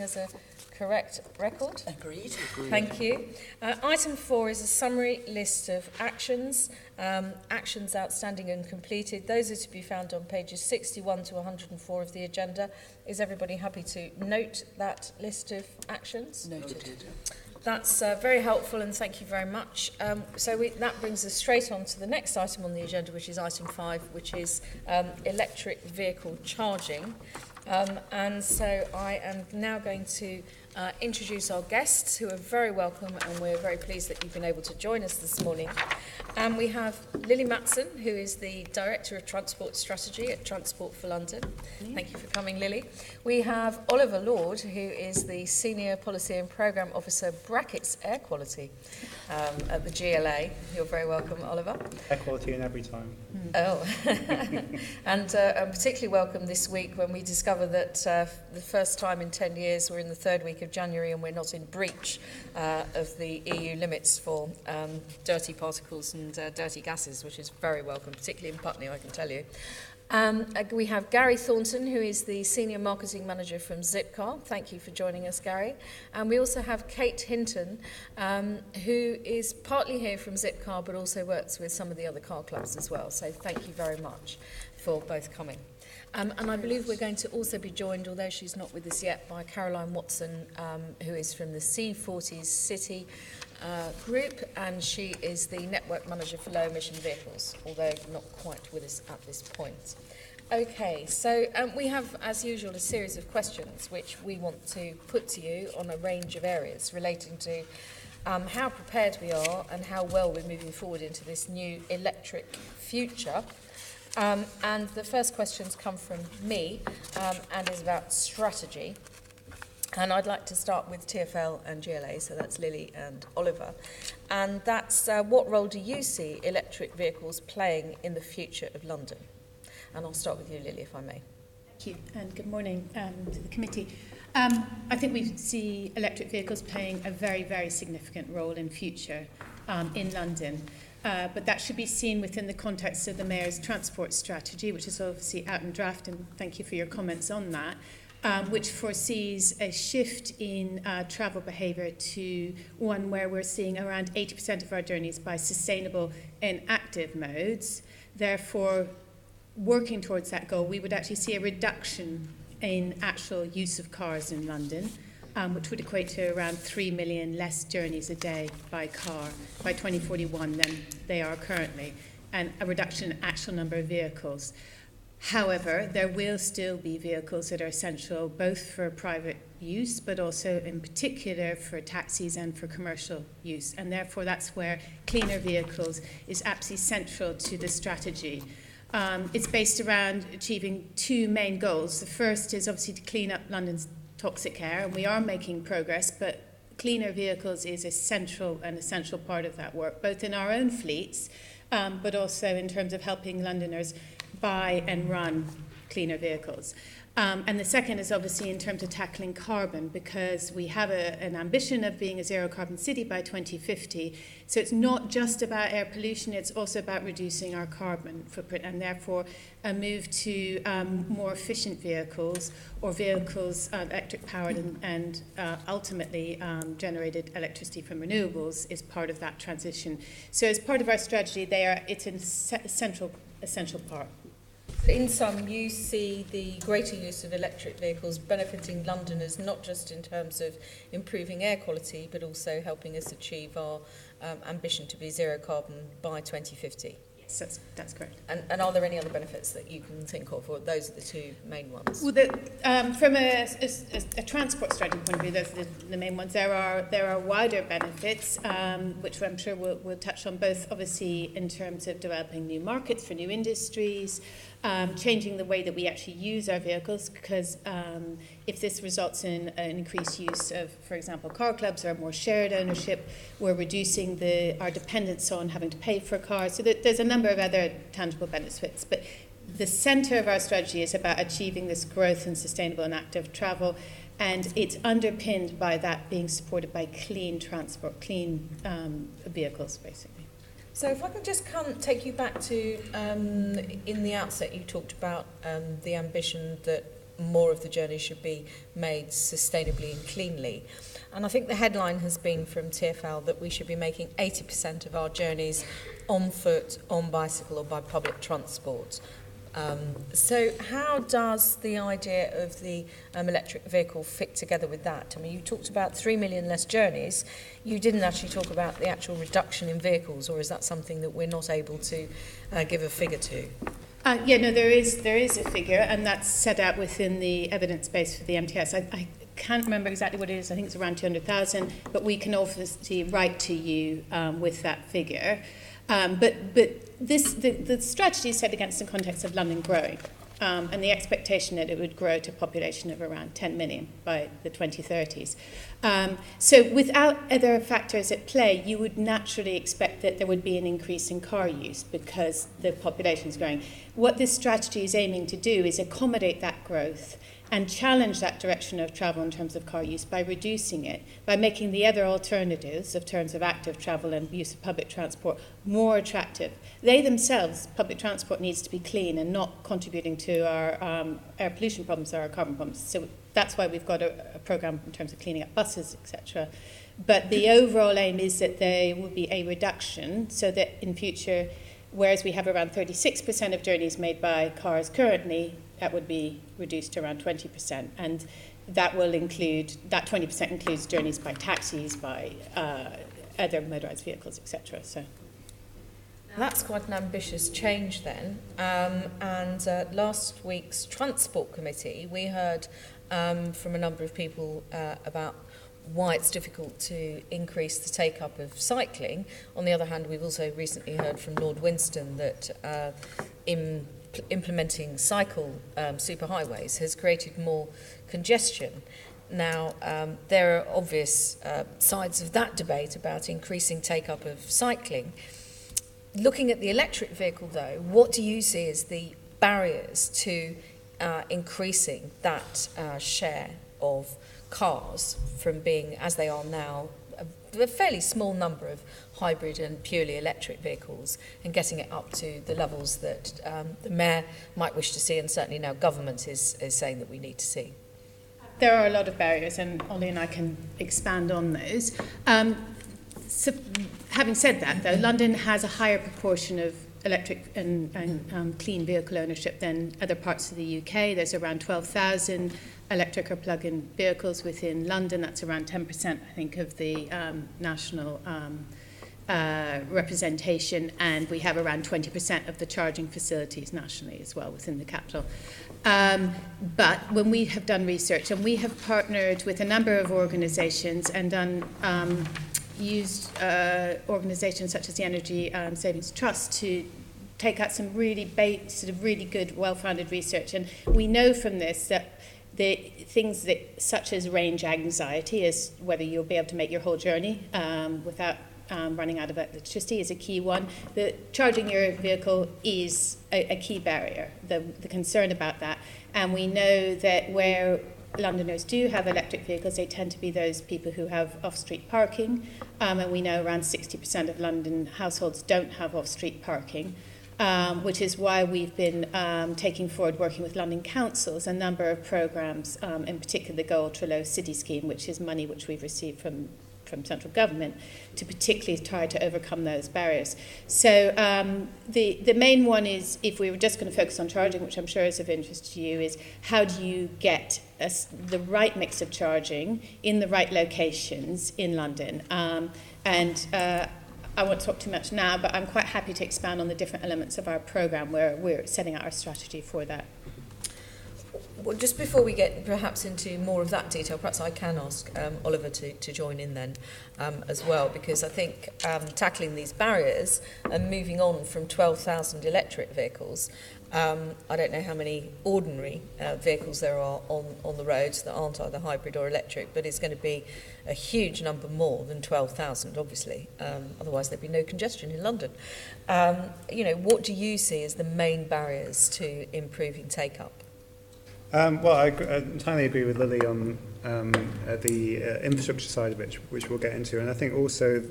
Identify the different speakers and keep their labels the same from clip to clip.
Speaker 1: has a correct record.
Speaker 2: Agreed.
Speaker 1: Thank you. Item 4 is a summary list of actions, actions outstanding and completed. Those are to be found on pages 61 to 104 of the agenda. Is everybody happy to note that list of actions?
Speaker 2: Noted.
Speaker 1: That's very helpful, and thank you very much. That brings us straight on to the next item on the agenda, which is item 5, which is electric vehicle charging. And so I am now going to introduce our guests, who are very welcome, and we're very pleased that you've been able to join us this morning. And we have Lily Matson, who is the Director of Transport Strategy at Transport for London. Thank you for coming, Lily. We have Oliver Lord, who is the Senior Policy and Programme Officer, Brackets Air Quality, at the GLA. You're very welcome, Oliver.
Speaker 3: Air quality in every time.
Speaker 1: Oh, and particularly welcome this week when we discover that the first time in 10 years we're in the third week of January and we're not in breach of the EU limits for dirty particles and dirty gases, which is very welcome, particularly in Putney, I can tell you. We have Gary Thornton, who is the Senior Marketing Manager from Zipcar. Thank you for joining us, Gary. And we also have Kate Hinton, who is partly here from Zipcar, but also works with some of the other car clubs as well. So thank you very much for both coming. And I believe we're going to also be joined, although she's not with us yet, by Caroline Watson, who is from the C40s City group, and she is the Network Manager for Low Emission Vehicles, although not quite with us at this point. Okay, so we have, as usual, a series of questions which we want to put to you on a range of areas relating to how prepared we are and how well we're moving forward into this new electric future. And the first questions come from me and is about strategy. And I'd like to start with TfL and GLA, so that's Lily and Oliver. And that's what role do you see electric vehicles playing in the future of London? And I'll start with you, Lily, if I may.
Speaker 4: Thank you, and good morning to the committee. I think we see electric vehicles playing a very, very significant role in future in London. But that should be seen within the context of the Mayor's transport strategy, which is obviously out in draft, and thank you for your comments on that, which foresees a shift in travel behaviour to one where we're seeing around 80% of our journeys by sustainable and active modes. Therefore, working towards that goal, we would actually see a reduction in actual use of cars in London, which would equate to around 3 million less journeys a day by car by 2041 than they are currently, and a reduction in actual number of vehicles. However, there will still be vehicles that are essential both for private use, but also in particular for taxis and for commercial use. And therefore, that's where cleaner vehicles is absolutely central to the strategy. It's based around achieving two main goals. The first is obviously to clean up London's toxic air, and we are making progress, but cleaner vehicles is an essential part of that work, both in our own fleets, but also in terms of helping Londoners buy and run cleaner vehicles. And the second is obviously in terms of tackling carbon, because we have an ambition of being a zero carbon city by 2050. So it's not just about air pollution, it's also about reducing our carbon footprint, and therefore a move to more efficient vehicles, or vehicles electric powered and ultimately generated electricity from renewables is part of that transition. So as part of our strategy, it's an essential part.
Speaker 1: In sum, you see the greater use of electric vehicles benefiting Londoners, not just in terms of improving air quality, but also helping us achieve our ambition to be zero carbon by 2050.
Speaker 4: Yes, that's correct.
Speaker 1: And are there any other benefits that you can think of, or those are the two main ones?
Speaker 4: Well, from a transport strategy point of view, those are the main ones. There are wider benefits, which I'm sure we'll touch on, both obviously in terms of developing new markets for new industries, changing the way that we actually use our vehicles, because if this results in an increased use of, for example, car clubs or more shared ownership, we're reducing our dependence on having to pay for cars. So there's a number of other tangible benefits. But the centre of our strategy is about achieving this growth in sustainable and active travel, and it's underpinned by that being supported by clean transport, clean vehicles, basically.
Speaker 1: So if I could just take you back to, in the outset, you talked about the ambition that more of the journey should be made sustainably and cleanly. And I think the headline has been from TfL that we should be making 80% of our journeys on foot, on bicycle or by public transport. So how does the idea of the electric vehicle fit together with that? I mean, you talked about 3 million less journeys. You didn't actually talk about the actual reduction in vehicles, or is that something that we're not able to give a figure to?
Speaker 4: There is a figure, and that's set out within the evidence base for the MTS. I can't remember exactly what it is. I think it's around 200,000, but we can obviously write to you with that figure. But the strategy is set against the context of London growing, and the expectation that it would grow to a population of around 10 million by the 2030s. So without other factors at play, you would naturally expect that there would be an increase in car use because the population is growing. What this strategy is aiming to do is accommodate that growth and challenge that direction of travel in terms of car use by reducing it, by making the other alternatives of terms of active travel and use of public transport more attractive. They themselves, public transport needs to be clean and not contributing to our air pollution problems or our carbon problems. So that's why we've got a programme in terms of cleaning up buses, etc. But the overall aim is that there will be a reduction so that in future, whereas we have around 36% of journeys made by cars currently, that would be reduced to around 20%. And that will include, that 20% includes journeys by taxis, by other motorised vehicles, etc. So
Speaker 1: that's quite an ambitious change then. And last week's Transport Committee, we heard from a number of people about why it's difficult to increase the take-up of cycling. On the other hand, we've also recently heard from Lord Winston that implementing cycle superhighways has created more congestion. Now, there are obvious sides of that debate about increasing take-up of cycling. Looking at the electric vehicle, though, what do you see as the barriers to increasing that share of cars from being, as they are now, a fairly small number of hybrid and purely electric vehicles and getting it up to the levels that the Mayor might wish to see and certainly now government is saying that we need to see?
Speaker 4: There are a lot of barriers, and Ollie and I can expand on those. So, having said that, though, London has a higher proportion of electric and clean vehicle ownership than other parts of the UK. There's around 12,000 electric or plug-in vehicles within London. That's around 10%, I think, of the national representation, and we have around 20% of the charging facilities nationally as well within the capital. But when we have done research, and we have partnered with a number of organisations and done used organisations such as the Energy Savings Trust to take out some really good, well-founded research, and we know from this that the things that, such as range anxiety, is whether you'll be able to make your whole journey without running out of electricity, is a key one. The charging your vehicle is a key barrier, the concern about that. And we know that where Londoners do have electric vehicles, they tend to be those people who have off-street parking. And we know around 60% of London households don't have off-street parking. Which is why we've been taking forward, working with London councils, a number of programmes, in particular the Go Ultra Low City Scheme, which is money which we've received from central government, to particularly try to overcome those barriers. So the main one is, if we were just going to focus on charging, which I'm sure is of interest to you, is how do you get the right mix of charging in the right locations in London? I won't talk too much now, but I'm quite happy to expand on the different elements of our programme where we're setting out our strategy for that.
Speaker 1: Well, just before we get perhaps into more of that detail, perhaps I can ask Oliver to join in then as well, because I think tackling these barriers and moving on from 12,000 electric vehicles, I don't know how many ordinary vehicles there are on the roads that aren't either hybrid or electric, but it's going to be a huge number more than 12,000, obviously. Otherwise, there'd be no congestion in London. What do you see as the main barriers to improving take-up?
Speaker 2: Well, I entirely agree with Lily on the infrastructure side of it, which we'll get into. And I think also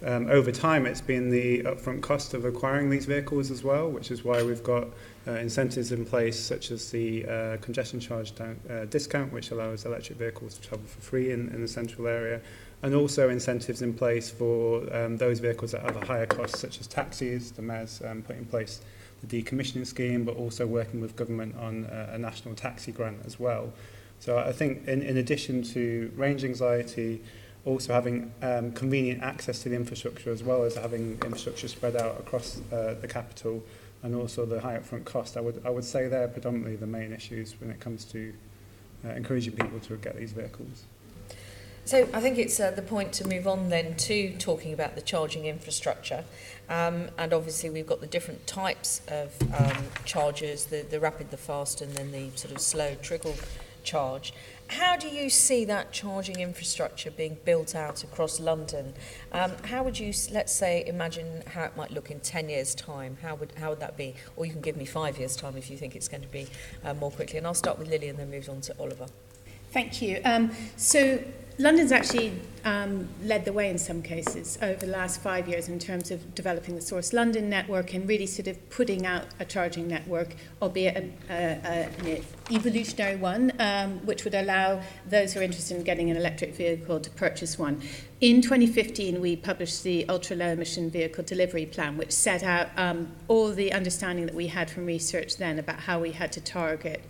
Speaker 2: over time, it's been the upfront cost of acquiring these vehicles as well, which is why we've got incentives in place such as the congestion charge discount, which allows electric vehicles to travel for free in the central area, and also incentives in place for those vehicles that have a higher cost, such as taxis. The Mayor's put in place the decommissioning scheme, but also working with government on a national taxi grant as well. So I think in addition to range anxiety, also having convenient access to the infrastructure, as well as having infrastructure spread out across the capital, and also the high upfront cost, I would say they're predominantly the main issues when it comes to encouraging people to get these vehicles.
Speaker 1: So I think it's the point to move on then to talking about the charging infrastructure. And obviously we've got the different types of chargers, the rapid, the fast, and then the sort of slow trickle charge. How do you see that charging infrastructure being built out across London? How would you, let's say, imagine how it might look in 10 years' time? How would that be? Or you can give me 5 years' time if you think it's going to be more quickly. And I'll start with Lily and then move on to Oliver.
Speaker 4: Thank you. So London's actually led the way in some cases over the last 5 years in terms of developing the Source London network and really sort of putting out a charging network, albeit an evolutionary one, which would allow those who are interested in getting an electric vehicle to purchase one. In 2015, we published the Ultra-Low Emission Vehicle Delivery Plan, which set out all the understanding that we had from research then about how we had to target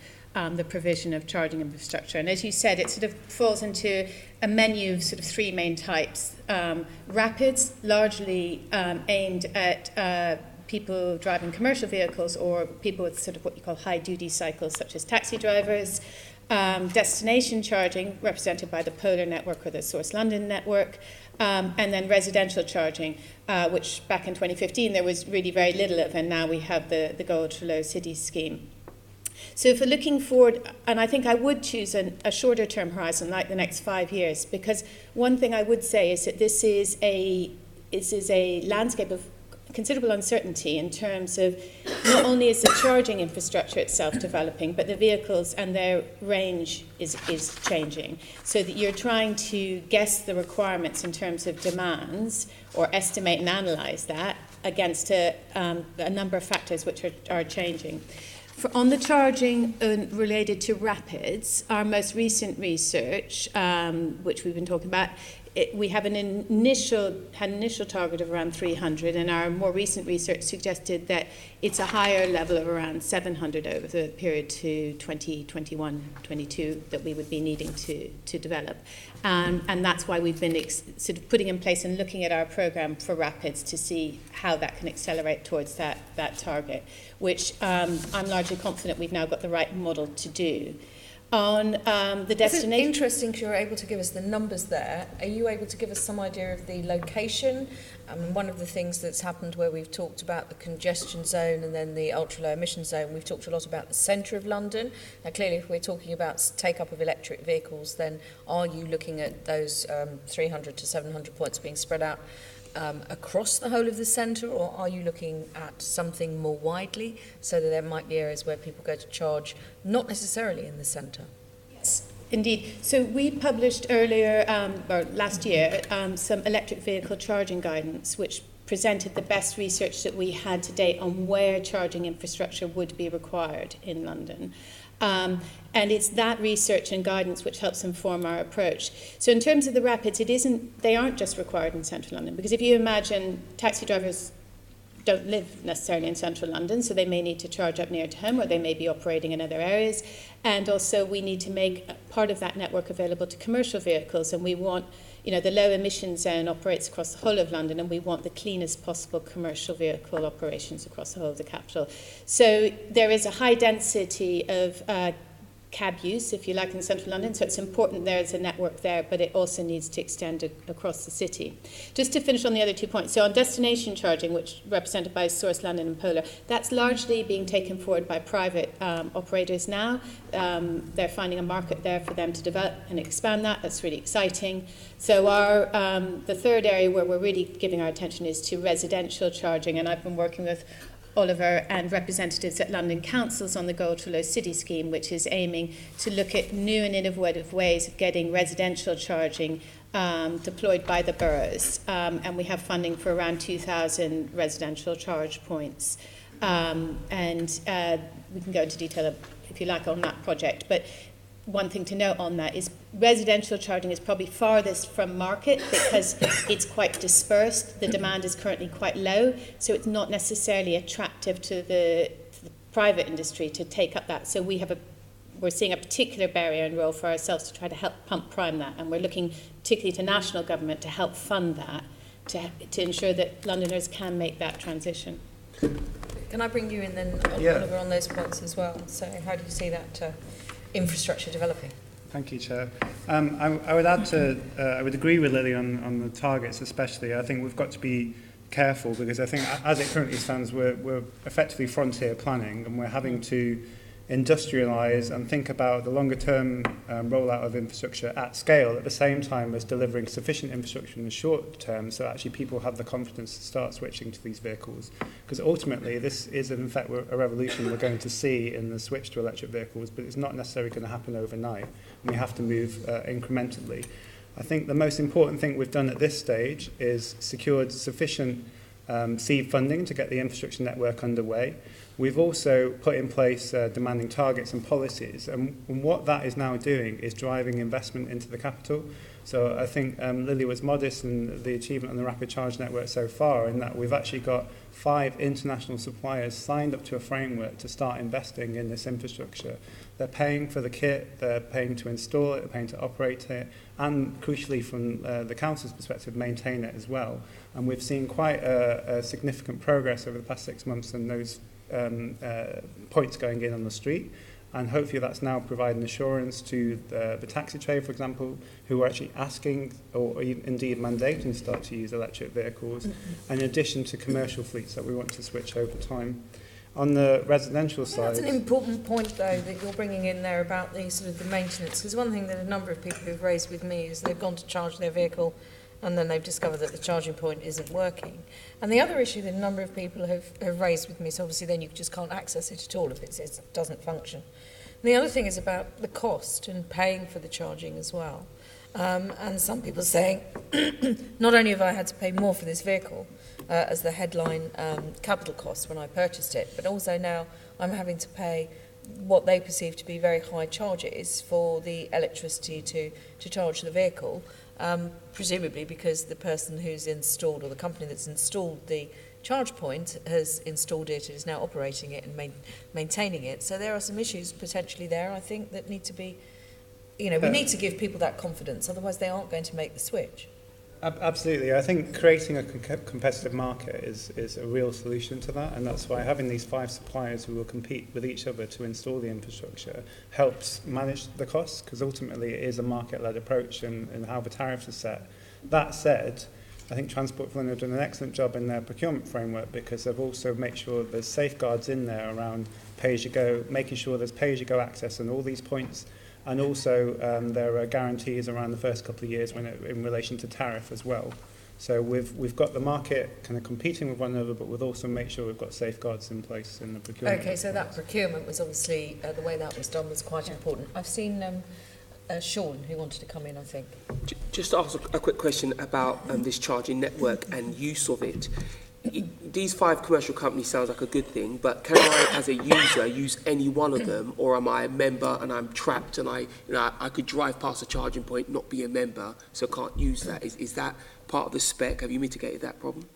Speaker 4: the provision of charging infrastructure. And as you said, it sort of falls into a menu of sort of three main types. Rapids, largely aimed at people driving commercial vehicles or people with sort of what you call high-duty cycles, such as taxi drivers. Destination charging, represented by the Polar network or the Source London network. And then residential charging, which back in 2015 there was really very little of, and now we have the Go Ultra-Low City scheme. So if we're looking forward, and I think I would choose a shorter term horizon, like the next 5 years, because one thing I would say is that this is a landscape of considerable uncertainty in terms of not only is the charging infrastructure itself developing, but the vehicles and their range is changing. So that you're trying to guess the requirements in terms of demands or estimate and analyse that against a number of factors which are changing. On the charging related to rapids, our most recent research, which we've been talking about, we have an initial target of around 300, and our more recent research suggested that it's a higher level of around 700 over the period to 2021-22 that we would be needing to develop. And that's why we've been sort of putting in place and looking at our program for rapids to see how that can accelerate towards that target, which I'm largely confident we've now got the right model to do. On the destination...
Speaker 1: It's interesting because you're able to give us the numbers there. Are you able to give us some idea of the location? One of the things that's happened where we've talked about the congestion zone and then the ultra-low emission zone, we've talked a lot about the centre of London. Now, clearly, if we're talking about take-up of electric vehicles, then are you looking at those 300 to 700 points being spread out across the whole of the centre, or are you looking at something more widely so that there might be areas where people go to charge, not necessarily in the centre?
Speaker 4: Yes, indeed. So we published earlier, or last year, some electric vehicle charging guidance, which presented the best research that we had to date on where charging infrastructure would be required in London. And it's that research and guidance which helps inform our approach. So in terms of the rapids, they aren't just required in central London, because if you imagine taxi drivers don't live necessarily in central London, so they may need to charge up near to home, or they may be operating in other areas. And also we need to make part of that network available to commercial vehicles, and we want, the low emission zone operates across the whole of London, and we want the cleanest possible commercial vehicle operations across the whole of the capital. So there is a high density of cab use, if you like, in central London, so it's important there's a network there, but it also needs to extend across the city. Just to finish on the other 2 points, so on destination charging, which represented by Source London and Polar, that's largely being taken forward by private operators now. They're finding a market there for them to develop and expand that. That's really exciting. So the third area where we're really giving our attention is to residential charging, and I've been working with Oliver and representatives at London councils on the Go Ultra Low City scheme, which is aiming to look at new and innovative ways of getting residential charging deployed by the boroughs. And we have funding for around 2,000 residential charge points. And we can go into detail, if you like, on that project. But one thing to note on that is residential charging is probably farthest from market because it's quite dispersed. The demand is currently quite low, so it's not necessarily attractive to the private industry to take up that. So we're seeing a particular barrier and role for ourselves to try to help pump prime that, and we're looking particularly to national government to help fund that, to ensure that Londoners can make that transition.
Speaker 1: Can I bring you in then, Oliver, on those points as well? So how do you see that infrastructure developing?
Speaker 2: Thank you, Chair. I would add to, I would agree with Lily on the targets especially. I think we've got to be careful because I think as it currently stands, we're effectively frontier planning and we're having to industrialise and think about the longer term rollout of infrastructure at scale at the same time as delivering sufficient infrastructure in the short term so actually people have the confidence to start switching to these vehicles. Because ultimately this is in fact a revolution we're going to see in the switch to electric vehicles, but it's not necessarily going to happen overnight. And we have to move incrementally. I think the most important thing we've done at this stage is secured sufficient seed funding to get the infrastructure network underway. We've also put in place demanding targets and policies, and what that is now doing is driving investment into the capital. So I think Lily was modest in the achievement on the rapid charge network so far, in that we've actually got 5 international suppliers signed up to a framework to start investing in this infrastructure. They're paying for the kit, they're paying to install it, they're paying to operate it, and crucially from the council's perspective, maintain it as well. And we've seen quite a significant progress over the past 6 months in those points going in on the street, and hopefully that's now providing assurance to the taxi trade, for example, who are actually asking or indeed mandating to start to use electric vehicles, in addition to commercial fleets that we want to switch over time. On the residential side,
Speaker 1: that's an important point though that you're bringing in there about the sort of the maintenance, because one thing that a number of people have raised with me is they've gone to charge their vehicle and then they've discovered that the charging point isn't working. And the other issue that a number of people have raised with me is obviously then you just can't access it at all if it doesn't function. And the other thing is about the cost and paying for the charging as well. And some people saying, not only have I had to pay more for this vehicle as the headline capital cost when I purchased it, but also now I'm having to pay what they perceive to be very high charges for the electricity to charge the vehicle, presumably because the person who's installed, or the company that's installed the charge point has installed it, is now operating it and maintaining it. So there are some issues potentially there, I think, that need to be, we need to give people that confidence, otherwise they aren't going to make the switch.
Speaker 2: Absolutely. I think creating a competitive market is a real solution to that, and that's why having these 5 suppliers who will compete with each other to install the infrastructure helps manage the costs, because ultimately it is a market-led approach in how the tariffs are set. That said, I think Transport for London have done an excellent job in their procurement framework, because they've also made sure there's safeguards in there around pay-as-you-go, making sure there's pay-as-you-go access on all these points. And also there are guarantees around the first couple of years in relation to tariff as well. So we've got the market kind of competing with one another, but we've also made sure we've got safeguards in place in the procurement.
Speaker 1: Okay, so that procurement was obviously, the way that was done was quite important. I've seen Sean, who wanted to come in, I think.
Speaker 3: Just to ask a quick question about this charging network and use of it. These 5 commercial companies sounds like a good thing, but can I, as a user, use any one of them, or am I a member and I'm trapped and I could drive past a charging point, not be a member, so can't use that? Is that part of the spec? Have you mitigated that problem?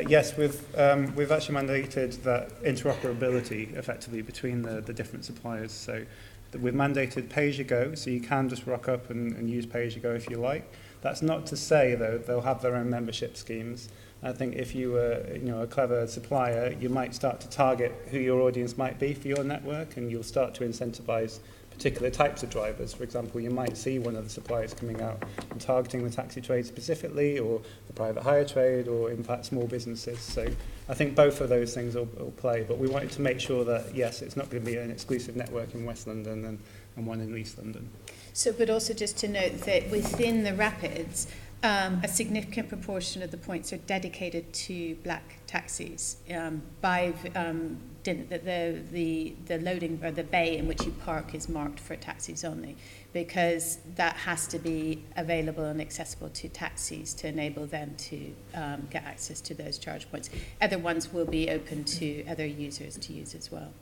Speaker 2: Yes, we've actually mandated that interoperability effectively between the different suppliers. So we've mandated pay-as-you-go, so you can just rock up and use pay-as-you-go if you like. That's not to say, though, they'll have their own membership schemes. I think if you were a clever supplier, you might start to target who your audience might be for your network, and you'll start to incentivize particular types of drivers. For example, you might see one of the suppliers coming out and targeting the taxi trade specifically, or the private hire trade, or in fact small businesses. So I think both of those things will play, but we wanted to make sure that, yes, it's not going to be an exclusive network in West London and one in East London.
Speaker 4: So, but also just to note that within the Rapids, a significant proportion of the points are dedicated to black taxis by the loading or the bay in which you park is marked for taxis only, because that has to be available and accessible to taxis to enable them to get access to those charge points. Other ones will be open to other users to use as well.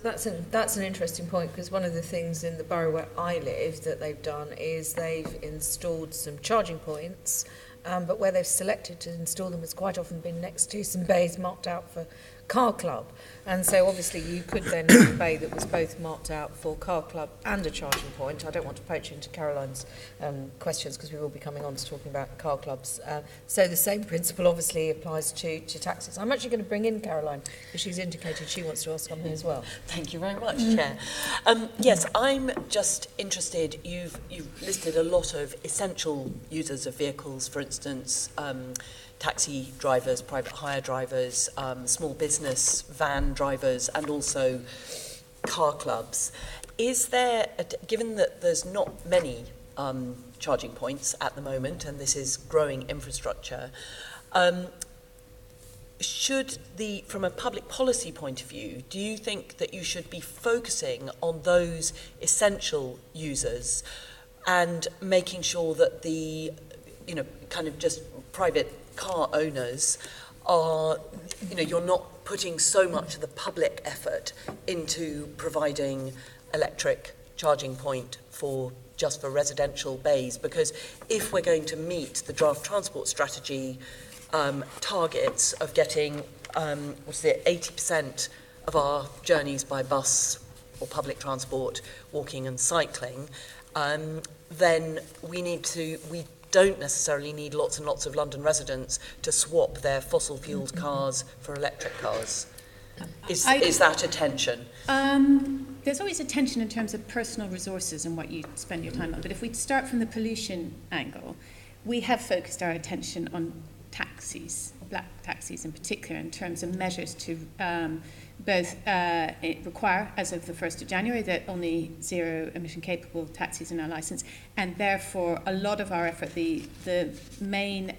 Speaker 1: That's an interesting point, because one of the things in the borough where I live that they've done is they've installed some charging points, but where they've selected to install them has quite often been next to some bays marked out for car club. And so obviously you could then have a bay that was both marked out for car club and a charging point. I don't want to poach into Caroline's questions, because we will be coming on to talking about car clubs. So the same principle obviously applies to taxis. I'm actually going to bring in Caroline, because she's indicated she wants to ask something as well.
Speaker 5: Thank you very much, Chair. Yes, I'm just interested, you've listed a lot of essential users of vehicles, for instance, taxi drivers, private hire drivers, small business van drivers, and also car clubs. Is there, given that there's not many charging points at the moment, and this is growing infrastructure, from a public policy point of view, do you think that you should be focusing on those essential users and making sure that the, kind of just private car owners are, you're not putting so much of the public effort into providing electric charging point just for residential bays? Because if we're going to meet the draft transport strategy targets of getting 80% of our journeys by bus or public transport, walking and cycling, then we don't necessarily need lots and lots of London residents to swap their fossil-fueled cars for electric cars. Is that a tension?
Speaker 4: There's always a tension in terms of personal resources and what you spend your time on. But if we start from the pollution angle, we have focused our attention on taxis, black taxis in particular, in terms of measures to both require, as of the 1st of January, that only zero emission capable taxis are now licensed, and therefore a lot of our effort, the main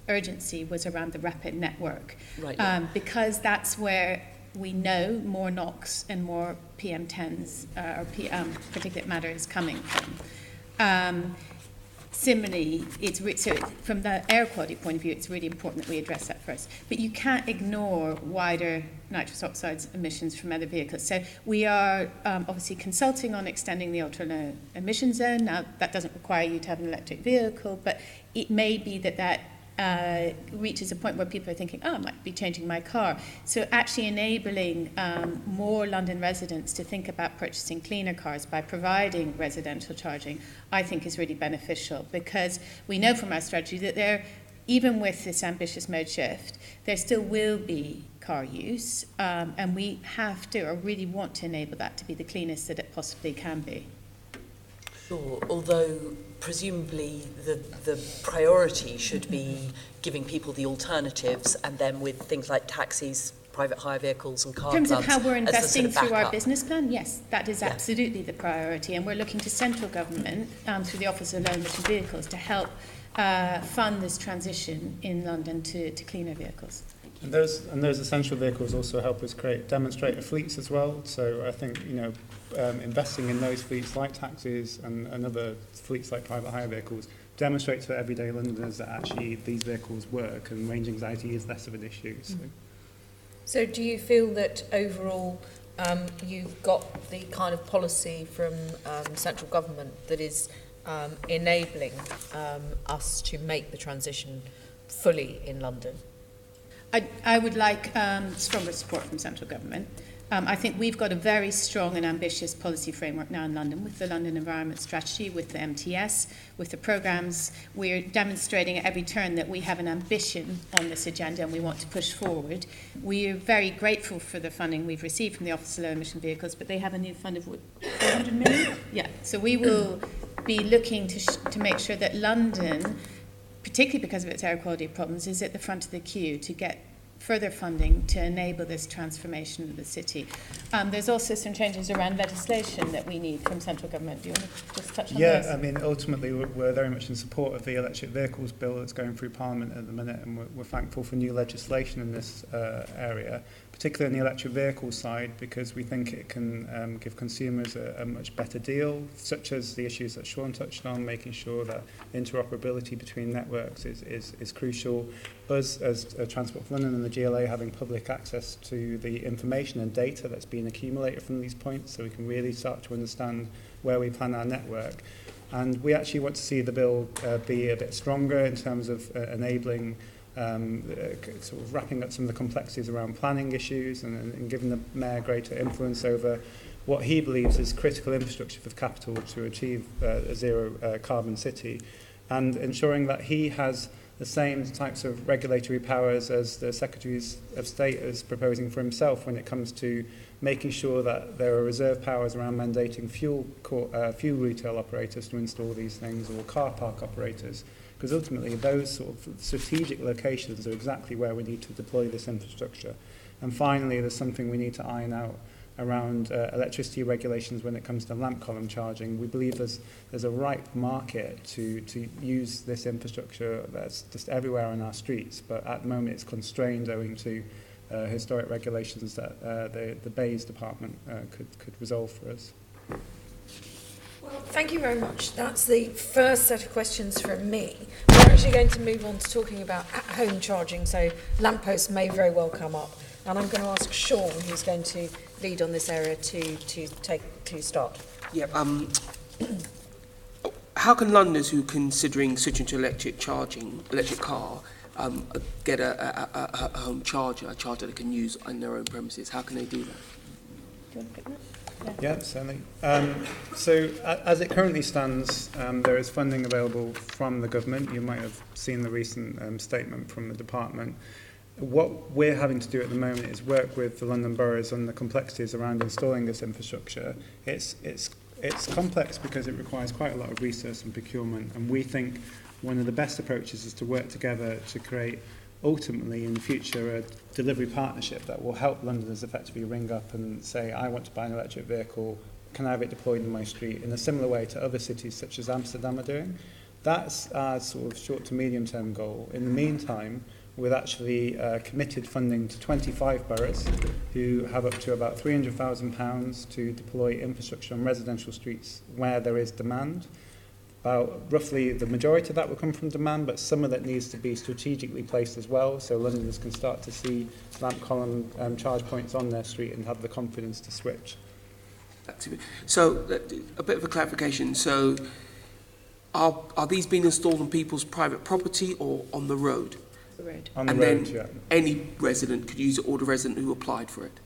Speaker 4: urgency was around the rapid network, right. Because that's where we know more NOx and more PM10s or particulate matter is coming from. Similarly, so from the air quality point of view, it's really important that we address that first. But you can't ignore wider nitrous oxides emissions from other vehicles. So we are obviously consulting on extending the ultra-low emission zone. Now, that doesn't require you to have an electric vehicle, but it may be that reaches a point where people are thinking, I might be changing my car. So actually enabling more London residents to think about purchasing cleaner cars by providing residential charging, I think is really beneficial, because we know from our strategy that even with this ambitious mode shift, there still will be car use, and we have to, or really want to enable that to be the cleanest that it possibly can be.
Speaker 5: Sure, although presumably the priority should be giving people the alternatives, and then with things like taxis, private hire vehicles and car clubs.
Speaker 4: In terms of how we're investing
Speaker 5: sort of
Speaker 4: through our business plan, yes, that is absolutely the priority, and we're looking to central government through the Office of Low Emission Vehicles to help fund this transition in London to cleaner vehicles.
Speaker 2: And those essential vehicles also help us create demonstrator fleets as well. So I think investing in those fleets like taxis and other fleets like private hire vehicles demonstrates for everyday Londoners that actually these vehicles work and range anxiety is less of an issue.
Speaker 1: So do you feel that overall you've got the kind of policy from central government that is enabling us to make the transition fully in London?
Speaker 4: I would like stronger support from central government. I think we've got a very strong and ambitious policy framework now in London with the London Environment Strategy, with the MTS, with the programmes. We're demonstrating at every turn that we have an ambition on this agenda and we want to push forward. We are very grateful for the funding we've received from the Office of Low Emission Vehicles, but they have a new fund of 400 million? Yeah, so we will be looking to make sure that London, particularly because of its air quality problems, is at the front of the queue to get further funding to enable this transformation of the city. There's also some changes around legislation that we need from central government. Do you want to just touch on those?
Speaker 2: Yeah, I mean, ultimately, we're very much in support of the electric vehicles bill that's going through Parliament at the minute, and we're thankful for new legislation in this area, particularly on the electric vehicle side, because we think it can give consumers a much better deal, such as the issues that Sean touched on, making sure that interoperability between networks is crucial. Us, as Transport for London and the GLA, having public access to the information and data that's been accumulated from these points, so we can really start to understand where we plan our network. And we actually want to see the bill be a bit stronger in terms of enabling sort of wrapping up some of the complexities around planning issues and giving the Mayor greater influence over what he believes is critical infrastructure for the capital to achieve a zero carbon city, and ensuring that he has the same types of regulatory powers as the Secretaries of State is proposing for himself when it comes to making sure that there are reserve powers around mandating fuel retail operators to install these things, or car park operators, because ultimately those sort of strategic locations are exactly where we need to deploy this infrastructure. And finally, there's something we need to iron out around electricity regulations when it comes to lamp column charging. We believe there's a ripe market to use this infrastructure that's just everywhere on our streets, but at the moment it's constrained owing to historic regulations that the Bays Department could resolve for us.
Speaker 1: Well, thank you very much. That's the first set of questions from me. We're actually going to move on to talking about at-home charging, so lampposts may very well come up. And I'm going to ask Sean, who's going to lead on this area, to start.
Speaker 3: Yeah. How can Londoners who are considering switching to electric car, get a home charger, a charger they can use on their own premises? How can they do that?
Speaker 4: Do you want to pick that?
Speaker 2: Yeah, certainly. So as it currently stands, there is funding available from the government. You might have seen the recent statement from the department. What we're having to do at the moment is work with the London boroughs on the complexities around installing this infrastructure. It's complex because it requires quite a lot of research and procurement, and we think one of the best approaches is to work together to create, ultimately in the future, a delivery partnership that will help Londoners effectively ring up and say, I want to buy an electric vehicle, can I have it deployed in my street, in a similar way to other cities such as Amsterdam are doing. That's our sort of short to medium term goal. In the meantime, we've actually committed funding to 25 boroughs who have up to about £300,000 to deploy infrastructure on residential streets where there is demand. About roughly the majority of that will come from demand, but some of that needs to be strategically placed as well, so Londoners can start to see lamp column charge points on their street and have the confidence to switch.
Speaker 3: So, a bit of a clarification. So, are these being installed on people's private property or on the road?
Speaker 4: The road.
Speaker 2: On the
Speaker 3: and
Speaker 2: road,
Speaker 3: then
Speaker 2: yeah.
Speaker 3: Any resident could use it, or the resident who applied for it?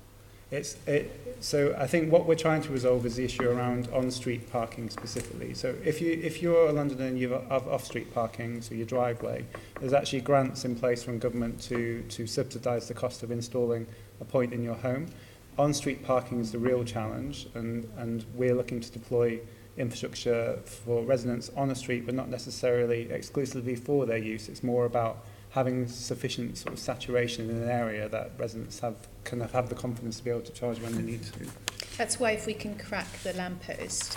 Speaker 2: So I think what we're trying to resolve is the issue around on-street parking specifically. So if you're a Londoner and you have off-street parking, so your driveway, there's actually grants in place from government to subsidise the cost of installing a point in your home. On-street parking is the real challenge, and we're looking to deploy infrastructure for residents on a street, but not necessarily exclusively for their use. It's more about having sufficient sort of saturation in an area that residents can have the confidence to be able to charge when they need to.
Speaker 4: That's why if we can crack the lamppost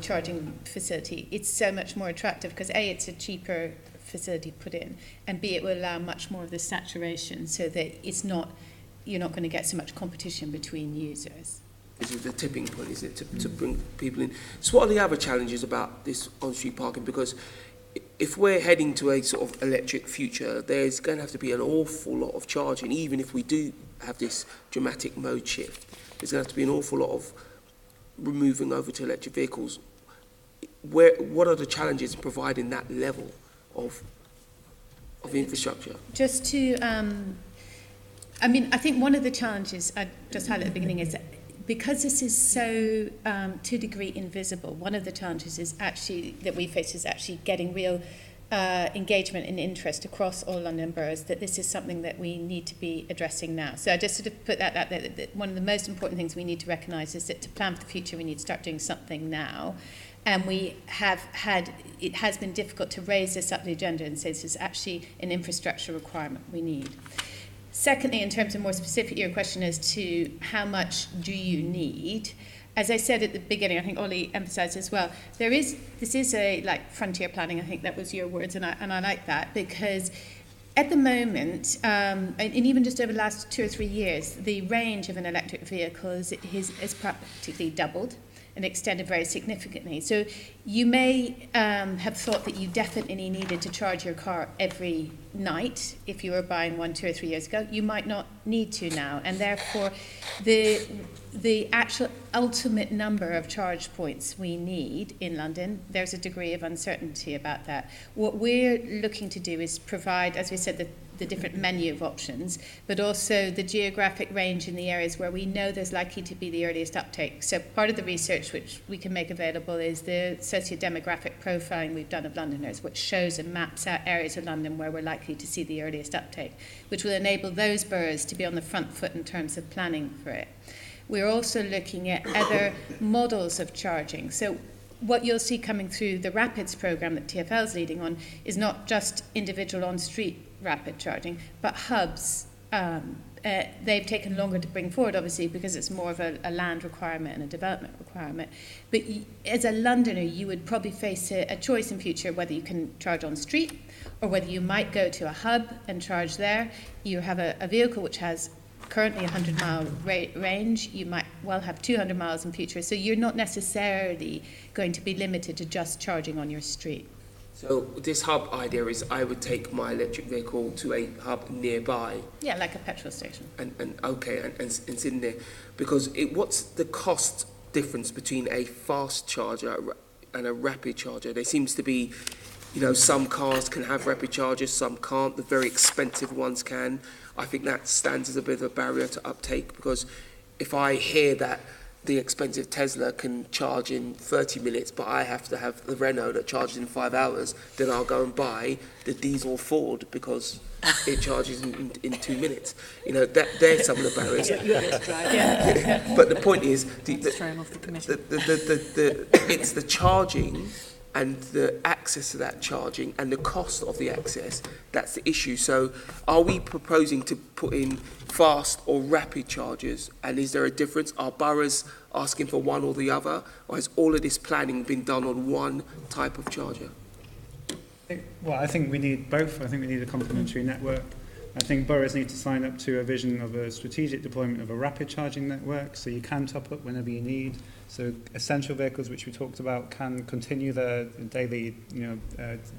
Speaker 4: charging facility, it's so much more attractive because A, it's a cheaper facility to put in, and B, it will allow much more of the saturation so that you're not going to get so much competition between users.
Speaker 3: This is the tipping point, isn't it, to bring people in. So what are the other challenges about this on-street parking? Because if we're heading to a sort of electric future, there's going to have to be an awful lot of charging, even if we do have this dramatic mode shift. There's going to have to be an awful lot of moving over to electric vehicles. What are the challenges in providing that level of infrastructure?
Speaker 4: Just to, I think one of the challenges I just highlighted at the beginning is that because this is so to a degree invisible, one of the challenges is actually that we face is actually getting real engagement and interest across all London boroughs that this is something that we need to be addressing now. So I just sort of put that out there, that one of the most important things we need to recognise is that to plan for the future we need to start doing something now. And it has been difficult to raise this up the agenda and say this is actually an infrastructure requirement we need. Secondly, in terms of more specific, your question as to how much do you need, as I said at the beginning, I think Ollie emphasised as well, this is a frontier planning. I think that was your words, and I like that, because at the moment, and even just over the last 2 or 3 years, the range of an electric vehicle is practically doubled and extended very significantly. So you may have thought that you definitely needed to charge your car every night if you were buying one 2 or 3 years ago. You might not need to now, and therefore the actual ultimate number of charge points we need in London, there's a degree of uncertainty about that. What we're looking to do is provide, as we said, the different menu of options, but also the geographic range in the areas where we know there's likely to be the earliest uptake. So part of the research which we can make available is the socio-demographic profiling we've done of Londoners, which shows and maps out areas of London where we're likely to see the earliest uptake, which will enable those boroughs to be on the front foot in terms of planning for it. We're also looking at other models of charging. So what you'll see coming through the Rapids program that TfL is leading on is not just individual on-street rapid charging, but hubs. They've taken longer to bring forward, obviously, because it's more of a land requirement and a development requirement. But as a Londoner, you would probably face a choice in future whether you can charge on street or whether you might go to a hub and charge there. You have a vehicle which has currently 100-mile range. You might well have 200 miles in future. So you're not necessarily going to be limited to just charging on your street.
Speaker 3: So this hub idea is I would take my electric vehicle to a hub nearby.
Speaker 4: Yeah, like a petrol station.
Speaker 3: And sit in there. Because what's the cost difference between a fast charger and a rapid charger? There seems to be, some cars can have rapid chargers, some can't. The very expensive ones can. I think that stands as a bit of a barrier to uptake, because if I hear that the expensive Tesla can charge in 30 minutes, but I have to have the Renault that charges in 5 hours, then I'll go and buy the diesel Ford because it charges in 2 minutes. There's some of the barriers. But the point is, it's the charging and the access to that charging and the cost of the access, that's the issue. So are we proposing to put in fast or rapid chargers, and is there a difference? Are boroughs asking for one or the other, or has all of this planning been done on one type of charger?
Speaker 2: Well, I think we need both. I think we need a complementary network. I think boroughs need to sign up to a vision of a strategic deployment of a rapid charging network, so you can top up whenever you need. So essential vehicles, which we talked about, can continue their daily,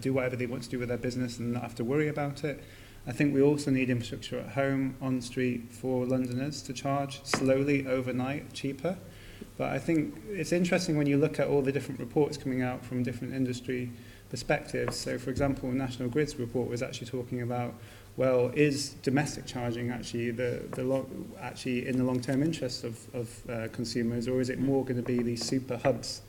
Speaker 2: do whatever they want to do with their business and not have to worry about it. I think we also need infrastructure at home, on the street, for Londoners to charge slowly, overnight, cheaper. But I think it's interesting when you look at all the different reports coming out from different industry perspectives. So, for example, National Grid's report was actually talking about, well, is domestic charging actually in the long-term interest of consumers, or is it more going to be these super hubs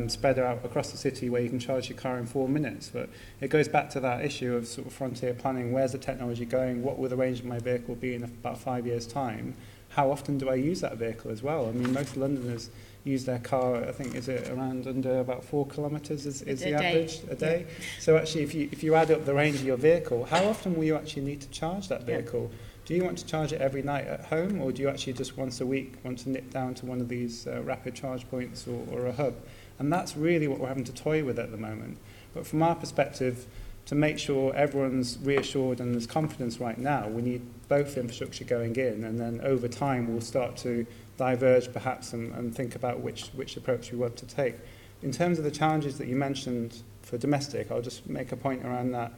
Speaker 2: spread out across the city where you can charge your car in 4 minutes? But it goes back to that issue of sort of frontier planning. Where's the technology going? What will the range of my vehicle be in about 5 years' time? How often do I use that vehicle as well? I mean, most Londoners use their car, I think, is it around under about 4 kilometres is the average a day? Yeah. So actually, if you add up the range of your vehicle, how often will you actually need to charge that vehicle? Yeah. Do you want to charge it every night at home, or do you actually just once a week want to nip down to one of these rapid charge points or a hub? And that's really what we're having to toy with at the moment. But from our perspective, to make sure everyone's reassured and there's confidence right now, we need both infrastructure going in, and then over time we'll start to diverge perhaps and think about which approach we want to take. In terms of the challenges that you mentioned for domestic, I'll just make a point around that.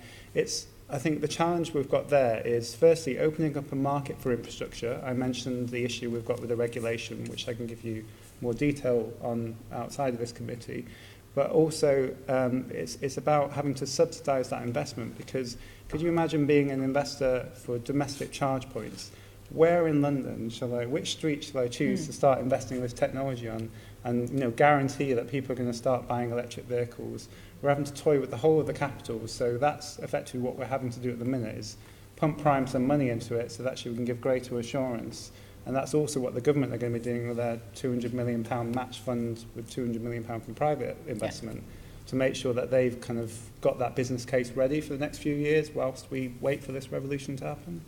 Speaker 2: I think the challenge we've got there is firstly opening up a market for infrastructure. I mentioned the issue we've got with the regulation, which I can give you more detail on outside of this committee. But also it's about having to subsidise that investment, because could you imagine being an investor for domestic charge points? Where in London which street shall I choose to start investing this technology on, and guarantee that people are going to start buying electric vehicles? We're having to toy with the whole of the capital, so that's effectively what we're having to do at the minute, is pump prime some money into it so that actually we can give greater assurance And that's also what the government are going to be doing with their £200 million match fund with £200 million from private investment, to make sure that they've kind of got that business case ready for the next few years whilst we wait for this revolution to happen.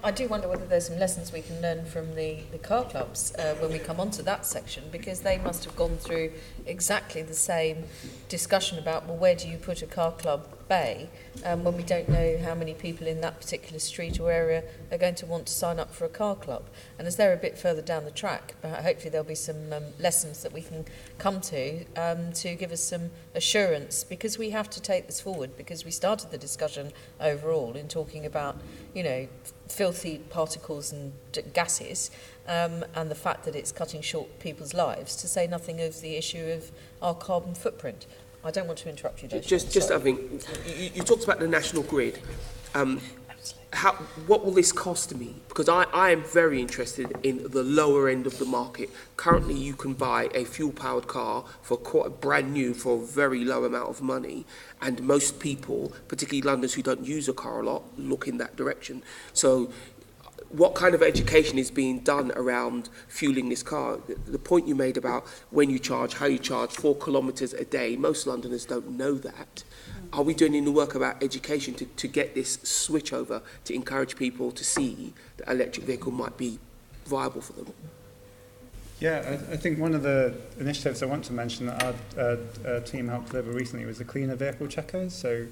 Speaker 1: I do wonder whether there's some lessons we can learn from the car clubs when we come onto that section, because they must have gone through exactly the same discussion about, well, where do you put a car club bay when we don't know how many people in that particular street or area are going to want to sign up for a car club. And as they're a bit further down the track, hopefully there'll be some lessons that we can come to give us some assurance, because we have to take this forward, because we started the discussion overall in talking about, you know, filthy particles and gases, and the fact that it's cutting short people's lives, to say nothing of the issue of our carbon footprint. I don't want to interrupt you,
Speaker 3: Just I think you talked about the national grid. What will this cost me? Because I am very interested in the lower end of the market. Currently, you can buy a fuel-powered car for quite brand new for a very low amount of money, and most people, particularly Londoners who don't use a car a lot, look in that direction. So what kind of education is being done around fueling this car? The point you made about when you charge, how you charge, 4 kilometres a day, most Londoners don't know that. Are we doing any work about education to get this switch over, to encourage people to see that electric vehicle might be viable for them?
Speaker 2: Yeah, I think one of the initiatives I want to mention that our team helped deliver recently was the cleaner vehicle checkers. So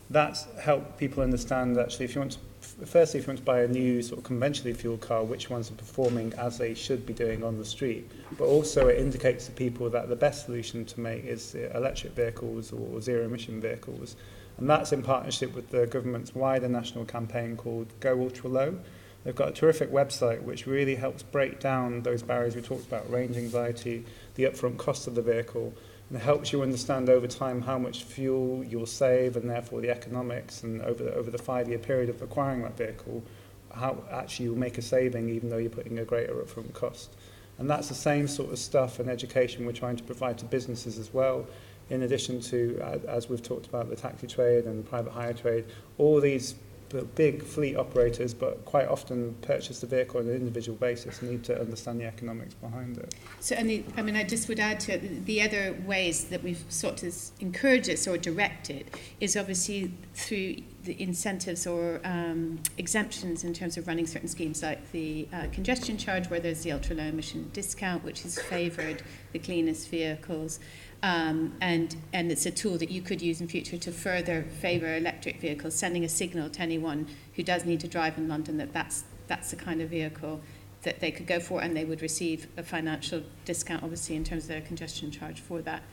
Speaker 2: that's helped people understand, actually, if you want to buy a new sort of conventionally fueled car, which ones are performing as they should be doing on the street. But also it indicates to people that the best solution to make is electric vehicles or zero emission vehicles. And that's in partnership with the government's wider national campaign called Go Ultra Low. They've got a terrific website which really helps break down those barriers we talked about, range anxiety, the upfront cost of the vehicle, and it helps you understand over time how much fuel you'll save, and therefore the economics, and over the 5-year period of acquiring that vehicle, how actually you'll make a saving even though you're putting a greater upfront cost. And that's the same sort of stuff and education we're trying to provide to businesses as well, in addition to, as we've talked about, the taxi trade and private hire trade. All these big fleet operators, but quite often purchase the vehicle on an individual basis, need to understand the economics behind it.
Speaker 4: So, I just would add to it, the other ways that we've sought to encourage it or direct it is obviously through the incentives or exemptions in terms of running certain schemes, like the congestion charge, where there's the ultra low emission discount, which has favoured the cleanest vehicles. And it's a tool that you could use in future to further favour electric vehicles, sending a signal to anyone who does need to drive in London that that's the kind of vehicle that they could go for, and they would receive a financial discount, obviously, in terms of their congestion charge for that.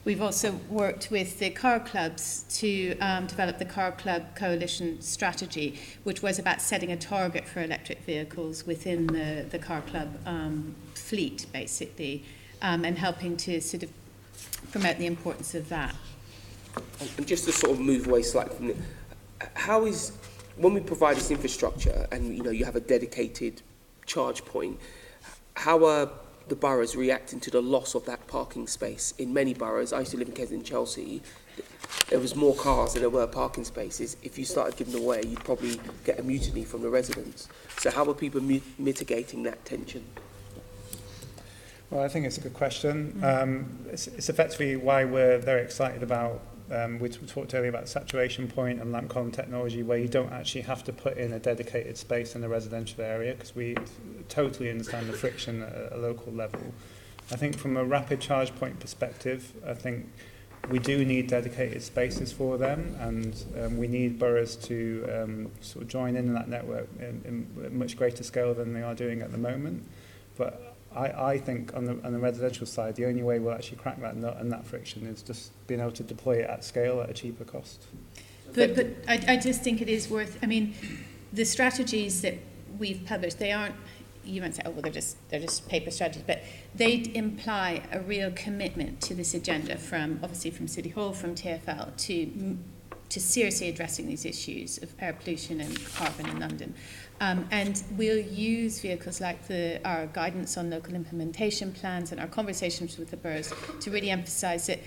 Speaker 4: We've also worked with the car clubs to develop the Car Club Coalition strategy, which was about setting a target for electric vehicles within the car club fleet, basically, and helping to sort of promote the importance of that.
Speaker 3: And just to sort of move away slightly from it, how is, when we provide this infrastructure and you have a dedicated charge point, how are the boroughs reacting to the loss of that parking space? In many boroughs, I used to live in Kensington, Chelsea, there was more cars than there were parking spaces. If you started giving them away, you'd probably get a mutiny from the residents. So how are people mitigating that tension?
Speaker 2: Well, I think it's a good question. It's effectively why we're very excited about, we talked earlier about saturation point and lamp column technology, where you don't actually have to put in a dedicated space in a residential area, because we totally understand the friction at a local level. I think from a rapid charge point perspective, I think we do need dedicated spaces for them, and we need boroughs to sort of join in that network in a much greater scale than they are doing at the moment. But I think on the residential side, the only way we'll actually crack that nut and that friction is just being able to deploy it at scale at a cheaper cost.
Speaker 4: But I just think it is worth, the strategies that we've published, they aren't, you might say, oh, well, they're just paper strategies, but they imply a real commitment to this agenda from City Hall, from TfL, to seriously addressing these issues of air pollution and carbon in London. And we'll use vehicles like our guidance on local implementation plans and our conversations with the boroughs to really emphasise that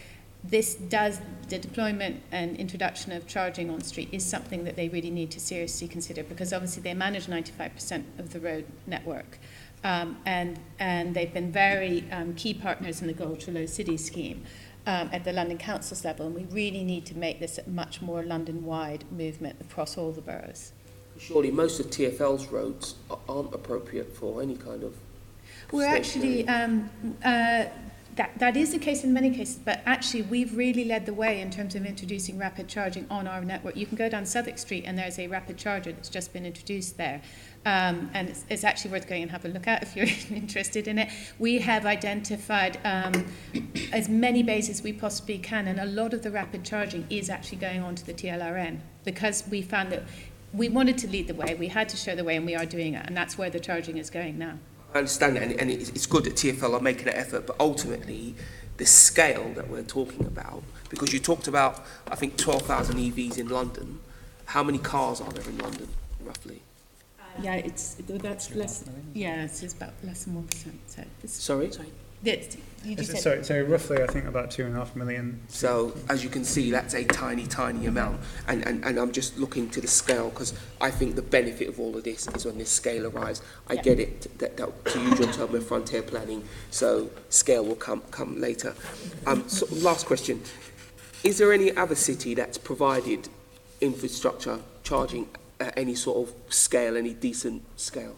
Speaker 4: the deployment and introduction of charging on street is something that they really need to seriously consider, because obviously they manage 95% of the road network. and they've been very key partners in the Go Ultra Low City scheme at the London Council's level, and we really need to make this a much more London-wide movement across all the boroughs.
Speaker 3: Surely most of TfL's roads aren't appropriate for any kind of...
Speaker 4: We're actually, that is the case in many cases, but actually we've really led the way in terms of introducing rapid charging on our network. You can go down Southwark Street and there's a rapid charger that's just been introduced there. And it's actually worth going and have a look at if you're interested in it. We have identified as many bays as we possibly can, and a lot of the rapid charging is actually going on to the TLRN, because we found that we wanted to lead the way, we had to show the way, and we are doing it, and that's where the charging is going now.
Speaker 3: I understand that, and it's good that TfL are making an effort, but ultimately, the scale that we're talking about, because you talked about, I think, 12,000 EVs in London. How many cars are there in London, roughly?
Speaker 4: Yeah, that's less. Yeah, it's about less than 1%. So
Speaker 3: Sorry?
Speaker 4: You just said,
Speaker 2: So roughly, I think about 2.5 million.
Speaker 3: So, as you can see, that's a tiny, tiny amount. And I'm just looking to the scale, because I think the benefit of all of this is when this scale arrives. I get it, that to use your term with frontier planning, so scale will come later. So last question. Is there any other city that's provided infrastructure charging at any sort of scale, any decent scale?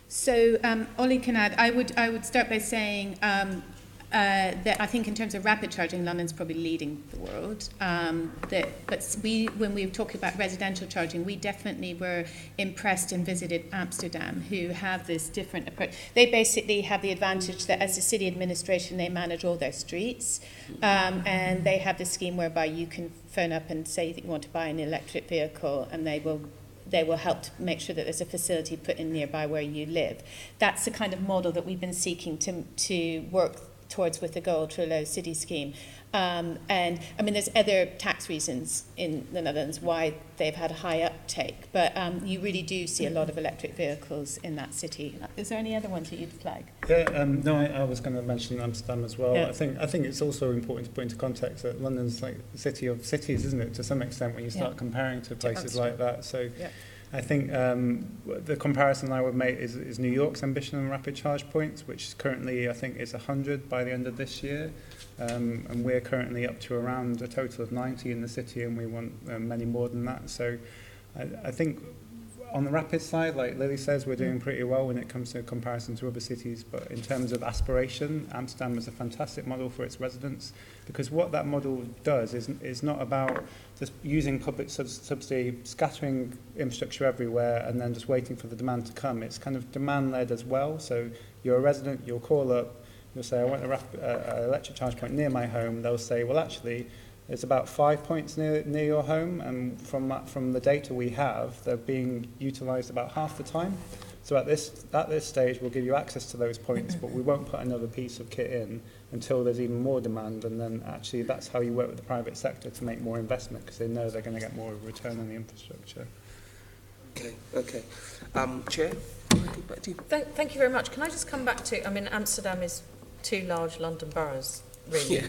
Speaker 4: So, Ollie can add. I would start by saying that I think in terms of rapid charging, London's probably leading the world. But when we were talking about residential charging, we definitely were impressed and visited Amsterdam, who have this different approach. They basically have the advantage that as a city administration, they manage all their streets, and they have this scheme whereby you can phone up and say that you want to buy an electric vehicle, and they will help to make sure that there's a facility put in nearby where you live. That's the kind of model that we've been seeking to work towards with the Go Ultra Low City scheme. And I mean, there's other tax reasons in the Netherlands why they've had a high uptake, but you really do see a lot of electric vehicles in that city. Is there any other ones that you'd flag?
Speaker 2: Yeah, no, I was going to mention Amsterdam as well.
Speaker 4: Yeah.
Speaker 2: I think it's also important to put into context that London's like the city of cities, isn't it, to some extent, when you start comparing to places like that. So I think the comparison I would make is New York's ambition on rapid charge points, which currently I think is 100 by the end of this year. And we're currently up to around a total of 90 in the city, and we want many more than that. So I think on the rapid side, like Lily says, we're doing pretty well when it comes to comparison to other cities. But in terms of aspiration, Amsterdam is a fantastic model for its residents, because what that model does is not about just using public subsidy, scattering infrastructure everywhere, and then just waiting for the demand to come. It's kind of demand-led as well. So you're a resident, you'll call up, you'll say, I want an electric charge point near my home. They'll say, well, actually, there's about 5 points near your home, and from the data we have, they're being utilised about half the time. So at this stage, we'll give you access to those points, but we won't put another piece of kit in until there's even more demand, and then actually that's how you work with the private sector to make more investment, because they know they're going to get more return on the infrastructure.
Speaker 3: Okay. Chair?
Speaker 1: Thank you very much. Can I just come back to, I mean, Amsterdam is 2 large London boroughs, really,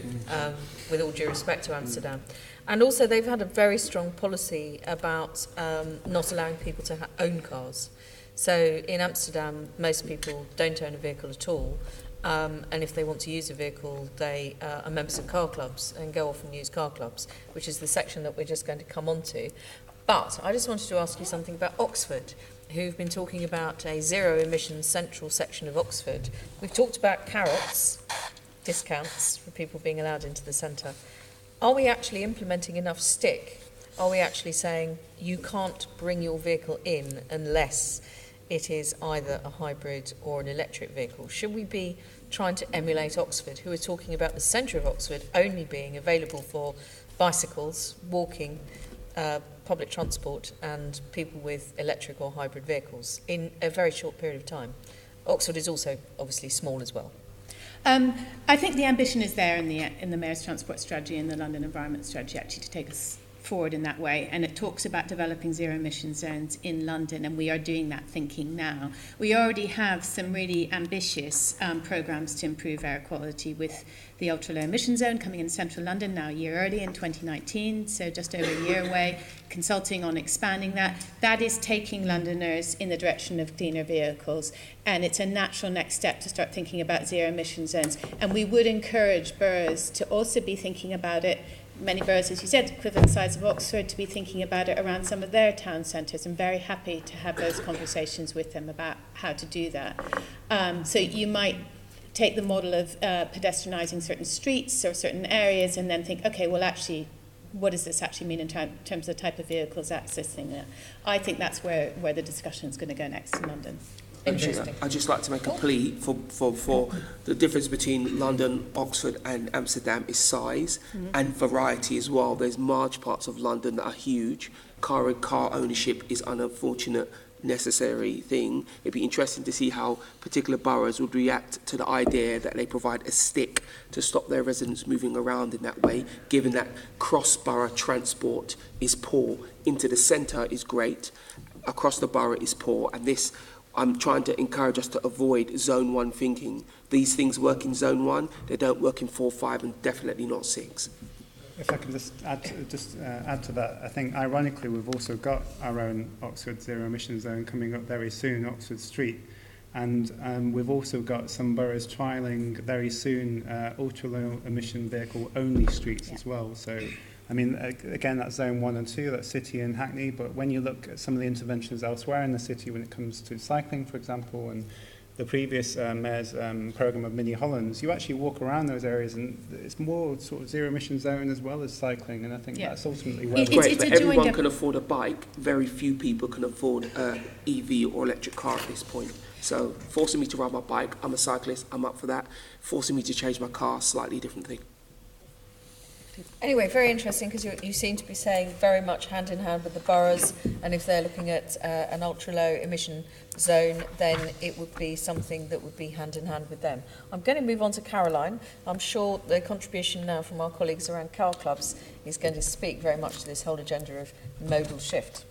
Speaker 1: with all due respect to Amsterdam. And also they've had a very strong policy about not allowing people to own cars. So in Amsterdam, most people don't own a vehicle at all. And if they want to use a vehicle, they are members of car clubs and go off and use car clubs, which is the section that we're just going to come on to. But I just wanted to ask you something about Oxford, who've been talking about a zero-emission central section of Oxford. We've talked about carrots, discounts for people being allowed into the centre. Are we actually implementing enough stick? Are we actually saying you can't bring your vehicle in unless it is either a hybrid or an electric vehicle? Should we be trying to emulate Oxford, who are talking about the centre of Oxford only being available for bicycles, walking, public transport and people with electric or hybrid vehicles in a very short period of time? Oxford is also obviously small as well.
Speaker 4: I think the ambition is there in the Mayor's Transport Strategy and the London Environment Strategy, actually, to take us forward in that way, and it talks about developing zero emission zones in London, and we are doing that thinking now. We already have some really ambitious programmes to improve air quality, with the ultra low emission zone coming in central London now a year early in 2019, so just over a year away, consulting on expanding that. That is taking Londoners in the direction of cleaner vehicles, and it's a natural next step to start thinking about zero emission zones. And we would encourage boroughs to also be thinking about it, many boroughs, as you said, equivalent size of Oxford, to be thinking about it around some of their town centres. I'm very happy to have those conversations with them about how to do that. So you might take the model of pedestrianising certain streets or certain areas and then think, okay, well, actually, what does this actually mean in terms of the type of vehicles accessing it? I think that's where the discussion is going to go next in London.
Speaker 1: Interesting.
Speaker 3: I'd just like to make a plea for the difference between London, Oxford and Amsterdam is size and variety as well. There's large parts of London that are huge. Car ownership is an unfortunate necessary thing. It'd be interesting to see how particular boroughs would react to the idea that they provide a stick to stop their residents moving around in that way, given that cross-borough transport is poor. Into the centre is great, across the borough is poor, and this, I'm trying to encourage us to avoid zone 1 thinking. These things work in zone 1, they don't work in 4, 5 and definitely not 6.
Speaker 2: If I could just add to that, I think ironically we've also got our own Oxford zero emission zone coming up very soon, Oxford Street, and we've also got some boroughs trialling very soon ultra low emission vehicle only streets as well. So, I mean, again, that's zone 1 and 2, that's City and Hackney, but when you look at some of the interventions elsewhere in the city when it comes to cycling, for example, and the previous mayor's programme of Mini Hollands, you actually walk around those areas and it's more sort of zero emission zone as well as cycling, and I think that's ultimately where
Speaker 3: It's great, but everyone can afford a bike. Very few people can afford an EV or electric car at this point. So forcing me to ride my bike, I'm a cyclist, I'm up for that. Forcing me to change my car, slightly different thing.
Speaker 1: Anyway, very interesting, because you seem to be saying very much hand in hand with the boroughs, and if they're looking at an ultra-low emission zone, then it would be something that would be hand in hand with them. I'm going to move on to Caroline. I'm sure the contribution now from our colleagues around car clubs is going to speak very much to this whole agenda of modal shift.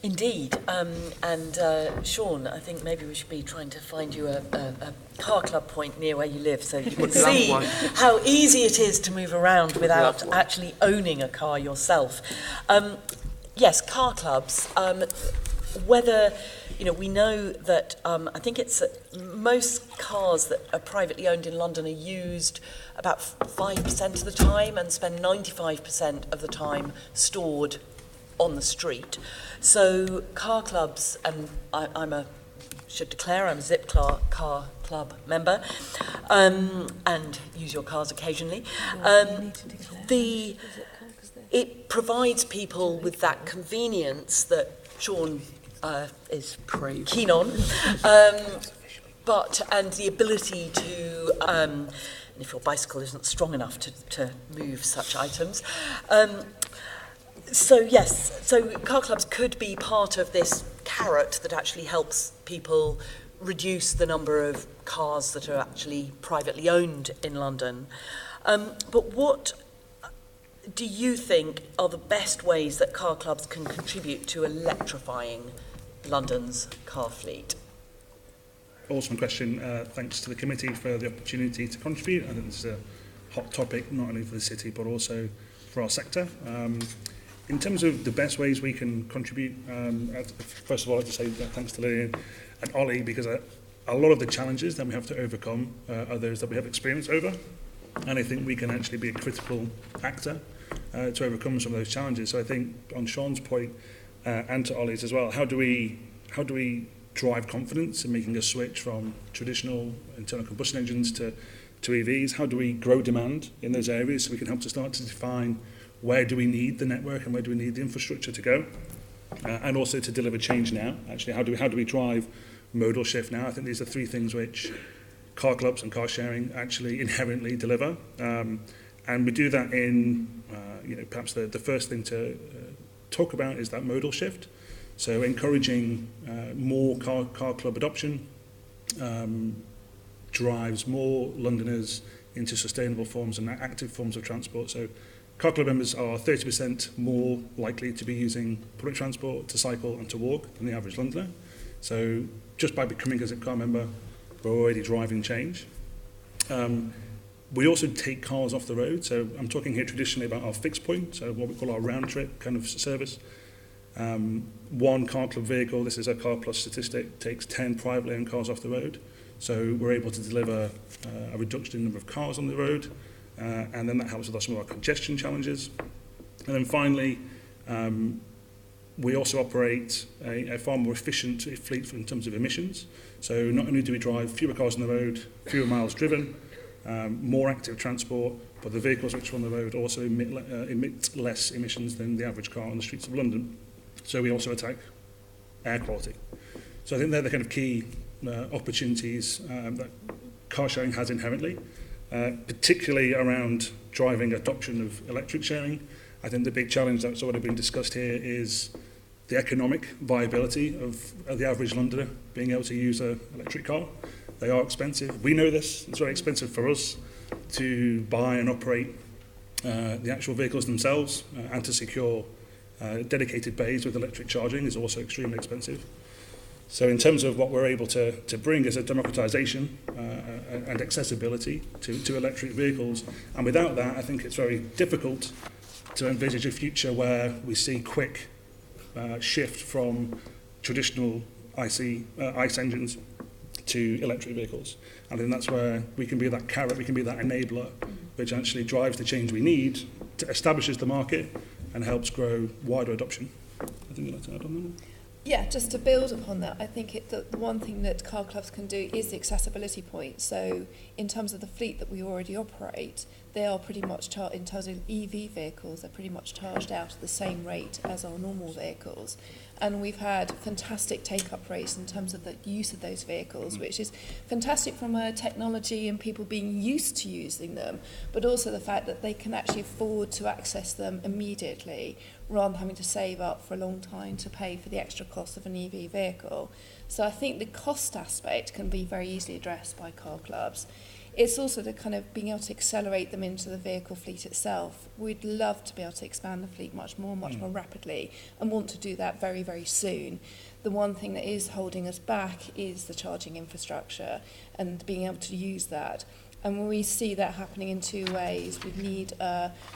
Speaker 5: Indeed, and Sean, I think maybe we should be trying to find you a car club point near where you live, so you can see how easy it is to move around without actually owning a car yourself. Yes, car clubs. Whether, we know that I think it's most cars that are privately owned in London are used about 5% of the time and spend 95% of the time stored on the street. So car clubs, and I should declare I'm a Zip car club member, and use your cars occasionally. It provides people with that convenience that Sean is keen on, and the ability to, and if your bicycle isn't strong enough to move such items. So yes, so car clubs could be part of this carrot that actually helps people reduce the number of cars that are actually privately owned in London. But what do you think are the best ways that car clubs can contribute to electrifying London's car fleet?
Speaker 6: Awesome question. Thanks to the committee for the opportunity to contribute. I think this is a hot topic, not only for the city, but also for our sector. In terms of the best ways we can contribute, first of all, I'd like to say thanks to Lillian and Ollie, because a lot of the challenges that we have to overcome are those that we have experience over, and I think we can actually be a critical actor to overcome some of those challenges. So I think on Sean's point, and to Ollie's as well, how do we drive confidence in making a switch from traditional internal combustion engines to EVs? How do we grow demand in those areas so we can help to start to define where do we need the network and where do we need the infrastructure to go, and also to deliver change now? Actually, how do we drive modal shift now? I think these are three things which car clubs and car sharing actually inherently deliver, and we do that in perhaps the first thing to talk about is that modal shift. So encouraging more car club adoption drives more Londoners into sustainable forms and active forms of transport. So Car Club members are 30% more likely to be using public transport, to cycle and to walk than the average Londoner. So just by becoming a Zip Car member, we're already driving change. We also take cars off the road. So I'm talking here traditionally about our fixed point, so what we call our round trip kind of service. One Car Club vehicle, this is a Car Plus statistic, takes 10 privately owned cars off the road. So we're able to deliver a reduction in the number of cars on the road, and then that helps with some of our congestion challenges. And then finally, we also operate a far more efficient fleet in terms of emissions. So not only do we drive fewer cars on the road, fewer miles driven, more active transport, but the vehicles which are on the road also emit less emissions than the average car on the streets of London. So we also attack air quality. So I think they're the kind of key opportunities that car sharing has inherently, particularly around driving adoption of electric sharing. I think the big challenge that's already been discussed here is the economic viability of the average Londoner being able to use an electric car. They are expensive. We know this. It's very expensive for us to buy and operate the actual vehicles themselves, and to secure dedicated bays with electric charging is also extremely expensive. So in terms of what we're able to bring is a democratization and accessibility to electric vehicles. And without that, I think it's very difficult to envisage a future where we see quick shift from traditional ICE engines to electric vehicles. And then that's where we can be that carrot, we can be that enabler, which actually drives the change we need, to establishes the market and helps grow wider adoption. I think you'd like to add on that?
Speaker 7: Yeah, just to build upon that, I think the one thing that car clubs can do is the accessibility point. So in terms of the fleet that we already operate, they are pretty much, in terms of EV vehicles, they're pretty much charged out at the same rate as our normal vehicles. And we've had fantastic take-up rates in terms of the use of those vehicles, which is fantastic from a technology and people being used to using them, but also the fact that they can actually afford to access them immediately rather than having to save up for a long time to pay for the extra cost of an EV vehicle. So I think the cost aspect can be very easily addressed by car clubs. It's also the kind of being able to accelerate them into the vehicle fleet itself. We'd love to be able to expand the fleet much more rapidly, and want to do that very, very soon. The one thing that is holding us back is the charging infrastructure and being able to use that. And when we see that happening in two ways, we need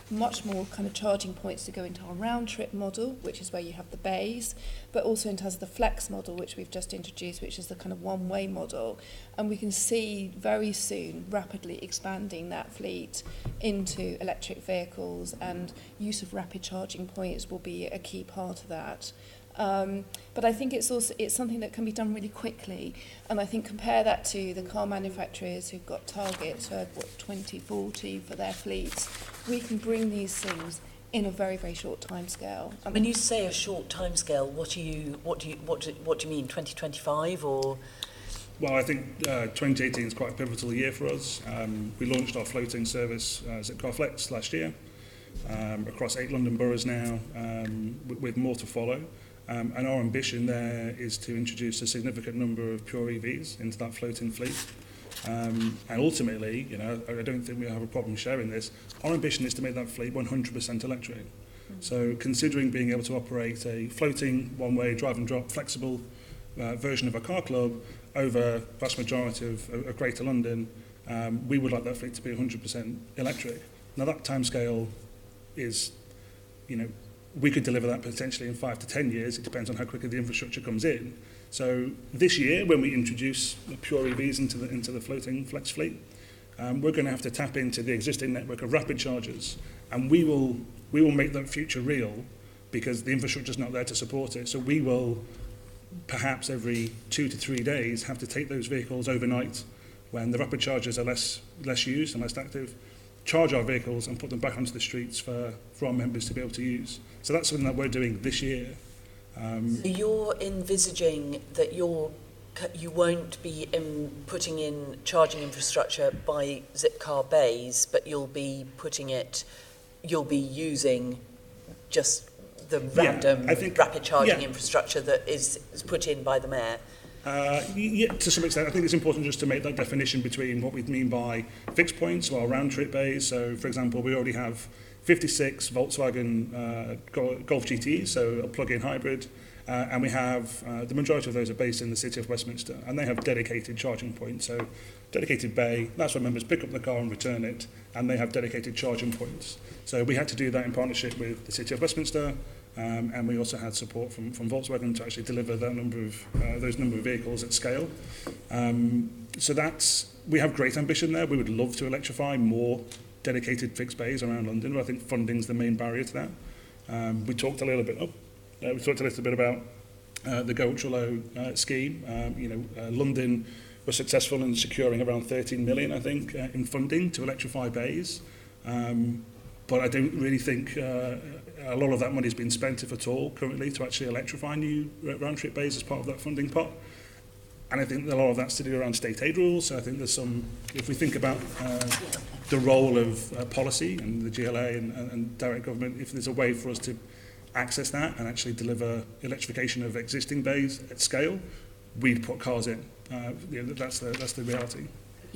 Speaker 7: much more kind of charging points to go into our round trip model, which is where you have the bays, but also in terms of the flex model, which we've just introduced, which is the kind of one-way model. And we can see very soon rapidly expanding that fleet into electric vehicles, and use of rapid charging points will be a key part of that. But I think it's something that can be done really quickly, and I think compare that to the car manufacturers who've got targets for 2040 for their fleets. We can bring these things in a very, very short time scale.
Speaker 5: When you say a short time scale, what do you mean? 2025 or?
Speaker 6: Well, I think 2018 is quite a pivotal year for us. We launched our floating service, Zipcar Flex, last year, across 8 London boroughs now, with more to follow. And our ambition there is to introduce a significant number of pure EVs into that floating fleet. And ultimately, you know, I don't think we have a problem sharing this. Our ambition is to make that fleet 100% electric. So considering being able to operate a floating, one-way, drive and drop, flexible version of a car club over the vast majority of Greater London, we would like that fleet to be 100% electric. Now that timescale is, you know, we could deliver that potentially in 5 to 10 years. It depends on how quickly the infrastructure comes in. So this year, when we introduce the pure EVs into the floating flex fleet, we're going to have to tap into the existing network of rapid chargers, and we will make that future real, because the infrastructure is not there to support it. So we will perhaps every 2 to 3 days have to take those vehicles overnight when the rapid chargers are less used and less active, charge our vehicles and put them back onto the streets for our members to be able to use. So that's something that we're doing this year.
Speaker 5: So you're envisaging that you won't be putting in charging infrastructure by Zipcar bays, but you'll be using just the random rapid charging infrastructure that is put in by the mayor.
Speaker 6: Yeah, to some extent. I think it's important just to make that definition between what we mean by fixed points or round trip bays. So, for example, we already have 56 Volkswagen Golf GTE, so a plug-in hybrid, and we have the majority of those are based in the City of Westminster, and they have dedicated charging points, so dedicated bay, that's where members pick up the car and return it, and they have dedicated charging points. So we had to do that in partnership with the City of Westminster, and we also had support from Volkswagen to actually deliver that those number of vehicles at scale. So we have great ambition there. We would love to electrify more dedicated fixed bays around London, but I think funding's the main barrier to that. We talked a little bit about the Go Ultra Low scheme. London was successful in securing around 13 million, I think, in funding to electrify bays. But I don't really think a lot of that money has been spent, if at all, currently, to actually electrify new round-trip bays as part of that funding pot. And I think a lot of that's to do around state aid rules. So I think there's some, if we think about the role of policy and the GLA and direct government, if there's a way for us to access that and actually deliver electrification of existing bays at scale, we'd put cars in. That's the reality.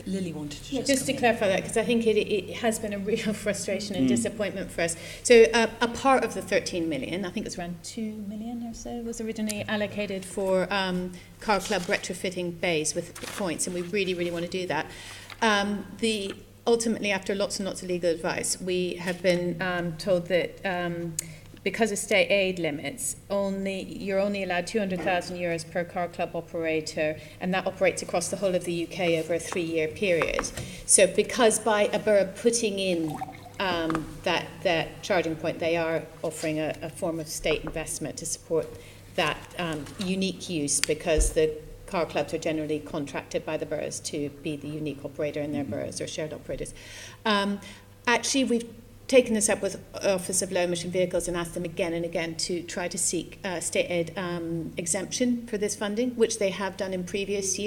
Speaker 5: Lily wanted to
Speaker 4: just to clarify that, because I think it has been a real frustration and disappointment for us. So a part of the 13 million, I think it's around 2 million or so, was originally allocated for car club retrofitting bays with points, and we really, really want to do that. Ultimately, after lots and lots of legal advice, we have been told that because of state aid limits, you're only allowed €200,000 per car club operator, and that operates across the whole of the UK over a 3-year period. So because by a borough putting in that charging point, they are offering a form of state investment to support that unique use, because the car clubs are generally contracted by the boroughs to be the unique operator in their boroughs, or shared operators. Actually, we've taken this up with Office of Low Emission Vehicles and asked them again and again to try to seek state aid exemption for this funding, which they have done in previous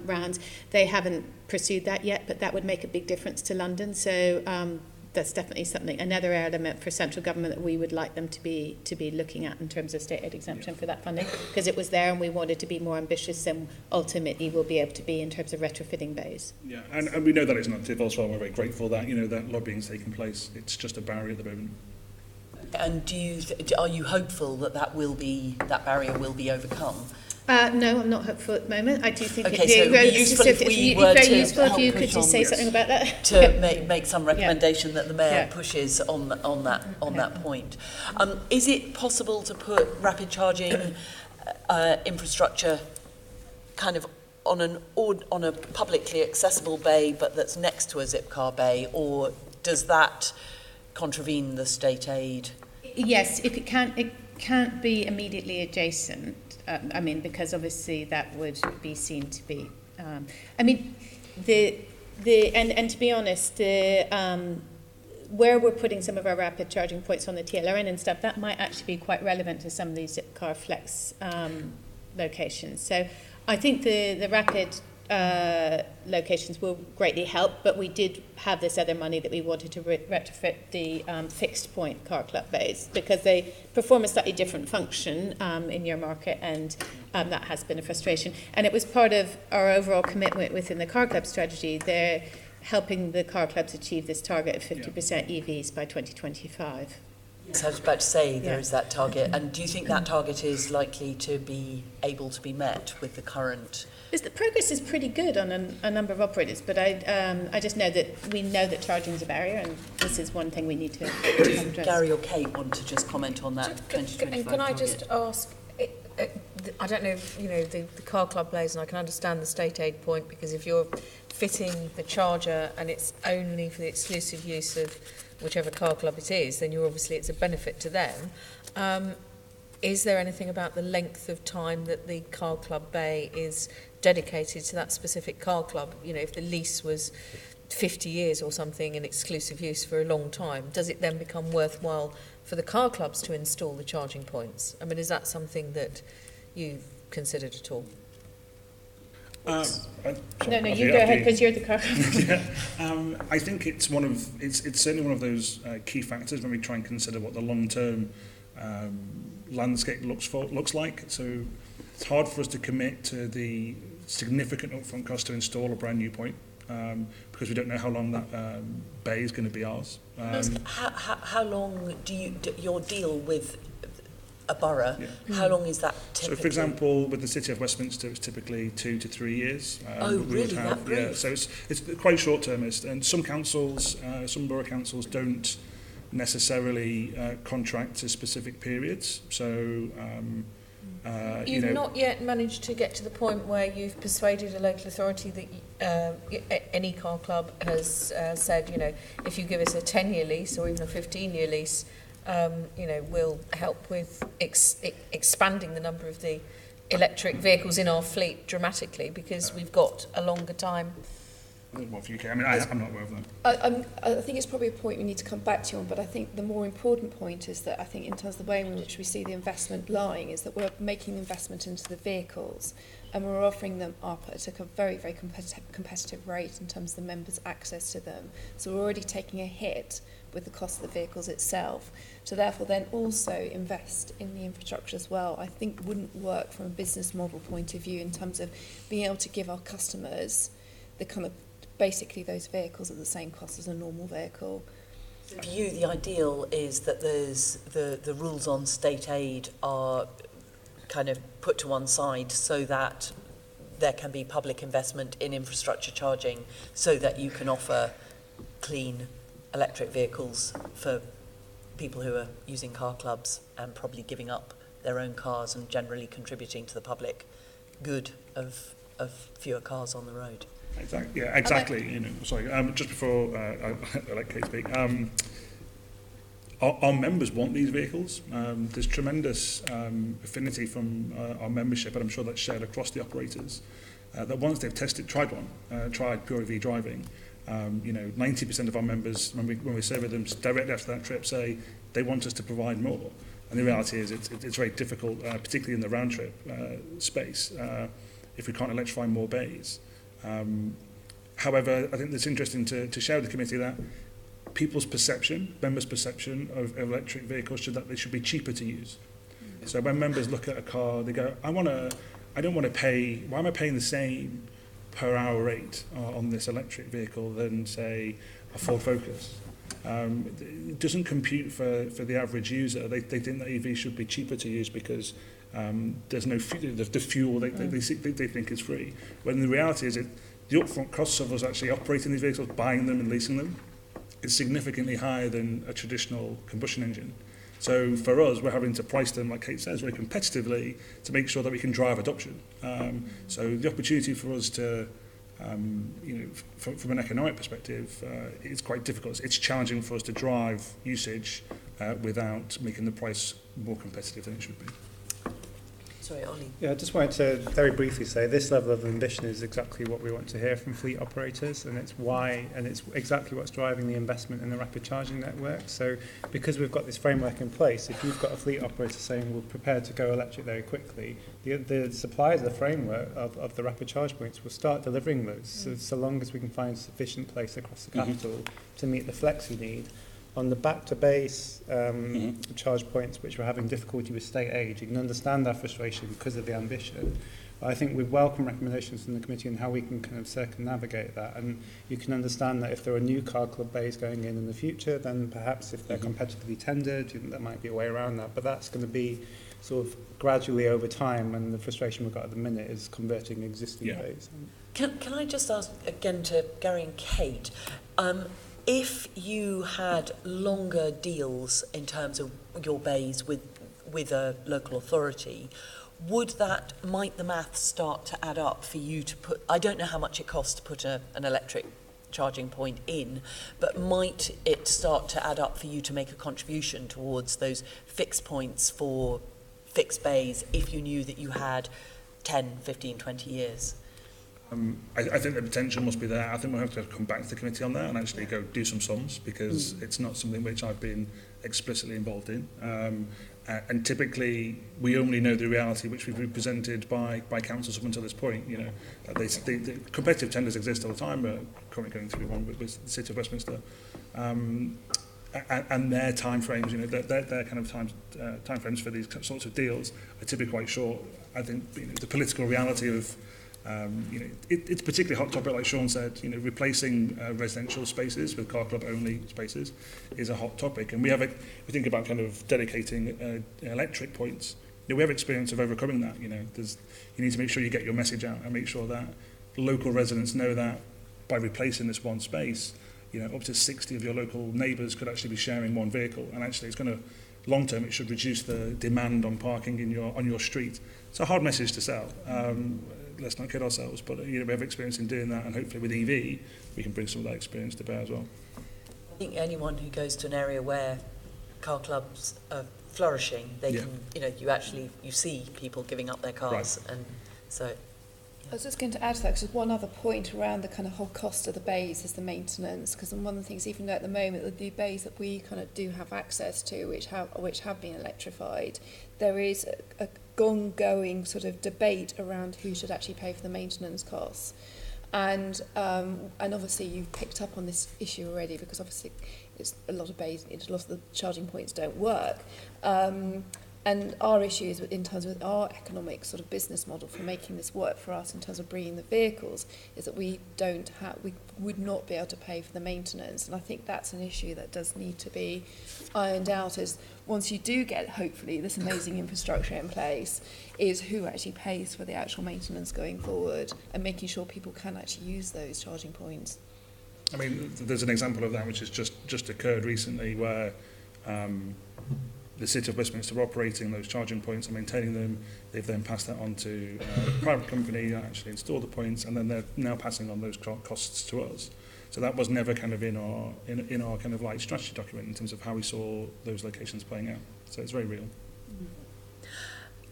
Speaker 4: rounds. They haven't pursued that yet, but that would make a big difference to London. So that's definitely another element for central government that we would like them to be looking at in terms of state aid exemption for that funding, because it was there and we wanted to be more ambitious than ultimately we'll be able to be in terms of retrofitting bays.
Speaker 6: Yeah, and we know that it's not tip as well. We're very grateful that that lobbying's taking place. It's just a barrier at the moment.
Speaker 5: And are you hopeful that that barrier will be overcome?
Speaker 4: No, I'm not hopeful at the moment. I do think
Speaker 5: okay, so it would be useful if we were to
Speaker 4: useful if you could just say something about that.
Speaker 5: To make some recommendation that the Mayor pushes on that point. Is it possible to put rapid charging infrastructure kind of on a publicly accessible bay, but that's next to a Zipcar bay, or does that contravene the state aid?
Speaker 4: Yes, if it can't be immediately adjacent. Because obviously that would be seen to be. And to be honest, where we're putting some of our rapid charging points on the TLRN and stuff, that might actually be quite relevant to some of these Zipcar Flex locations. So I think the rapid locations will greatly help, but we did have this other money that we wanted to retrofit the fixed point car club bays, because they perform a slightly different function in your market, and that has been a frustration. And it was part of our overall commitment within the car club strategy. They're helping the car clubs achieve this target of 50% EVs by 2025.
Speaker 5: So I was about to say there is that target, and do you think that target is likely to be able to be met with the current?
Speaker 4: The progress is pretty good on a number of operators, but I just know that we know that charging is a barrier, and this is one thing we need to address.
Speaker 5: Gary or Kate want to just comment on that 2025
Speaker 1: Can I just ask, I don't know if, the car club plays, and I can understand the state aid point, because if you're fitting the charger and it's only for the exclusive use of whichever car club it is, then it's a benefit to them. Is there anything about the length of time that the car club bay is dedicated to that specific car club? If the lease was 50 years or something in exclusive use for a long time, does it then become worthwhile for the car clubs to install the charging points? is that something that you've considered at all?
Speaker 4: No, you go ahead, because you're the car club.
Speaker 6: I think it's certainly one of those key factors when we try and consider what the long-term landscape looks like. So it's hard for us to commit to the significant upfront cost to install a brand new point. because we don't know how long that bay is going to be ours.
Speaker 5: How long do your deal with a borough, how long is that typically?
Speaker 6: So, for example, with the City of Westminster, it's typically 2 to 3 years.
Speaker 5: Really? That brief?
Speaker 6: Yeah, so it's quite short-termist. And some councils, some borough councils don't necessarily contract to specific periods. So,
Speaker 1: You've not yet managed to get to the point where you've persuaded a local authority that any car club has said, if you give us a 10-year lease or even a 15-year lease, will help with expanding the number of the electric vehicles in our fleet dramatically because we've got a longer time.
Speaker 6: What for UK? I mean, I'm not aware of that.
Speaker 7: I think it's probably a point we need to come back to you on, but I think the more important point is that I think in terms of the way in which we see the investment lying is that we're making investment into the vehicles and we're offering them up at a very, very competitive rate in terms of the members' access to them. So we're already taking a hit with the cost of the vehicles itself. So therefore then also invest in the infrastructure as well, I think wouldn't work from a business model point of view in terms of being able to give our customers the kind of basically those vehicles at the same cost as a normal vehicle.
Speaker 5: For you, the ideal is that there's the rules on state aid are kind of put to one side so that there can be public investment in infrastructure charging so that you can offer clean electric vehicles for people who are using car clubs and probably giving up their own cars and generally contributing to the public good of fewer cars on the road.
Speaker 6: Exactly. Yeah, exactly. Sorry. Just before I let Kate speak, our members want these vehicles. There's tremendous affinity from our membership, and I'm sure that's shared across the operators. That once they've tried pure EV driving, 90% of our members, when we survey them directly after that trip, say they want us to provide more. And the reality is it's very difficult, particularly in the round trip space, if we can't electrify more bays. However, I think it's interesting to share with the committee that people's perception, members' perception of electric vehicles should that they should be cheaper to use. So when members look at a car, they go, I don't want to pay, why am I paying the same per hour rate on this electric vehicle than, say, a Ford Focus? It doesn't compute for the average user. They think that EV should be cheaper to use because there's no the fuel they think is free. When the reality is the upfront costs of us actually operating these vehicles, buying them and leasing them, is significantly higher than a traditional combustion engine. So for us, we're having to price them, like Kate says, very competitively to make sure that we can drive adoption. So the opportunity for us to, from an economic perspective, it's quite difficult. It's challenging for us to drive usage without making the price more competitive than it should be.
Speaker 5: Sorry, Ollie.
Speaker 2: Yeah, I just wanted to very briefly say this level of ambition is exactly what we want to hear from fleet operators, and it's exactly what's driving the investment in the rapid charging network. So because we've got this framework in place, if you've got a fleet operator saying we're prepared to go electric very quickly, the suppliers of the framework of the rapid charge points will start delivering those, so long as we can find sufficient place across the capital to meet the flexi need. On the back-to-base charge points, which we're having difficulty with state aid, you can understand our frustration because of the ambition. But I think we welcome recommendations from the committee on how we can kind of circumnavigate that. And you can understand that if there are new car club bays going in the future, then perhaps if they're competitively tendered, there might be a way around that. But that's going to be sort of gradually over time, and the frustration we've got at the minute is converting existing bays.
Speaker 5: Can I just ask again to Gary and Kate, if you had longer deals in terms of your bays with a local authority, might the math start to add up for you to put, I don't know how much it costs to put an electric charging point in, but might it start to add up for you to make a contribution towards those fixed points for fixed bays if you knew that you had 10, 15, 20 years?
Speaker 6: I think the potential must be there. I think we'll have to come back to the committee on that and actually go do some sums, because it's not something which I've been explicitly involved in. And typically, we only know the reality which we've been presented by councils up until this point. The competitive tenders exist all the time. We're currently going through one with the City of Westminster. And their timeframes, their kind of timeframes for these sorts of deals are typically quite short. I think the political reality of It's a particularly hot topic, like Sean said. Replacing residential spaces with car club only spaces is a hot topic, and we think about kind of dedicating electric points. We have experience of overcoming that. You need to make sure you get your message out and make sure that local residents know that by replacing this one space, up to 60 of your local neighbours could actually be sharing one vehicle, and actually it's going to, long term, it should reduce the demand on parking on your street. It's a hard message to sell. Let's not kid ourselves, but we have experience in doing that, and hopefully with EV we can bring some of that experience to bear as well.
Speaker 5: I think anyone who goes to an area where car clubs are flourishing, they can, you see people giving up their cars, right. And so.
Speaker 7: I was just going to add to that, because one other point around the kind of whole cost of the bays is the maintenance, because one of the things, even though at the moment the bays that we kind of do have access to, which have been electrified, there is a ongoing sort of debate around who should actually pay for the maintenance costs. And obviously you've picked up on this issue already, because obviously it's a lot of bays, a lot of the charging points don't work. And our issue is in terms of our economic sort of business model for making this work for us in terms of bringing the vehicles, is that we would not be able to pay for the maintenance. And I think that's an issue that does need to be ironed out, is once you do get, hopefully, this amazing infrastructure in place, is who actually pays for the actual maintenance going forward, and making sure people can actually use those charging points.
Speaker 6: I mean, there's an example of that which has just occurred recently, where the City of Westminster are operating those charging points and maintaining them. They've then passed that on to a private company that actually installed the points, and then they're now passing on those costs to us. So that was never kind of in our kind of like strategy document in terms of how we saw those locations playing out. So it's very real.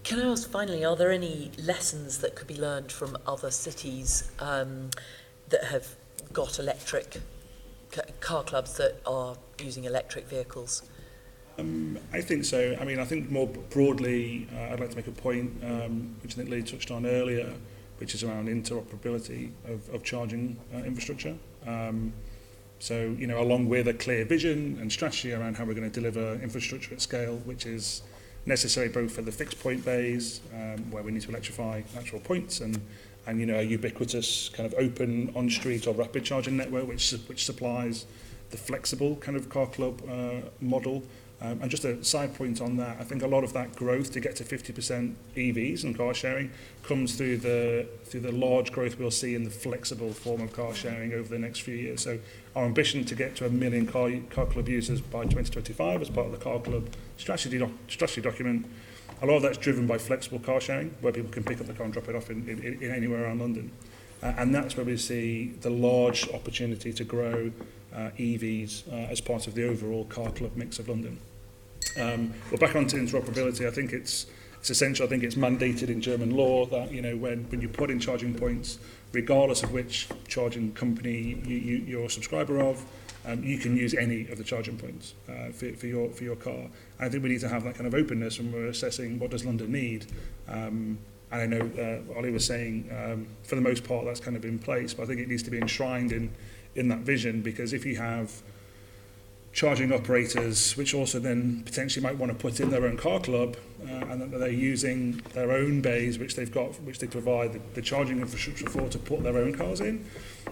Speaker 5: Can I ask finally, are there any lessons that could be learned from other cities that have got electric car clubs that are using electric vehicles?
Speaker 6: I think so. I mean, I think more broadly, I'd like to make a point, which I think Lee touched on earlier, which is around interoperability of charging infrastructure. So, along with a clear vision and strategy around how we're going to deliver infrastructure at scale, which is necessary both for the fixed point bays, where we need to electrify actual points, and a ubiquitous kind of open on-street or rapid charging network, which supplies the flexible kind of car club model. And just a side point on that, I think a lot of that growth to get to 50% EVs and car sharing comes through the large growth we'll see in the flexible form of car sharing over the next few years. So our ambition to get to 1 million car club users by 2025 as part of the car club strategy document, a lot of that's driven by flexible car sharing, where people can pick up the car and drop it off in anywhere around London. And that's where we see the large opportunity to grow EVs as part of the overall car club mix of London. We're back onto interoperability. I think it's essential. I think it's mandated in German law that when you put in charging points, regardless of which charging company you're a subscriber of, you can use any of the charging points for your car. And I think we need to have that kind of openness when we're assessing what does London need. And I know Ollie was saying for the most part that's kind of in place, but I think it needs to be enshrined in that vision, because if you have charging operators which also then potentially might want to put in their own car club and that they're using their own bays which they provide the charging infrastructure for to put their own cars in,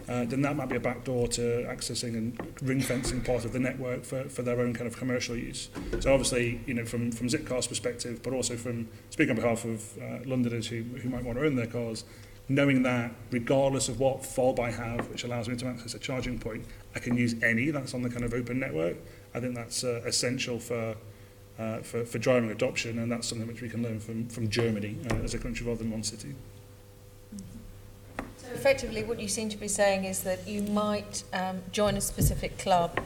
Speaker 6: then that might be a backdoor to accessing and ring fencing part of the network for their own kind of commercial use. So obviously, from Zipcar's perspective, but also from speaking on behalf of Londoners who might want to own their cars, knowing that regardless of what fob I have, which allows me to access a charging point, I can use any that's on the kind of open network. I think that's essential for driving adoption, and that's something which we can learn from Germany as a country rather than one city.
Speaker 1: So effectively what you seem to be saying is that you might join a specific club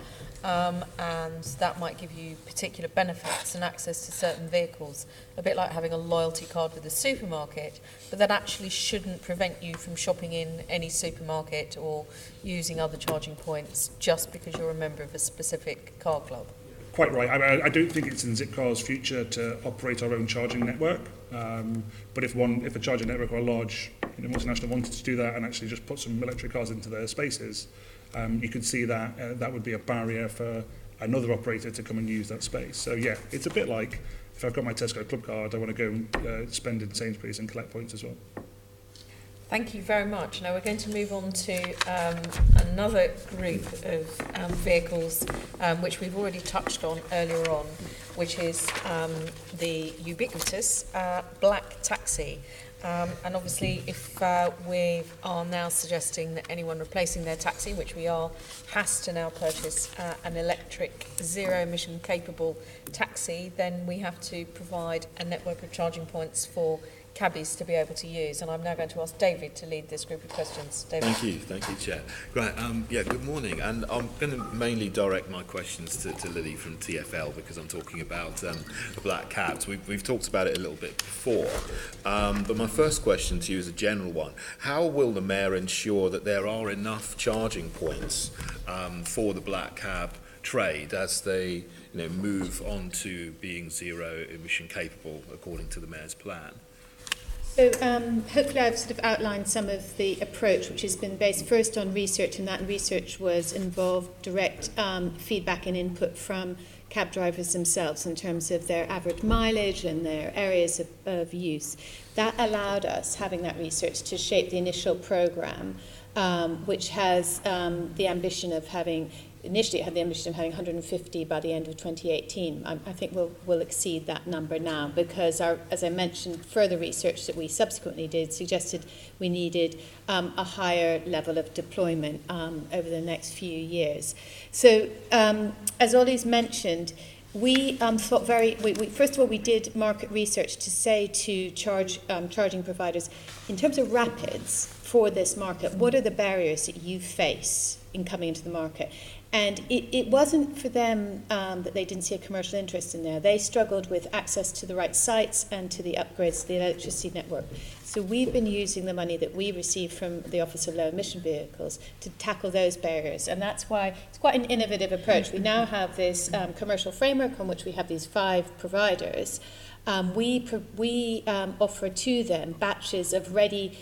Speaker 1: and that might give you particular benefits and access to certain vehicles, a bit like having a loyalty card with a supermarket, but that actually shouldn't prevent you from shopping in any supermarket or using other charging points just because you're a member of a specific car club.
Speaker 6: Quite right. I don't think it's in Zipcar's future to operate our own charging network, but if a charging network or a large multinational wanted to do that and actually just put some electric cars into their spaces, you could see that that would be a barrier for another operator to come and use that space. So yeah, it's a bit like if I've got my Tesco club card, I want to go and spend in Sainsbury's and collect points as well.
Speaker 1: Thank you very much. Now we're going to move on to another group of vehicles which we've already touched on earlier on, which is the ubiquitous black taxi. And obviously, if we are now suggesting that anyone replacing their taxi, which we are, has to now purchase an electric, zero-emission capable taxi, then we have to provide a network of charging points for cabbies to be able to use. And I'm now going to ask David to lead this group of questions. David.
Speaker 8: Thank you, Chair. Right, good morning. And I'm going to mainly direct my questions to Lily from TfL because I'm talking about the black cabs. We've talked about it a little bit before, but my first question to you is a general one. How will the Mayor ensure that there are enough charging points for the black cab trade as they move on to being zero emission capable according to the Mayor's plan?
Speaker 4: So hopefully I've sort of outlined some of the approach, which has been based first on research, and that research was involved direct feedback and input from cab drivers themselves in terms of their average mileage and their areas of use. That allowed us, having that research, to shape the initial programme, which has the ambition of having initially it had the ambition of having 150 by the end of 2018. I think we'll exceed that number now because, as I mentioned, further research that we subsequently did suggested we needed a higher level of deployment over the next few years. So, as Ollie's mentioned, we thought first of all, we did market research to say to charging providers, in terms of rapids for this market, what are the barriers that you face in coming into the market? And it wasn't for them that they didn't see a commercial interest in there. They struggled with access to the right sites and to the upgrades to the electricity network. So we've been using the money that we receive from the Office of Low Emission Vehicles to tackle those barriers. And that's why it's quite an innovative approach. We now have this commercial framework on which we have these 5 providers. We offer to them batches of ready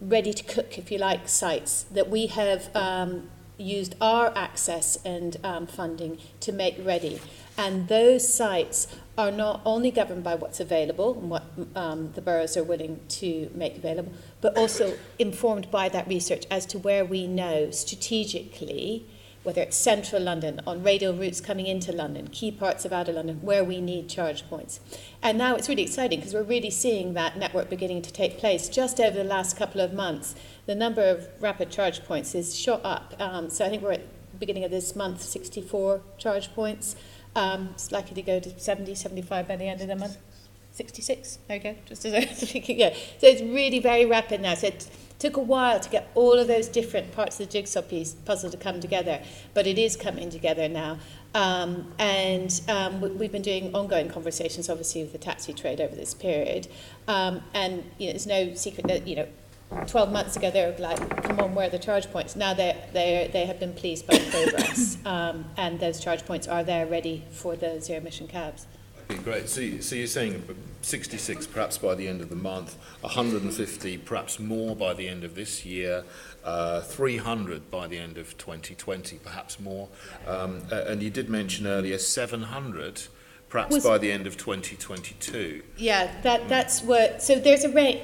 Speaker 4: to cook, if you like, sites that we have used our access and funding to make ready. And those sites are not only governed by what's available and what the boroughs are willing to make available, but also informed by that research as to where we know strategically, whether it's central London, on radial routes coming into London, key parts of outer London, where we need charge points. And now it's really exciting because we're really seeing that network beginning to take place. Just over the last couple of months, the number of rapid charge points is shot up. So I think we're at the beginning of this month, 64 charge points. It's likely to go to 70, 75 by the end of the month. 66, there you go, just as I was thinking, yeah. So it's really very rapid now. So it took a while to get all of those different parts of the jigsaw puzzle to come together, but it is coming together now. We've been doing ongoing conversations, obviously, with the taxi trade over this period. And it's no secret that 12 months ago they were like, "Come on, where are the charge points?" Now they have been pleased by the progress, and those charge points are there, ready for the zero emission cabs.
Speaker 8: Okay, great. So you're saying 66 perhaps by the end of the month, 150 perhaps more by the end of this year, 300 by the end of 2020, perhaps more. And you did mention earlier 700 perhaps by the end of 2022.
Speaker 4: Yeah, that's what. So there's a range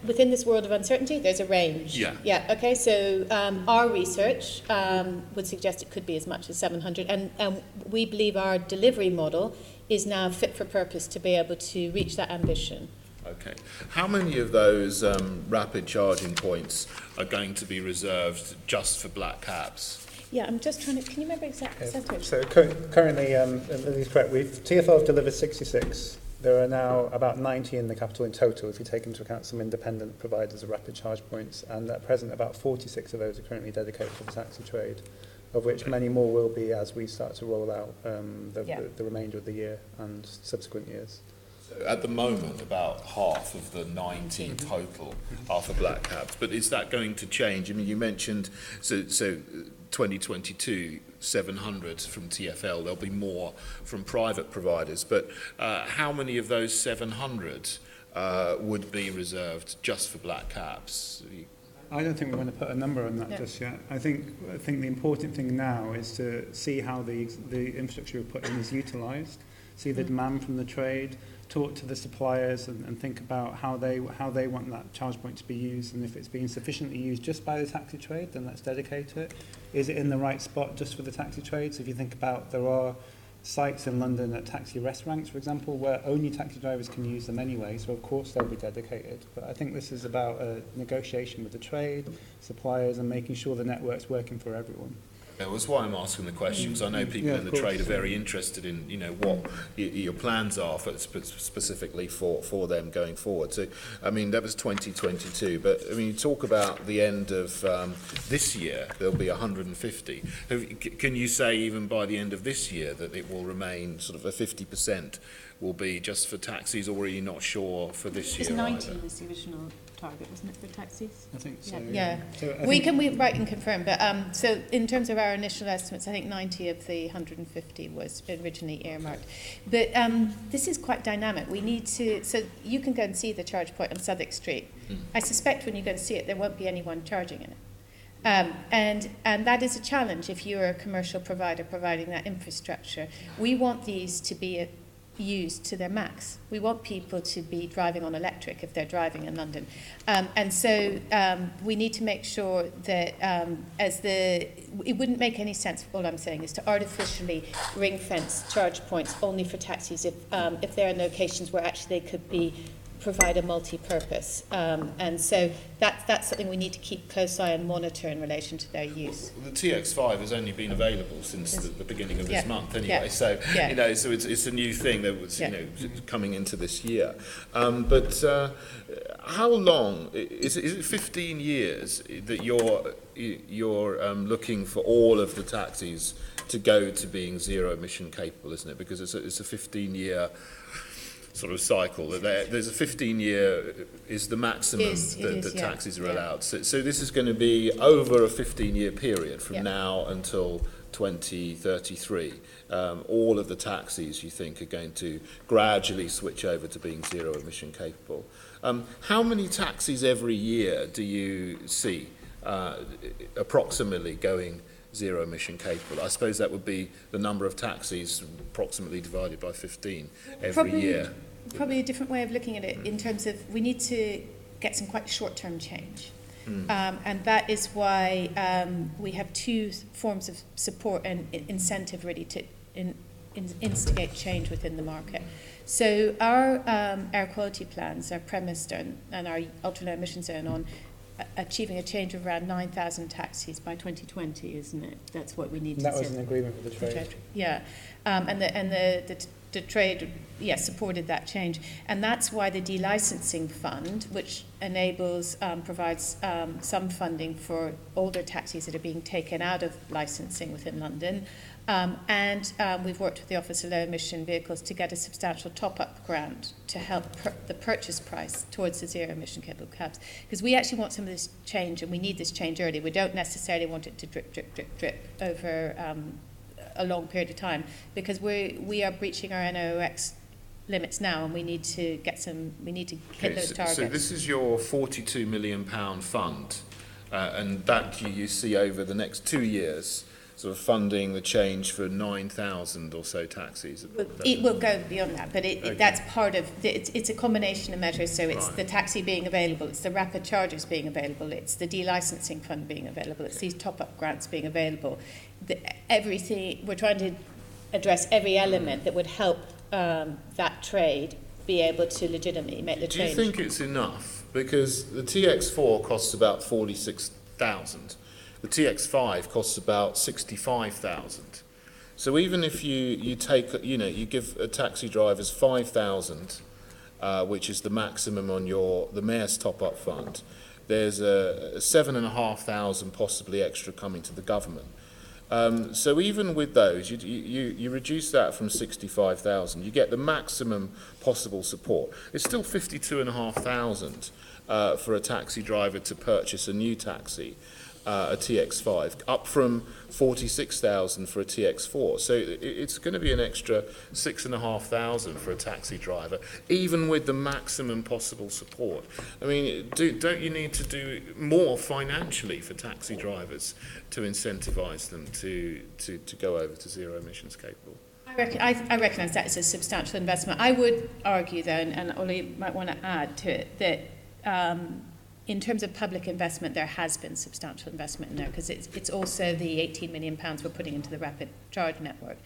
Speaker 4: within this world of uncertainty. There's a range.
Speaker 8: Yeah.
Speaker 4: Yeah. Okay. So our research would suggest it could be as much as 700, and we believe our delivery model is now fit for purpose to be able to reach that ambition.
Speaker 8: Okay. How many of those rapid charging points are going to be reserved just for black cabs?
Speaker 4: Yeah, I'm just trying to. Can you remember exact percentage?
Speaker 2: So currently, Lily's correct. TfL have delivered 66. There are now about 90 in the capital in total, if you take into account some independent providers of rapid charge points. And at present, about 46 of those are currently dedicated to the taxi trade, of which many more will be as we start to roll out the remainder of the year and subsequent years.
Speaker 8: So at the moment, about half of the 90 total are for black cabs. But is that going to change? I mean, you mentioned, so 2022, 700 from TfL. There'll be more from private providers. But how many of those 700 would be reserved just for black cabs?
Speaker 2: I don't think we're going to put a number on that just yet. I think the important thing now is to see how the infrastructure we put in is utilised, see the demand from the trade, talk to the suppliers and think about how they want that charge point to be used, and if it's being sufficiently used just by the taxi trade, then let's dedicate it. Is it in the right spot just for the taxi trade? So if you think about, there are sites in London at taxi restaurants, for example, where only taxi drivers can use them anyway, so of course they'll be dedicated. But I think this is about a negotiation with the trade, suppliers, and making sure the network's working for everyone.
Speaker 8: That's why I'm asking the question, because I know people in the trade are very interested in, what your plans are for specifically for them going forward. So, I mean, that was 2022, but I mean, you talk about the end of this year, there'll be 150. Can you say even by the end of this year that it will remain sort of a 50% will be just for taxis, or are you not sure for this year?
Speaker 4: 90 was the original target, wasn't it, for taxis?
Speaker 2: I think so.
Speaker 4: Yeah.
Speaker 2: So
Speaker 4: We can write and confirm, but so in terms of our initial estimates, I think 90 of the 150 was originally earmarked. But this is quite dynamic. We need to, so you can go and see the charge point on Southwark Street. I suspect when you go and see it, there won't be anyone charging in it. And that is a challenge if you're a commercial provider providing that infrastructure. We want these to be used to their max. We want people to be driving on electric if they're driving in London. And so we need to make sure that it wouldn't make any sense, all I'm saying, is to artificially ring fence charge points only for taxis if there are locations where actually they could provide a multi-purpose. And so that's something we need to keep close eye and monitor in relation to their use.
Speaker 8: The TX5 has only been available since the beginning of this month anyway, so so it's a new thing that was coming into this year. But how long is it 15 years that you're looking for all of the taxis to go to being zero emission capable, isn't it? Because it's a 15-year sort of cycle. There's a 15-year is the maximum that taxis are allowed. So this is going to be over a 15-year period from now until 2033. All of the taxis, you think, are going to gradually switch over to being zero emission capable. How many taxis every year do you see approximately going zero emission capable? I suppose that would be the number of taxis approximately divided by 15 every year.
Speaker 4: Probably a different way of looking at it in terms of we need to get some quite short-term change. And that is why we have two forms of support and incentive really to instigate change within the market. So our air quality plans are premised on, and our ultra-low emission zone on achieving a change of around 9,000 taxis by 2020, isn't it? That's what we need to see.
Speaker 2: That was an agreement with the trade.
Speaker 4: Yeah, and the trade, supported that change, and that's why the delicensing fund, which enables, provides some funding for older taxis that are being taken out of licensing within London, and we've worked with the Office of Low Emission Vehicles to get a substantial top-up grant to help the purchase price towards the zero emission capable cabs, because we actually want some of this change, and we need this change early. We don't necessarily want it to drip over a long period of time, because we are breaching our NOx limits now, and we need to hit those targets.
Speaker 8: So this is your £42 million fund, and that you see over the next 2 years sort of funding the change for 9,000 or so taxis.
Speaker 4: It will go beyond that, but that's part of it's a combination of measures. So it's the taxi being available, it's the rapid chargers being available, it's the delicensing fund being available, it's these top-up grants being available. Everything, we're trying to address every element that would help that trade be able to legitimately make the change.
Speaker 8: Do you think it's enough? Because the TX4 costs about 46,000. The TX5 costs about 65,000. So even if you take, you give a taxi drivers 5,000, which is the maximum on the mayor's top-up fund, there's a 7,500 possibly extra coming to the government. So even with those, you reduce that from 65,000, you get the maximum possible support. It's still 52,500 for a taxi driver to purchase a new taxi, a TX5, up from 46,000 for a TX4. So it's going to be an extra 6,500 for a taxi driver, even with the maximum possible support. I mean, don't you need to do more financially for taxi drivers to incentivise them to go over to zero emissions capable?
Speaker 4: I recognise that is a substantial investment. I would argue, though, and Ollie might want to add to it, that in terms of public investment, there has been substantial investment in there, because it's also the £18 million we're putting into the rapid charge network.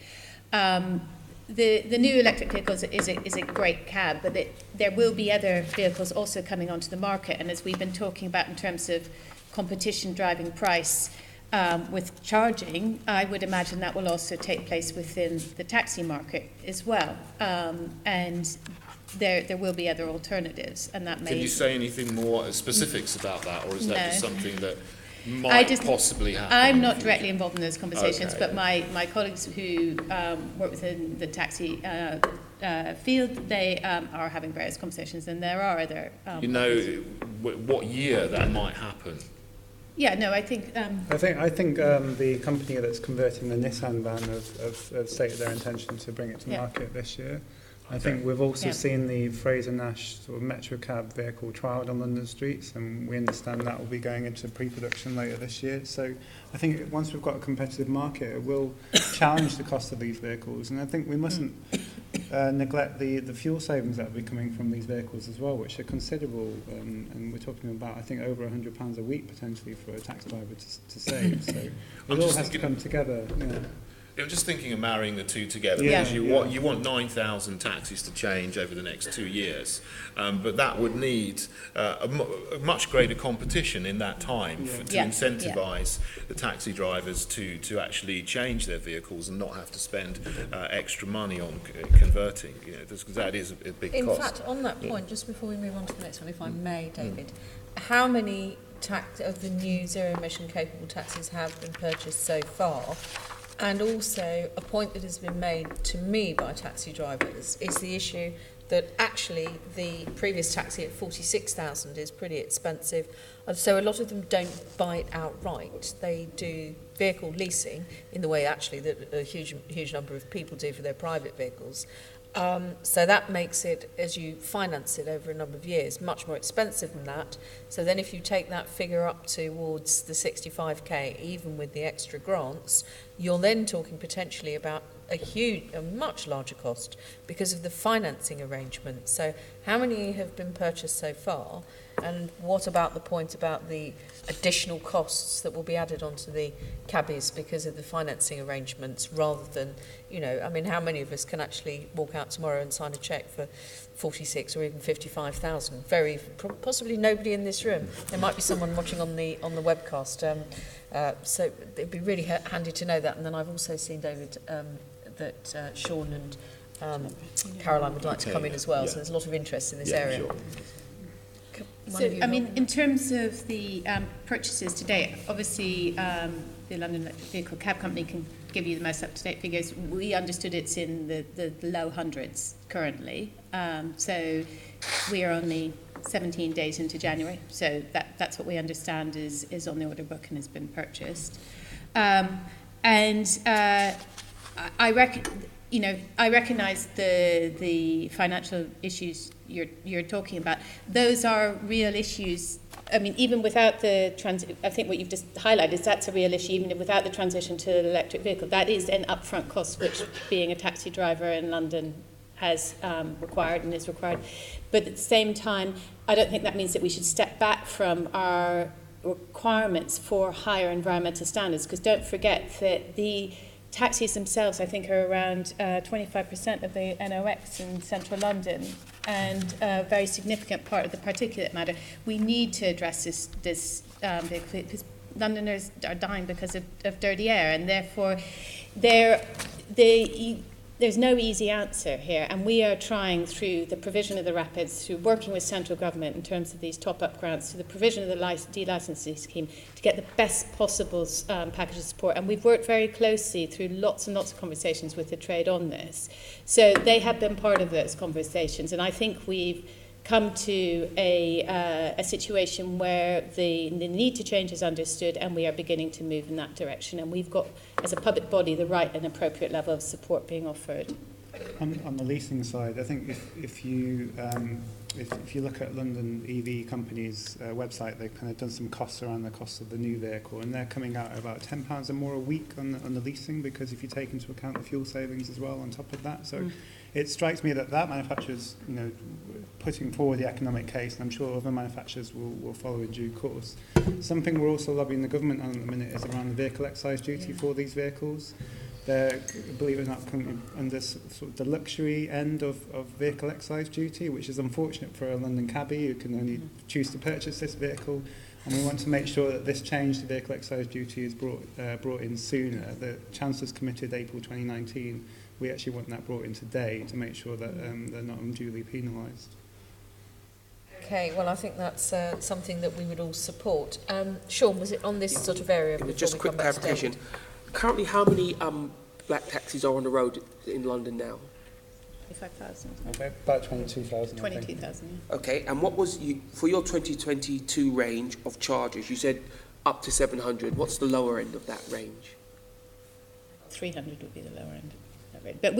Speaker 4: The new electric vehicles is a great cab, but there will be other vehicles also coming onto the market. And as we've been talking about in terms of competition driving price with charging, I would imagine that will also take place within the taxi market as well. And there will be other alternatives, and that may...
Speaker 8: Can you say anything more specifics about that, or is that just something that possibly happen?
Speaker 4: I'm not directly involved in those conversations, but my colleagues who work within the taxi field, they are having various conversations, and there are other...
Speaker 8: you know what year that might happen?
Speaker 4: Yeah, no, I think...
Speaker 2: I think the company that's converting the Nissan van have stated their intention to bring it to market this year. I think we've also seen the Fraser-Nash sort of Metro cab vehicle trialled on London streets, and we understand that will be going into pre-production later this year. So I think once we've got a competitive market, it will challenge the cost of these vehicles. And I think we mustn't neglect the fuel savings that will be coming from these vehicles as well, which are considerable. And we're talking about, I think, over £100 a week potentially for a taxi driver to save. So it all has to come together. Yeah.
Speaker 8: I'm just thinking of marrying the two together, because you want 9,000 taxis to change over the next 2 years, but that would need a much greater competition in that time to incentivise the taxi drivers to actually change their vehicles and not have to spend extra money on converting, because that is a big cost.
Speaker 1: In fact, on that point, just before we move on to the next one, if I may, David, how many of the new zero-emission capable taxis have been purchased so far? And also, a point that has been made to me by taxi drivers is the issue that actually the previous taxi at 46,000 is pretty expensive. And so a lot of them don't buy it outright. They do vehicle leasing in the way actually that a huge number of people do for their private vehicles. So that makes it, as you finance it over a number of years, much more expensive than that. So then if you take that figure up towards the 65k, even with the extra grants, you're then talking potentially about a much larger cost because of the financing arrangement. So how many have been purchased so far? And what about the point about the additional costs that will be added onto the cabbies because of the financing arrangements, rather than, how many of us can actually walk out tomorrow and sign a cheque for 46 or even 55,000? Possibly nobody in this room. There might be someone watching on the webcast. So it'd be really handy to know that. And then I've also seen, David, that Sean and Caroline would like to come in as well. So there's a lot of interest in this area.
Speaker 8: Sure.
Speaker 4: So, in terms of the purchases today, obviously the London Electric Vehicle Cab Company can give you the most up-to-date figures. We understood it's in the low hundreds currently. So we are only 17 days into January. So that's what we understand is on the order book and has been purchased. I recognise the financial issues you're talking about. Those are real issues. Even without the I think what you've just highlighted is that's a real issue. Even without the transition to an electric vehicle, that is an upfront cost which being a taxi driver in London has required and is required. But at the same time, I don't think that means that we should step back from our requirements for higher environmental standards, because don't forget that the taxis themselves, I think, are around 25% of the NOx in central London, and a very significant part of the particulate matter. We need to address this because Londoners are dying because of dirty air, and therefore there's no easy answer here, and we are trying through the provision of the rapids, through working with central government in terms of these top-up grants, through the provision of the delicensing scheme, to get the best possible package of support. And we've worked very closely through lots and lots of conversations with the trade on this. So they have been part of those conversations, and I think we've come to a situation where the need to change is understood, and we are beginning to move in that direction. And we've got, as a public body, the right and appropriate level of support being offered.
Speaker 2: On the leasing side, I think if if you look at London EV companies' website, they've kind of done some costs around the cost of the new vehicle, and they're coming out at about £10 or more a week on the leasing, because if you take into account the fuel savings as well on top of that. So it strikes me that manufacturer's, putting forward the economic case, and I'm sure other manufacturers will follow in due course. Something we're also lobbying the government on at the minute is around the vehicle excise duty for these vehicles. They're, believe it or not, currently under sort of the luxury end of vehicle excise duty, which is unfortunate for a London cabbie who can only choose to purchase this vehicle. And we want to make sure that this change to vehicle excise duty is brought in sooner. The Chancellor's committed April 2019. We actually want that brought in today to make sure that they're not unduly penalised.
Speaker 1: Okay, well, I think that's something that we would all support. Sean, was it on this sort of area?
Speaker 3: Just a quick clarification. Currently, how many black taxis are on the road in London now?
Speaker 4: 25,000.
Speaker 2: Okay, about 22,000.
Speaker 4: 22,000, yeah.
Speaker 3: Okay, and what was for your 2022 range of charges? You said up to 700. What's the lower end of that range?
Speaker 4: 300 would be the lower end. But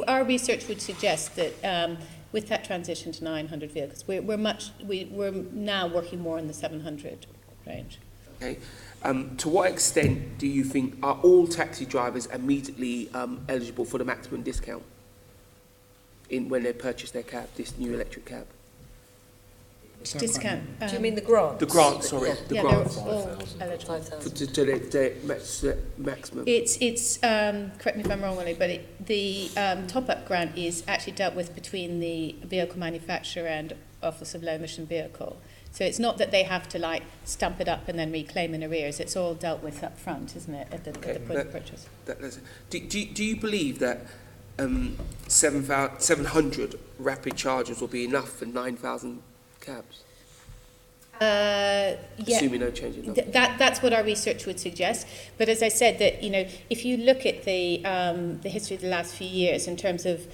Speaker 4: our research would suggest that with that transition to 900 vehicles, we're now working more in the 700 range.
Speaker 3: Okay. To what extent do you think are all taxi drivers immediately eligible for the maximum discount when they purchase their cab, this new electric cab?
Speaker 4: Discount.
Speaker 1: Do you mean the grant?
Speaker 3: The grant, sorry, the grant.
Speaker 4: They're all eligible.
Speaker 3: To the maximum.
Speaker 4: It's correct me if I'm wrong, Willie, but the top-up grant is actually dealt with between the vehicle manufacturer and Office of Low Emission Vehicle. So it's not that they have to stamp it up and then reclaim in arrears. It's all dealt with up front, isn't it, at the point of purchase?
Speaker 3: Do you believe that 700 rapid chargers will be enough for 9,000 cabs?
Speaker 4: Yeah.
Speaker 3: Assuming no change in numbers.
Speaker 4: That's what our research would suggest. But as I said, that if you look at the history of the last few years in terms of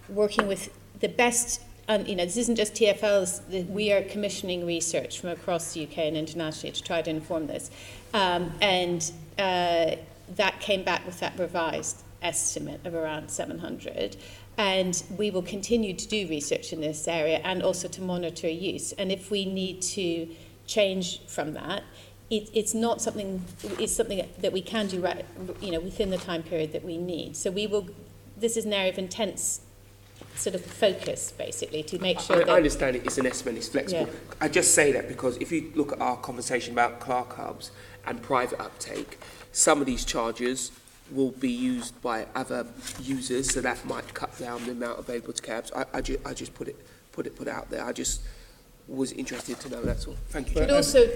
Speaker 4: working with the best. This isn't just TfL's, we are commissioning research from across the UK and internationally to try to inform this. And that came back with that revised estimate of around 700. And we will continue to do research in this area and also to monitor use. And if we need to change from that, it's something that we can do within the time period that we need. So this is an area of intense sort of focus, basically, to make sure that...
Speaker 3: I understand it's an estimate, it's flexible.
Speaker 4: Yeah.
Speaker 3: I just say that because if you look at our conversation about car hubs and private uptake, some of these chargers will be used by other users, so that might cut down the amount available to cabs. I just put it out there. I just was interested to know, that's all. Thank you.
Speaker 4: But also,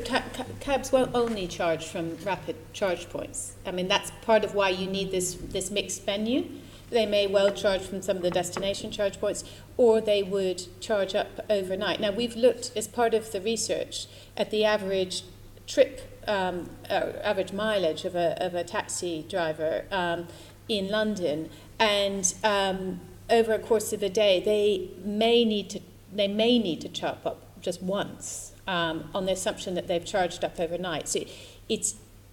Speaker 4: cabs won't only charge from rapid charge points. I mean, that's part of why you need this mixed menu. They may well charge from some of the destination charge points, or they would charge up overnight. Now, we've looked, as part of the research, at the average trip, average mileage of a taxi driver in London, and over a course of a day, they may need to chop up just once on the assumption that they've charged up overnight. So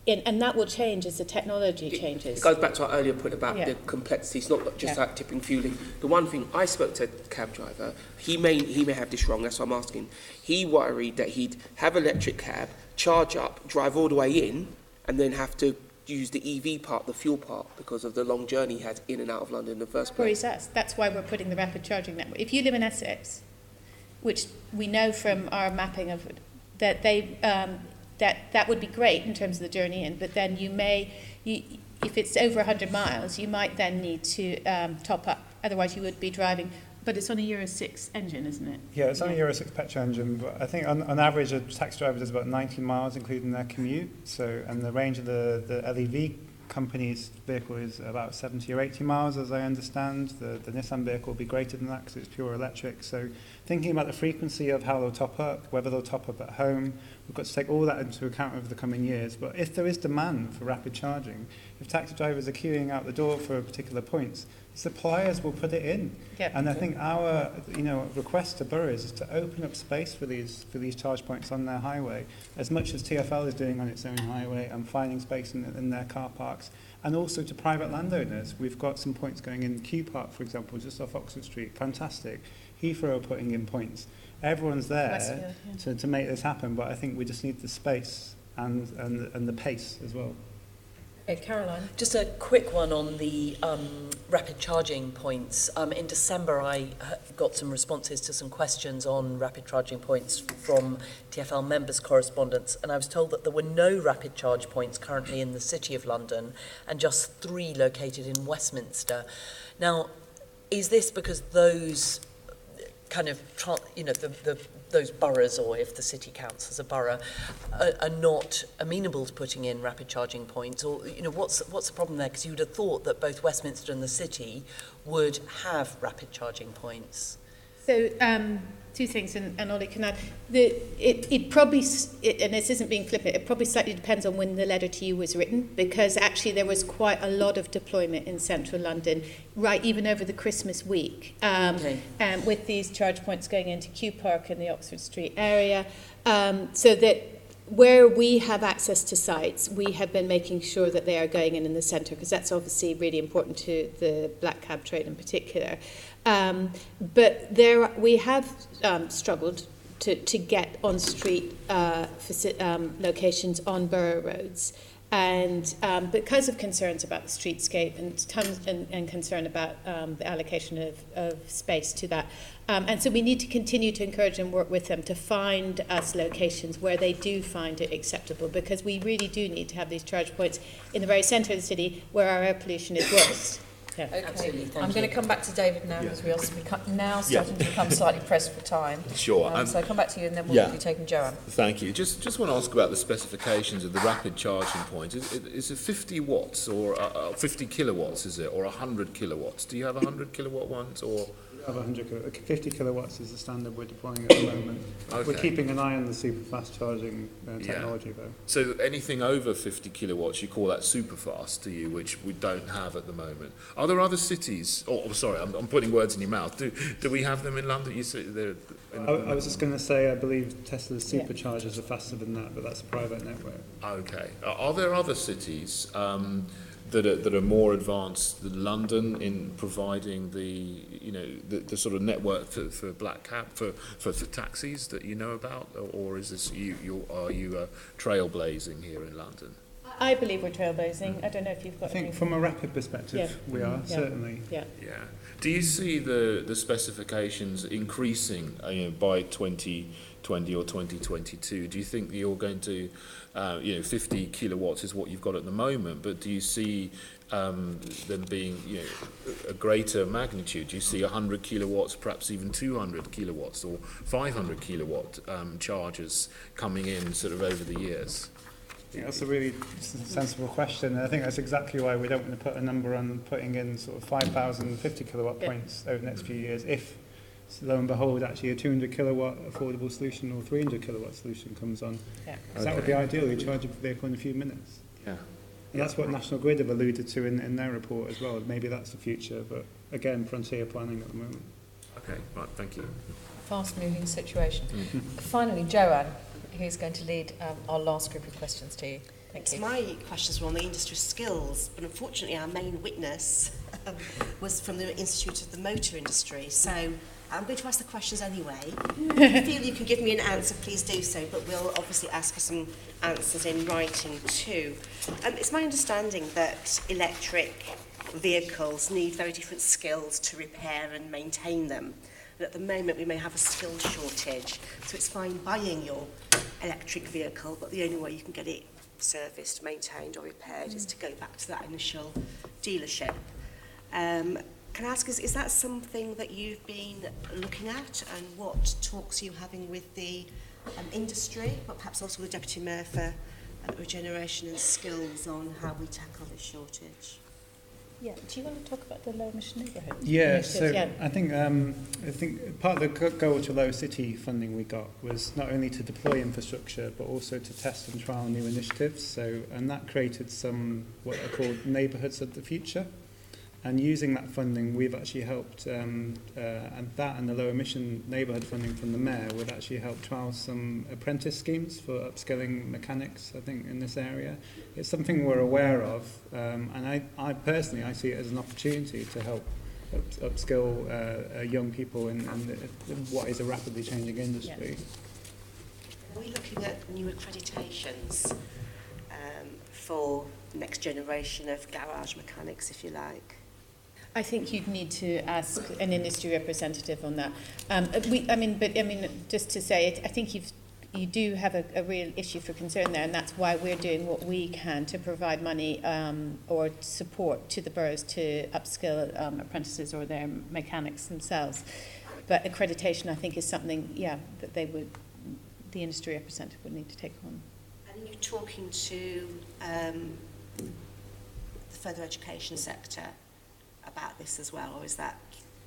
Speaker 4: and that will change as the technology changes.
Speaker 3: It goes back to our earlier point about the complexity. It's not just like tipping fueling. The one thing, I spoke to a cab driver, he may have this wrong, that's what I'm asking. He worried that he'd have an electric cab, charge up, drive all the way in, and then have to use the EV part, the fuel part, because of the long journey he had in and out of London in the first place.
Speaker 4: That's why we're putting the rapid charging network. If you live in Essex, which we know from our mapping of that that would be great in terms of the journey in, but then if it's over 100 miles, you might then need to top up. Otherwise, you would be driving. But it's on a Euro 6 engine, isn't it?
Speaker 2: Yeah, it's on a Euro 6 petrol engine, but I think on average a taxi driver does about 90 miles, including their commute. So, and the range of the LEV company's vehicle is about 70 or 80 miles, as I understand. The Nissan vehicle will be greater than that because it's pure electric. So thinking about the frequency of how they'll top up, whether they'll top up at home, we've got to take all that into account over the coming years. But if there is demand for rapid charging, if taxi drivers are queuing out the door for particular points, suppliers will put it in.
Speaker 4: Yep.
Speaker 2: And I think our request to boroughs is to open up space for these charge points on their highway, as much as TfL is doing on its own highway and finding space in their car parks, and also to private landowners. We've got some points going in Kew Park, for example, just off Oxford Street. Fantastic. Heathrow are putting in points. Everyone's there to make this happen, but I think we just need the space and the pace as well.
Speaker 1: Caroline.
Speaker 5: Just a quick one on the rapid charging points. In December, I got some responses to some questions on rapid charging points from TfL members' correspondence, and I was told that there were no rapid charge points currently in the City of London and just 3 located in Westminster. Now, is this because those kind of, those boroughs, or if the city counts as a borough, are not amenable to putting in rapid charging points? Or, what's the problem there? Because you would have thought that both Westminster and the city would have rapid charging points.
Speaker 4: So, 2 things, and Ollie can add. It probably, and this isn't being flippant, it probably slightly depends on when the letter to you was written, because actually there was quite a lot of deployment in central London, right, even over the Christmas week, with these charge points going into Kew Park and the Oxford Street area, so that where we have access to sites, we have been making sure that they are going in the centre, because that's obviously really important to the black cab trade in particular. But we have struggled to get on-street locations on borough roads. And because of concerns about the streetscape and concern about the allocation of space to that. And so we need to continue to encourage and work with them to find us locations where they do find it acceptable, because we really do need to have these charge points in the very centre of the city where our air pollution is worst.
Speaker 1: Yeah. Okay.
Speaker 5: Absolutely, thank
Speaker 1: I'm going to come back to David now, because we also now starting to become slightly pressed for time.
Speaker 8: Sure.
Speaker 1: So I'll come back to you, and then we'll be taking Joanne.
Speaker 8: Thank you. Just want to ask about the specifications of the rapid charging point. Is it 50 watts or 50 kilowatts, is it, or 100 kilowatts? Do you have 100 kilowatt ones, or?
Speaker 2: Have 50 kilowatts is the standard we're deploying at the moment.
Speaker 8: Okay.
Speaker 2: We're keeping an eye on the super fast charging technology though.
Speaker 8: So anything over 50 kilowatts, you call that super fast, do you, which we don't have at the moment? Are there other cities, I'm putting words in your mouth, do we have them in London? You say they're
Speaker 2: I was just going to say, I believe Tesla's superchargers are faster than that, but that's a private network.
Speaker 8: Okay. Are there other cities that are more advanced than London in providing the sort of network for black cab for taxis that you know about, or is this are you trailblazing here in London?
Speaker 4: I believe we're trailblazing. I don't know if you've got.
Speaker 2: I think from a rapid perspective, we are certainly.
Speaker 4: Yeah.
Speaker 8: Do you see the specifications increasing by 2020 or 2022? Do you think that you're going to 50 kilowatts is what you've got at the moment, but do you see them being a greater magnitude? Do you see 100 kilowatts, perhaps even 200 kilowatts or 500 kilowatt chargers coming in sort of over the years?
Speaker 2: Yeah, that's a really sensible question, and I think that's exactly why we don't want to put a number on putting in sort of 5,050 kilowatt points over the next few years. If, lo and behold, actually a 200 kilowatt affordable solution or 300 kilowatt solution comes on, that would be ideal. You charge a vehicle in a few minutes.
Speaker 8: Yeah.
Speaker 2: And that's what National Grid have alluded to in their report as well. Maybe that's the future, but again, frontier planning at the moment.
Speaker 8: Okay, right, thank you.
Speaker 1: Fast-moving situation. Finally, Joanne, who's going to lead our last group of questions to you. Thank you.
Speaker 9: My questions were on the industry skills, but unfortunately our main witness was from the Institute of the Motor Industry. So I'm going to ask the questions anyway. If you feel you can give me an answer, please do so, but we'll obviously ask for some answers in writing too. It's my understanding that electric vehicles need very different skills to repair and maintain them. And at the moment we may have a skill shortage, so it's fine buying your electric vehicle, but the only way you can get it serviced, maintained or repaired is to go back to that initial dealership. Can I ask, is that something that you've been looking at, and what talks are you having with the industry, but perhaps also with the Deputy Mayor for regeneration and skills on how we tackle this shortage?
Speaker 4: Yeah. Do you want to talk about the low emission neighbourhoods?
Speaker 2: Yeah, so I think part of the Go to Low City funding we got was not only to deploy infrastructure, but also to test and trial new initiatives. And that created some what are called neighbourhoods of the future. And using that funding, we've actually helped, and that and the low emission neighbourhood funding from the Mayor would actually help trial some apprentice schemes for upskilling mechanics, I think, in this area. It's something we're aware of, and I personally, I see it as an opportunity to help upskill young people in what is a rapidly changing industry.
Speaker 9: Yeah. Are we looking at new accreditations for next generation of garage mechanics, if you like?
Speaker 4: I think you'd need to ask an industry representative on that. Just to say it, I think you do have a real issue for concern there, and that's why we're doing what we can to provide money or support to the boroughs to upskill apprentices or their mechanics themselves. But accreditation, I think, is something, that the industry representative would need to take on.
Speaker 9: And are you talking to the further education sector about this as well, or is that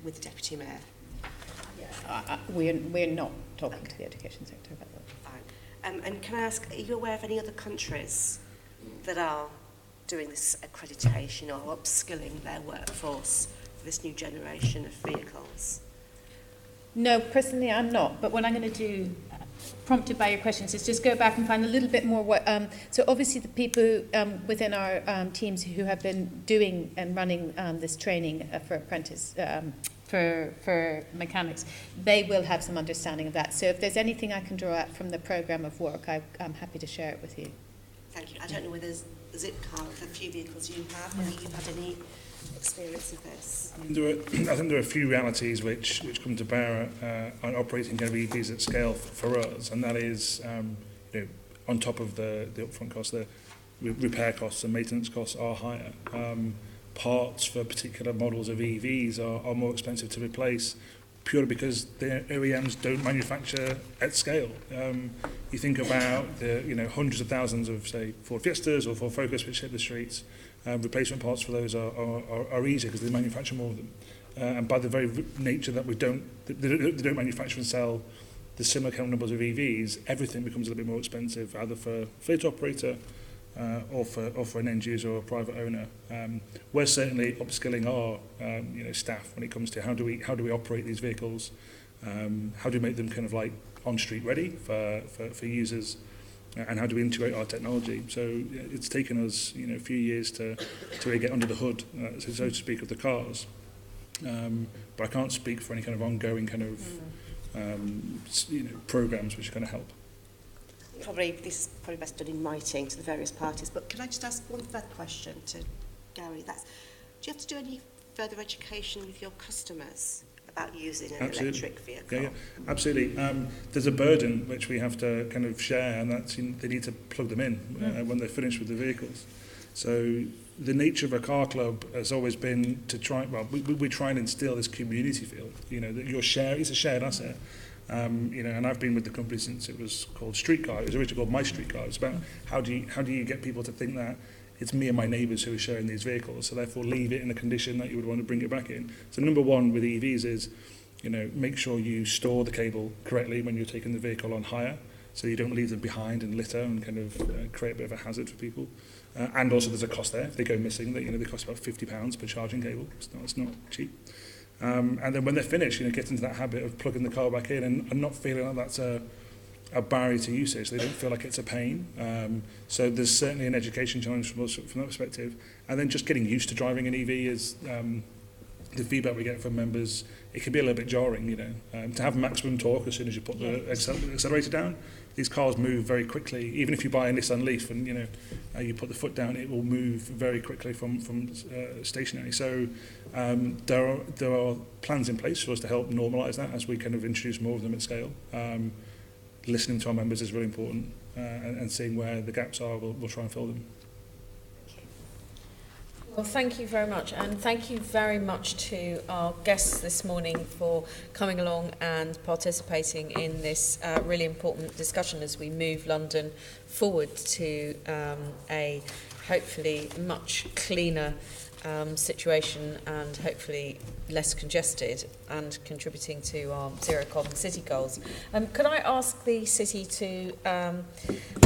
Speaker 9: with the Deputy Mayor?
Speaker 4: We're not talking to the education sector about that.
Speaker 9: Fine. And can I ask, are you aware of any other countries that are doing this accreditation or upskilling their workforce for this new generation of vehicles?
Speaker 4: No, personally I'm not, but what I'm going to do, prompted by your questions, is just go back and find a little bit more so obviously the people within our teams who have been doing and running this training for apprentice for mechanics, they will have some understanding of that. So if there's anything I can draw out from the programme of work, I'm happy to share it with you.
Speaker 9: Thank you. I don't know whether there's a zip car for a few vehicles you have, whether you've had any experience of this.
Speaker 6: I think there are a few realities which come to bear on operating kind of EVs at scale for us, and that is on top of the upfront costs, the repair costs and maintenance costs are higher. Parts for particular models of EVs are more expensive to replace, purely because the OEMs don't manufacture at scale. You think about the hundreds of thousands of, say, Ford Fiestas or Ford Focus which hit the streets. Replacement parts for those are easier because they manufacture more of them. And by the very nature that they don't manufacture and sell the similar kind of numbers of EVs, everything becomes a little bit more expensive, either for a fleet operator or for an end user or a private owner. We're certainly upskilling our staff when it comes to how do we operate these vehicles, how do we make them kind of like on street ready for users, and how do we integrate our technology. So it's taken us a few years to really get under the hood, so to speak, of the cars. But I can't speak for any kind of ongoing kind of programs which are going to help.
Speaker 9: This is probably best done in writing to the various parties, but can I just ask one further question to Gary? Do you have to do any further education with your customers about using an electric vehicle?
Speaker 6: Yeah, absolutely. There's a burden which we have to kind of share, and that's they need to plug them in when they're finished with the vehicles. So the nature of a car club has always been to try, we try and instill this community feel, that it's a shared asset. And I've been with the company since it was called Streetcar. It was originally called My Streetcar. It's about how do you get people to think that it's me and my neighbours who are sharing these vehicles, so therefore leave it in a condition that you would want to bring it back in. So number one with EVs is, make sure you store the cable correctly when you're taking the vehicle on hire, so you don't leave them behind and litter and kind of create a bit of a hazard for people. And also there's a cost there. If they go missing, they cost about £50 per charging cable. It's not cheap. And then when they're finished, get into that habit of plugging the car back in and not feeling like that's a barrier to usage. They don't feel like it's a pain. So there's certainly an education challenge from us from that perspective. And then just getting used to driving an EV is the feedback we get from members. It can be a little bit jarring, to have maximum torque as soon as you put the accelerator down. These cars move very quickly. Even if you buy a Nissan Leaf and you put the foot down, it will move very quickly from stationary. So there are plans in place for us to help normalise that as we kind of introduce more of them at scale. Listening to our members is really important, and seeing where the gaps are, we'll try and fill them.
Speaker 1: Well, thank you very much, and thank you very much to our guests this morning for coming along and participating in this really important discussion as we move London forward to a hopefully much cleaner situation and hopefully less congested and contributing to our zero carbon city goals. Could I ask the city to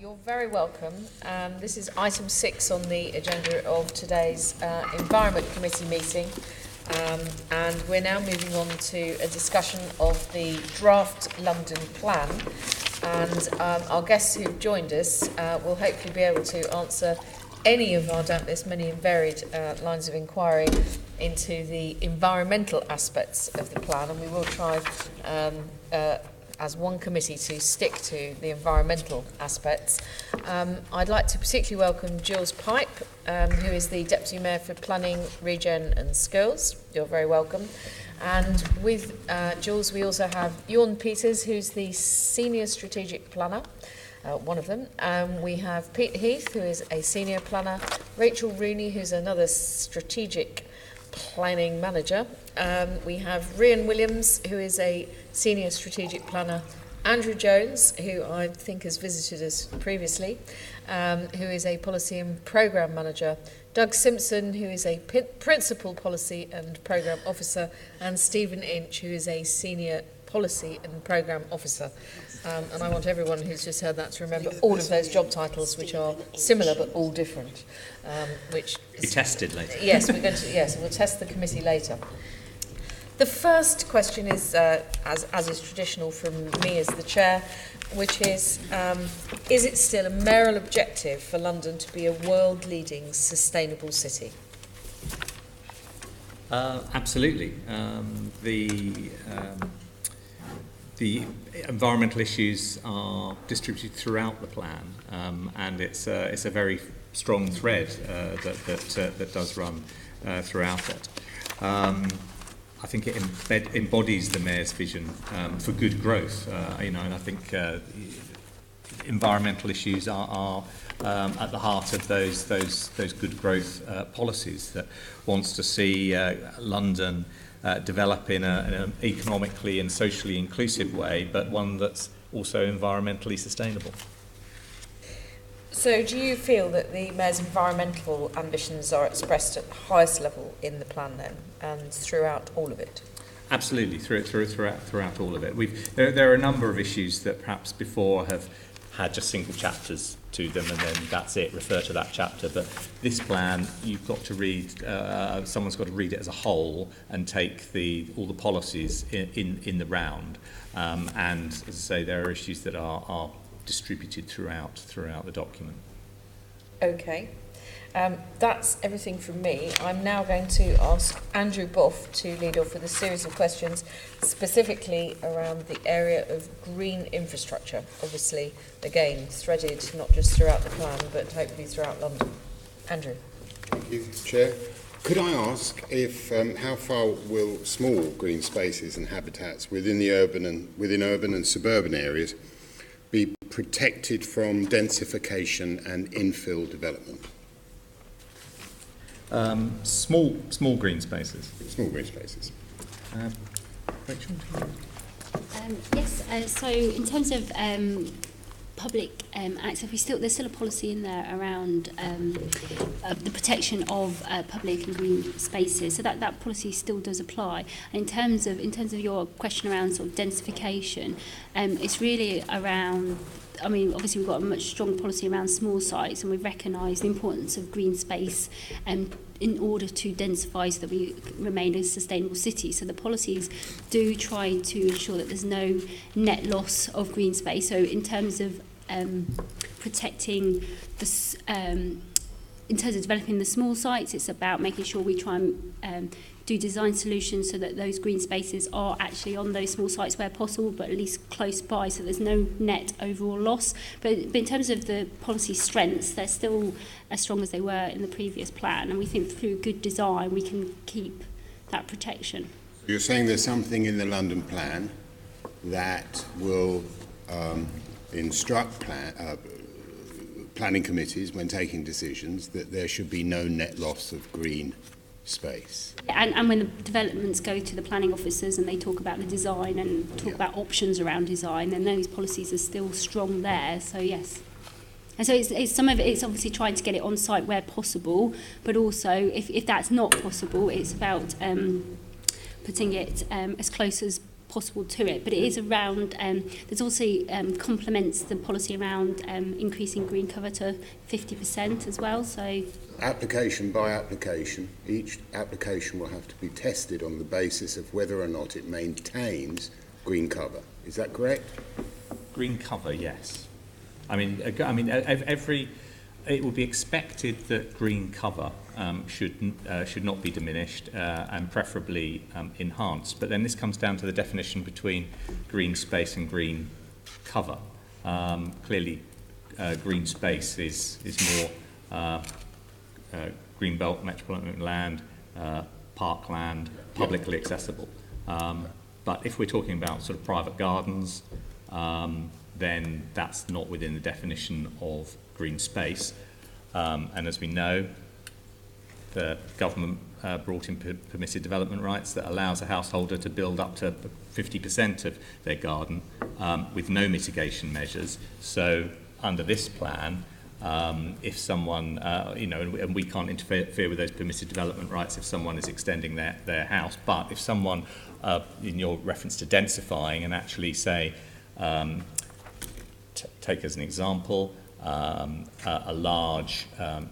Speaker 1: You're very welcome. This is item 6 on the agenda of today's Environment Committee meeting. And we're now moving on to a discussion of the draft London plan. And our guests who've joined us will hopefully be able to answer any of our doubtless many and varied lines of inquiry into the environmental aspects of the plan. And we will try as one committee to stick to the environmental aspects. I'd like to particularly welcome Jules Pipe, who is the Deputy Mayor for Planning, Regen and Skills. You're very welcome. And with Jules, we also have Jorn Peters, who's the Senior Strategic Planner, one of them. We have Pete Heath, who is a Senior Planner, Rachel Rooney, who's another Strategic Planning Manager. We have Rian Williams, who is a Senior Strategic Planner, Andrew Jones, who I think has visited us previously, who is a Policy and Programme Manager, Doug Simpson, who is a Principal Policy and Programme Officer, and Stephen Inch, who is a Senior Policy and Programme Officer. And I want everyone who's just heard that to remember all of those job titles, which are similar but all different. Which
Speaker 10: be tested later.
Speaker 1: Yes, we're going to. Yes, we'll test the committee later. The first question is, as is traditional from me as the chair, which is it still a mayoral objective for London to be a world-leading sustainable city?
Speaker 10: Absolutely. The environmental issues are distributed throughout the plan, and it's a very strong thread that does run throughout it. I think it embodies the Mayor's vision for good growth, and I think environmental issues are at the heart of those good growth policies that wants to see London develop in an economically and socially inclusive way, but one that's also environmentally sustainable.
Speaker 1: So do you feel that the Mayor's environmental ambitions are expressed at the highest level in the plan then, and throughout all of it?
Speaker 10: Absolutely, throughout all of it. There are a number of issues that perhaps before have had just single chapters to them, and then that's it, refer to that chapter. But this plan, you've got to read, someone's got to read it as a whole and take all the policies in the round. And as I say, there are issues that are distributed throughout the document.
Speaker 1: Okay. That's everything from me. I'm now going to ask Andrew Boff to lead off with a series of questions specifically around the area of green infrastructure. Obviously, again, threaded not just throughout the plan, but hopefully throughout London. Andrew.
Speaker 11: Thank you, Chair. Could I ask if how far will small green spaces and habitats within urban and suburban areas be protected from densification and infill development?
Speaker 10: Small green spaces.
Speaker 11: Small green spaces.
Speaker 10: Rachel?
Speaker 12: Yes, so in terms of public access, there's still a policy in there around the protection of public and green spaces. So that policy still does apply. And in terms of your question around sort of densification, it's really around. I mean, obviously we've got a much stronger policy around small sites, and we've recognised the importance of green space in order to densify so that we remain a sustainable city. So the policies do try to ensure that there's no net loss of green space. So in terms of protecting the in terms of developing the small sites, it's about making sure we try and do design solutions so that those green spaces are actually on those small sites where possible, but at least close by, so there's no net overall loss. But in terms of the policy strengths, they're still as strong as they were in the previous plan, and we think through good design we can keep that protection.
Speaker 11: You're saying there's something in the London plan that will instruct planning committees when taking decisions that there should be no net loss of green space.
Speaker 12: And when the developments go to the planning officers and they talk about the design and talk about options around design, then those policies are still strong there. So yes. And so it's some of it's obviously trying to get it on site where possible, but also if that's not possible, it's about putting it as close as possible to it. But it is around, there's also complements the policy around increasing green cover to 50% as well. So
Speaker 11: application by application, each application will have to be tested on the basis of whether or not it maintains green cover. Is that correct?
Speaker 10: Green cover, yes. I mean, it would be expected that green cover should not be diminished and preferably enhanced. But then this comes down to the definition between green space and green cover. Clearly, green space is more green belt, metropolitan land, parkland, publicly accessible. But if we're talking about sort of private gardens, then that's not within the definition of green space. And as we know, the government brought in permitted development rights that allows a householder to build up to 50% of their garden with no mitigation measures. So under this plan, if someone, and we can't interfere with those permitted development rights if someone is extending their house, but if someone, in your reference to densifying, and actually say, take as an example, a large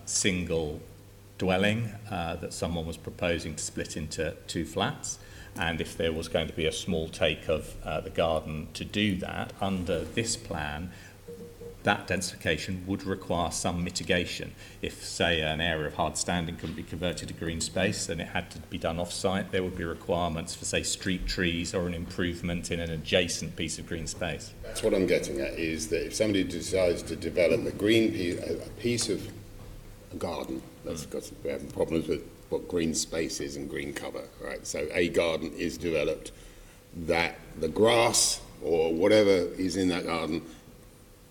Speaker 10: single dwelling that someone was proposing to split into 2 flats, and if there was going to be a small take of the garden to do that, under this plan, that densification would require some mitigation. If, say, an area of hard standing couldn't be converted to green space and it had to be done off-site, there would be requirements for, say, street trees or an improvement in an adjacent piece of green space.
Speaker 11: That's what I'm getting at, is that if somebody decides to develop a piece of a garden, that's because we're having problems with what green space is and green cover, right? So a garden is developed, that the grass or whatever is in that garden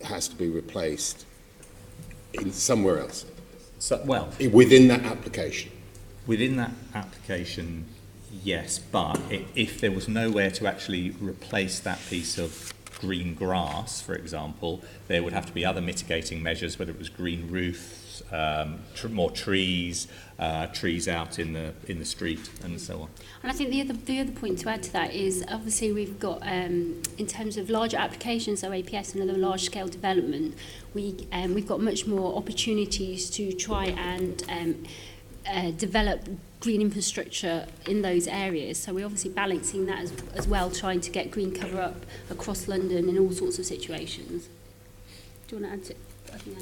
Speaker 11: has to be replaced in somewhere else.
Speaker 10: So, well,
Speaker 11: within that application.
Speaker 10: Within that application, yes, but if there was nowhere to actually replace that piece of green grass, for example, there would have to be other mitigating measures, whether it was green roofs, more trees, trees out in the street, and so on.
Speaker 12: And I think the other point to add to that is, obviously we've got, in terms of larger applications, so APS and other large scale development, we've got much more opportunities to try and develop green infrastructure in those areas. So we're obviously balancing that as well, trying to get green cover up across London in all sorts of situations. Do you want to add to it?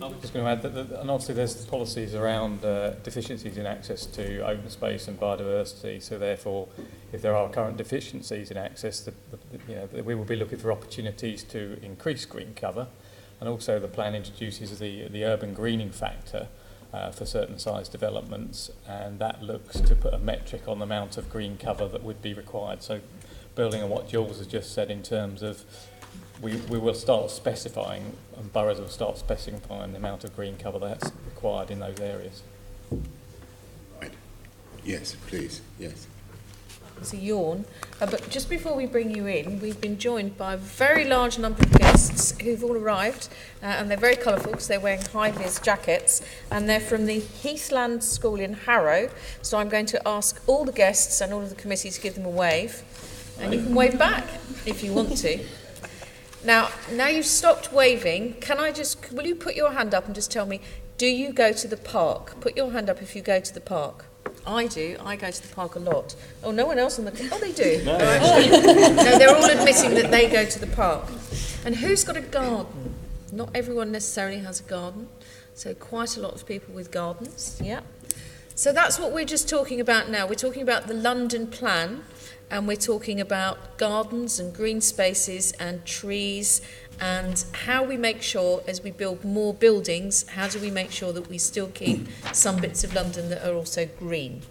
Speaker 13: I'm just going to add that and obviously there's policies around deficiencies in access to open space and biodiversity, so therefore if there are current deficiencies in access, we will be looking for opportunities to increase green cover, and also the plan introduces the urban greening factor for certain size developments, and that looks to put a metric on the amount of green cover that would be required. So building on what Jules has just said in terms of we will start specifying, and boroughs will start specifying the amount of green cover that's required in those areas.
Speaker 11: Right. Yes, please. Yes.
Speaker 1: It's a yawn. But just before we bring you in, we've been joined by a very large number of guests who've all arrived, and they're very colourful because they're wearing high-vis jackets, and they're from the Heathland School in Harrow. So I'm going to ask all the guests and all of the committee to give them a wave, and you can wave back if you want to. Now you've stopped waving, will you put your hand up and just tell me, do you go to the park? Put your hand up if you go to the park. I do. I go to the park a lot. Oh, no one else on the... Oh, they do. No, no, they're all admitting that they go to the park. And who's got a garden? Not everyone necessarily has a garden. So quite a lot of people with gardens, yeah. So that's what we're just talking about now. We're talking about the London plan, and we're talking about gardens and green spaces and trees, and how we make sure, as we build more buildings, how do we make sure that we still keep some bits of London that are also green.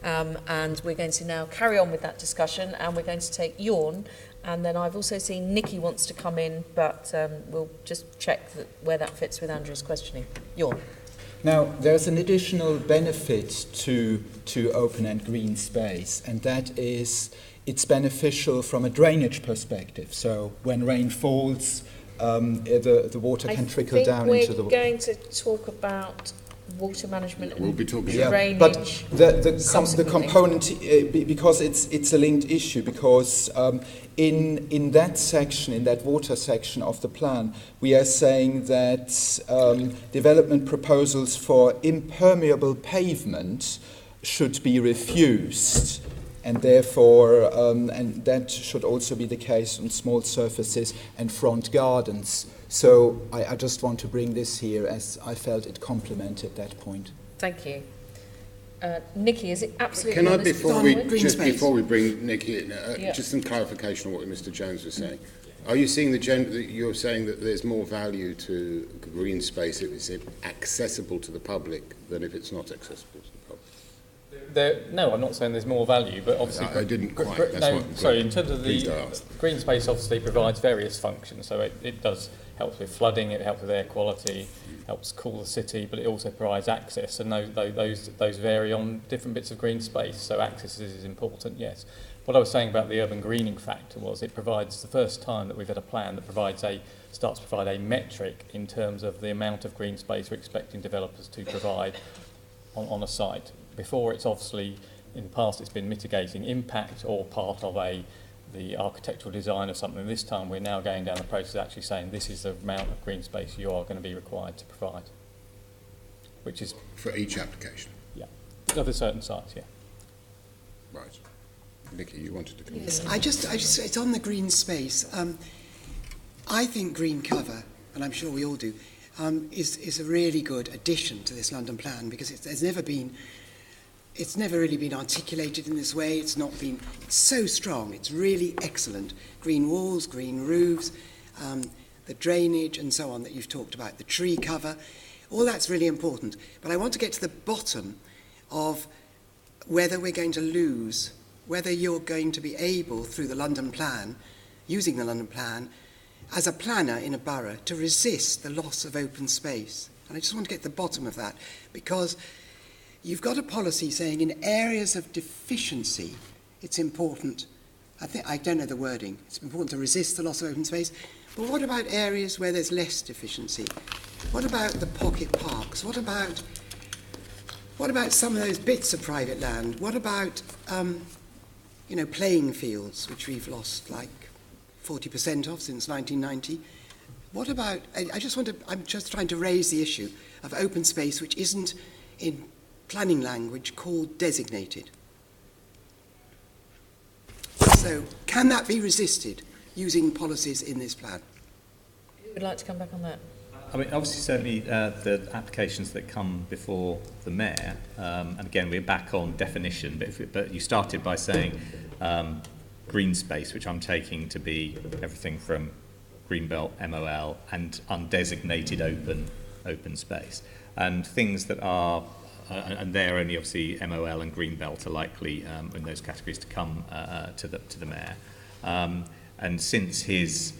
Speaker 1: And we're going to now carry on with that discussion, and we're going to take Yawn, and then I've also seen Nikki wants to come in, but we'll just check where that fits with Andrew's questioning. Yawn.
Speaker 14: Now, there's an additional benefit to open and green space, and that is it's beneficial from a drainage perspective. So when rain falls, the water can trickle down into the...
Speaker 1: I think we're going to talk about water management
Speaker 11: We'll
Speaker 1: and
Speaker 11: be talking
Speaker 1: drainage.
Speaker 14: But the component, because it's a linked issue, because in that section, in that water section of the plan, we are saying that development proposals for impermeable pavement should be refused, and therefore, and that should also be the case on small surfaces and front gardens. So I just want to bring this here, as I felt it complemented that point.
Speaker 1: Thank you. Nikki, is it absolutely
Speaker 11: Can I,
Speaker 1: on this
Speaker 11: before we bring Nikki in, just some clarification on what Mr. Jones was saying. Are you seeing you're saying that there's more value to green space if it's accessible to the public than if it's not accessible to the public?
Speaker 13: No, I'm not saying there's more value, but obviously...
Speaker 11: I didn't quite.
Speaker 13: In terms of the green space, obviously provides various functions. So it does help with flooding, it helps with air quality, helps cool the city, but it also provides access, and those vary on different bits of green space. So access is important, yes. What I was saying about the urban greening factor was it provides the first time that we've had a plan that starts to provide a metric in terms of the amount of green space we're expecting developers to provide on a site. Before, it's obviously, in the past, it's been mitigating impact or part of the architectural design of something. This time, we're now going down the process of actually saying this is the amount of green space you are going to be required to provide, which is...
Speaker 11: For each application?
Speaker 13: Yeah, of a certain size, yeah.
Speaker 11: Right. Nikki, you wanted to come
Speaker 15: Yes, I just, it's on the green space. I think green cover, and I'm sure we all do, is a really good addition to this London plan, because it's never really been articulated in this way. It's so strong. It's really excellent. Green walls, green roofs, the drainage and so on that you've talked about, the tree cover, all that's really important. But I want to get to the bottom of whether we're going to lose, whether you're going to be able, through the London plan, using the London plan, as a planner in a borough, to resist the loss of open space. And I just want to get to the bottom of that, because you've got a policy saying in areas of deficiency, it's important, I don't know the wording, it's important to resist the loss of open space, but what about areas where there's less deficiency? What about the pocket parks? What about some of those bits of private land? What about, playing fields, which we've lost like 40% of since 1990? What about, I'm just trying to raise the issue of open space, which isn't in planning language called designated. So can that be resisted using policies in this plan?
Speaker 1: Who would like to come back on that?
Speaker 10: I mean, obviously, certainly the applications that come before the mayor, and again, we're back on definition, but you started by saying green space, which I'm taking to be everything from greenbelt, MOL, and undesignated open space. And things that are, and they're only obviously MOL and greenbelt are likely in those categories to come to the mayor. And since his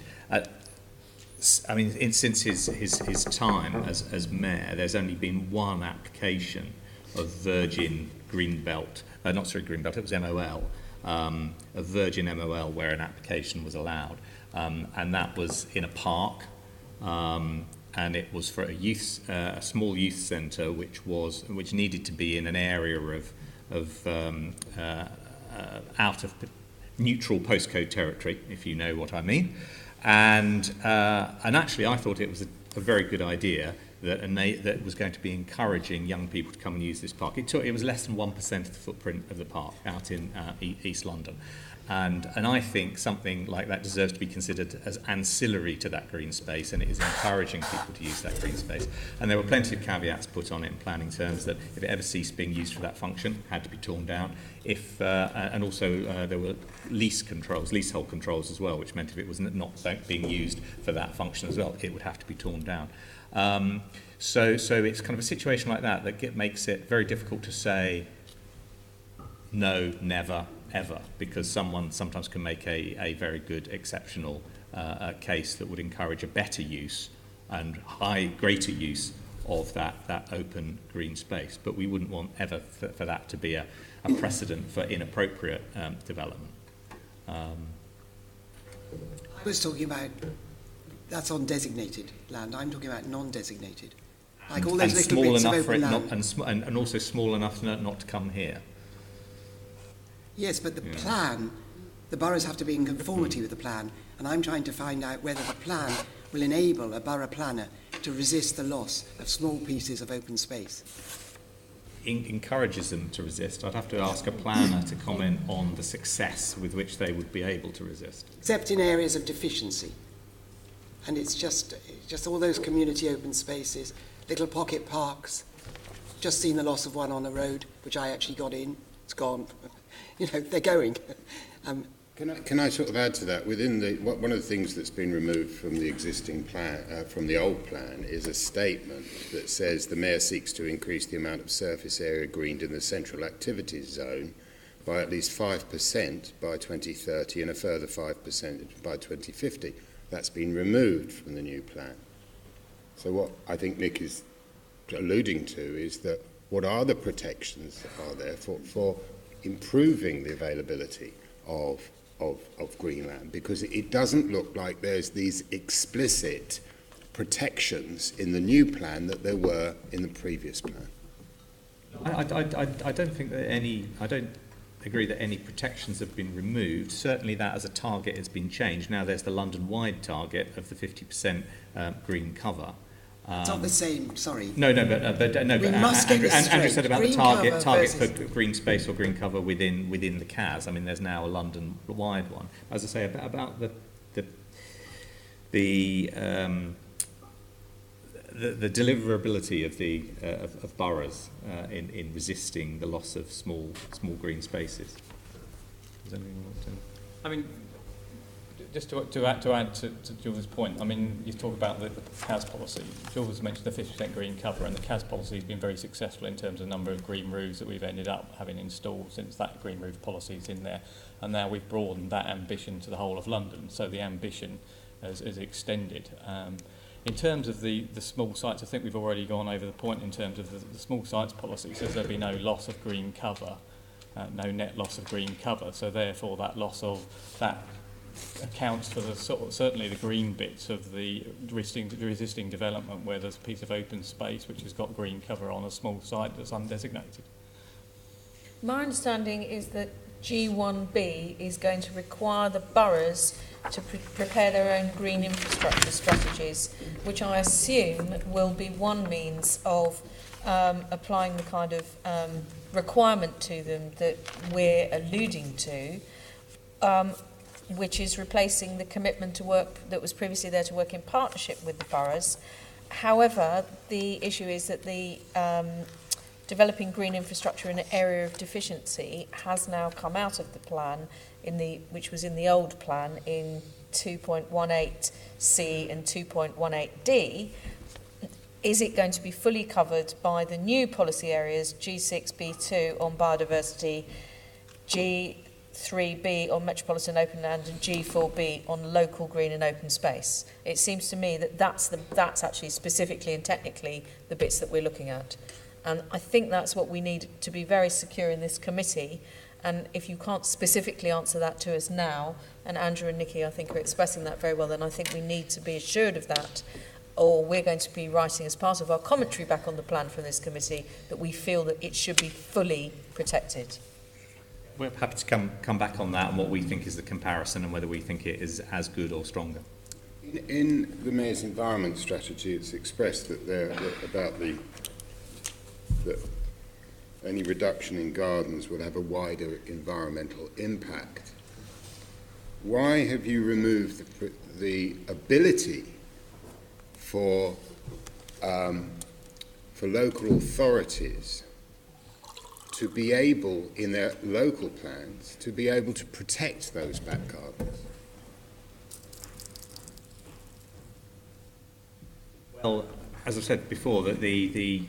Speaker 10: since his time as mayor, there's only been one application of virgin greenbelt, greenbelt, it was MOL, a virgin MOL where an application was allowed, and that was in a park, and it was for a small youth centre which needed to be in an area of out of neutral postcode territory, if you know what I mean. And actually, I thought it was a very good idea that was going to be encouraging young people to come and use this park. It was less than 1% of the footprint of the park out in East London. And I think something like that deserves to be considered as ancillary to that green space, and it is encouraging people to use that green space. And there were plenty of caveats put on it in planning terms that if it ever ceased being used for that function, it had to be torn down. And also there were leasehold controls as well, which meant if it was not being used for that function as well, it would have to be torn down. So it's kind of a situation like that makes it very difficult to say no, never, ever, because someone sometimes can make a very good exceptional case that would encourage a better use and greater use of that open green space. But we wouldn't want ever for that to be a precedent for inappropriate development.
Speaker 15: I was talking about, that's on designated land. I'm talking about non-designated. Like all those
Speaker 10: and
Speaker 15: little
Speaker 10: small
Speaker 15: bits of
Speaker 10: enough for
Speaker 15: open
Speaker 10: it
Speaker 15: land.
Speaker 10: not, and also small enough not to come here.
Speaker 15: Yes, but the plan, the boroughs have to be in conformity with the plan, and I'm trying to find out whether the plan will enable a borough planner to resist the loss of small pieces of open space.
Speaker 10: Encourages them to resist. I'd have to ask a planner to comment on the success with which they would be able to resist.
Speaker 15: Except in areas of deficiency. And it's just all those community open spaces, little pocket parks. Just seen the loss of one on a road, which I actually got in. It's gone. You know, they're going.
Speaker 11: Can I sort of add to that? Within one of the things that's been removed from the existing plan, from the old plan, is a statement that says the Mayor seeks to increase the amount of surface area greened in the central activities zone by at least 5% by 2030 and a further 5% by 2050. That's been removed from the new plan. So what I think Nick is alluding to is that what are the protections that are there for improving the availability of Greenland, because it doesn't look like there's these explicit protections in the new plan that there were in the previous plan.
Speaker 10: I don't think that I don't agree that any protections have been removed. Certainly that as a target has been changed. Now there's the London-wide target of the 50% green cover.
Speaker 15: It's not the same, sorry.
Speaker 10: Andrew said about
Speaker 15: green
Speaker 10: the target
Speaker 15: for
Speaker 10: green space or green cover within the CAS. I mean, there's now a London-wide one. As I say, about the deliverability of boroughs in resisting the loss of small green spaces. Does anyone want to?
Speaker 13: I mean, just to add to Jules' point, I mean, you talk about the CAS policy. Jules mentioned the 50% green cover, and the CAS policy has been very successful in terms of the number of green roofs that we've ended up having installed since that green roof policy is in there. And now we've broadened that ambition to the whole of London, so the ambition is extended. In terms of the small sites, I think we've already gone over the point in terms of the small sites policy. Says there'll be no loss of green cover, no net loss of green cover. So therefore, that loss of that accounts for certainly the green bits of the resisting development, where there's a piece of open space which has got green cover on a small site that's undesignated.
Speaker 1: My understanding is that G1B is going to require the boroughs to prepare their own green infrastructure strategies, which I assume will be one means of applying the kind of requirement to them that we're alluding to, which is replacing the commitment to work that was previously there to work in partnership with the boroughs. However, the issue is that the developing green infrastructure in an area of deficiency has now come out of the plan, which was in the old plan in 2.18C and 2.18D. Is it going to be fully covered by the new policy areas, G6B2 on biodiversity, G3B on metropolitan open land, and G4B on local green and open space? It seems to me that that's actually specifically and technically the bits that we're looking at. And I think that's what we need to be very secure in this committee. And if you can't specifically answer that to us now, and Andrew and Nikki, I think, are expressing that very well, then I think we need to be assured of that, or we're going to be writing as part of our commentary back on the plan from this committee that we feel that it should be fully protected.
Speaker 10: We're happy to come back on that and what we think is the comparison and whether we think it is as good or stronger.
Speaker 11: In the Mayor's environment strategy, it's expressed that that any reduction in gardens will have a wider environmental impact. Why have you removed the ability for local authorities to be able, in their local plans, to be able to protect those back gardens?
Speaker 10: Well, as I've said before, that the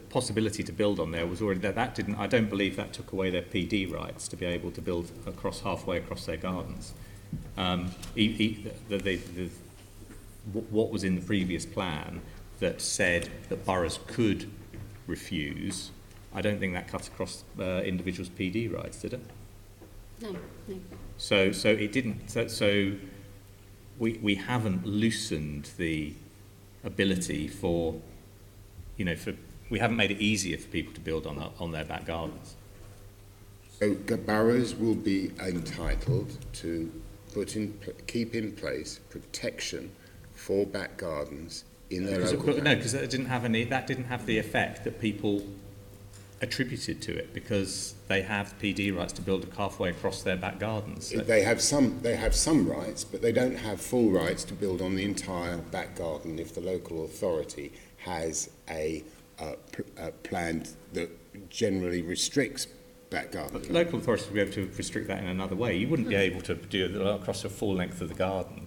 Speaker 10: possibility to build on there was already there. That didn't. I don't believe that took away their PD rights to be able to build halfway across their gardens. What was in the previous plan that said that boroughs could refuse, I don't think that cut across individuals' PD rights, did it?
Speaker 12: No.
Speaker 10: So it didn't. So we haven't loosened the ability for we haven't made it easier for people to build on their back gardens.
Speaker 11: So boroughs will be entitled to keep in place protection for back gardens in their local plans.
Speaker 10: No, because that didn't have the effect that people attributed to it, because they have PD rights to build halfway across their back gardens. So.
Speaker 11: They have some rights, but they don't have full rights to build on the entire back garden if the local authority has a plan that generally restricts back gardens.
Speaker 10: But local authorities will be able to restrict that in another way. You wouldn't be able to do it across the full length of the garden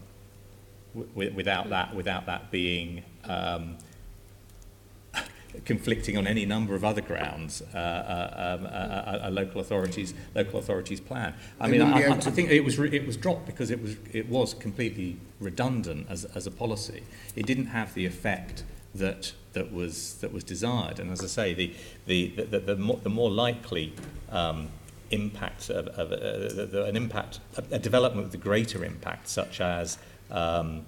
Speaker 10: without that being conflicting on any number of other grounds a local authorities plan. I mean, I think it was dropped because it was completely redundant as a policy. It didn't have the effect that was desired. And as I say, the more likely impact of a development with a greater impact, such as a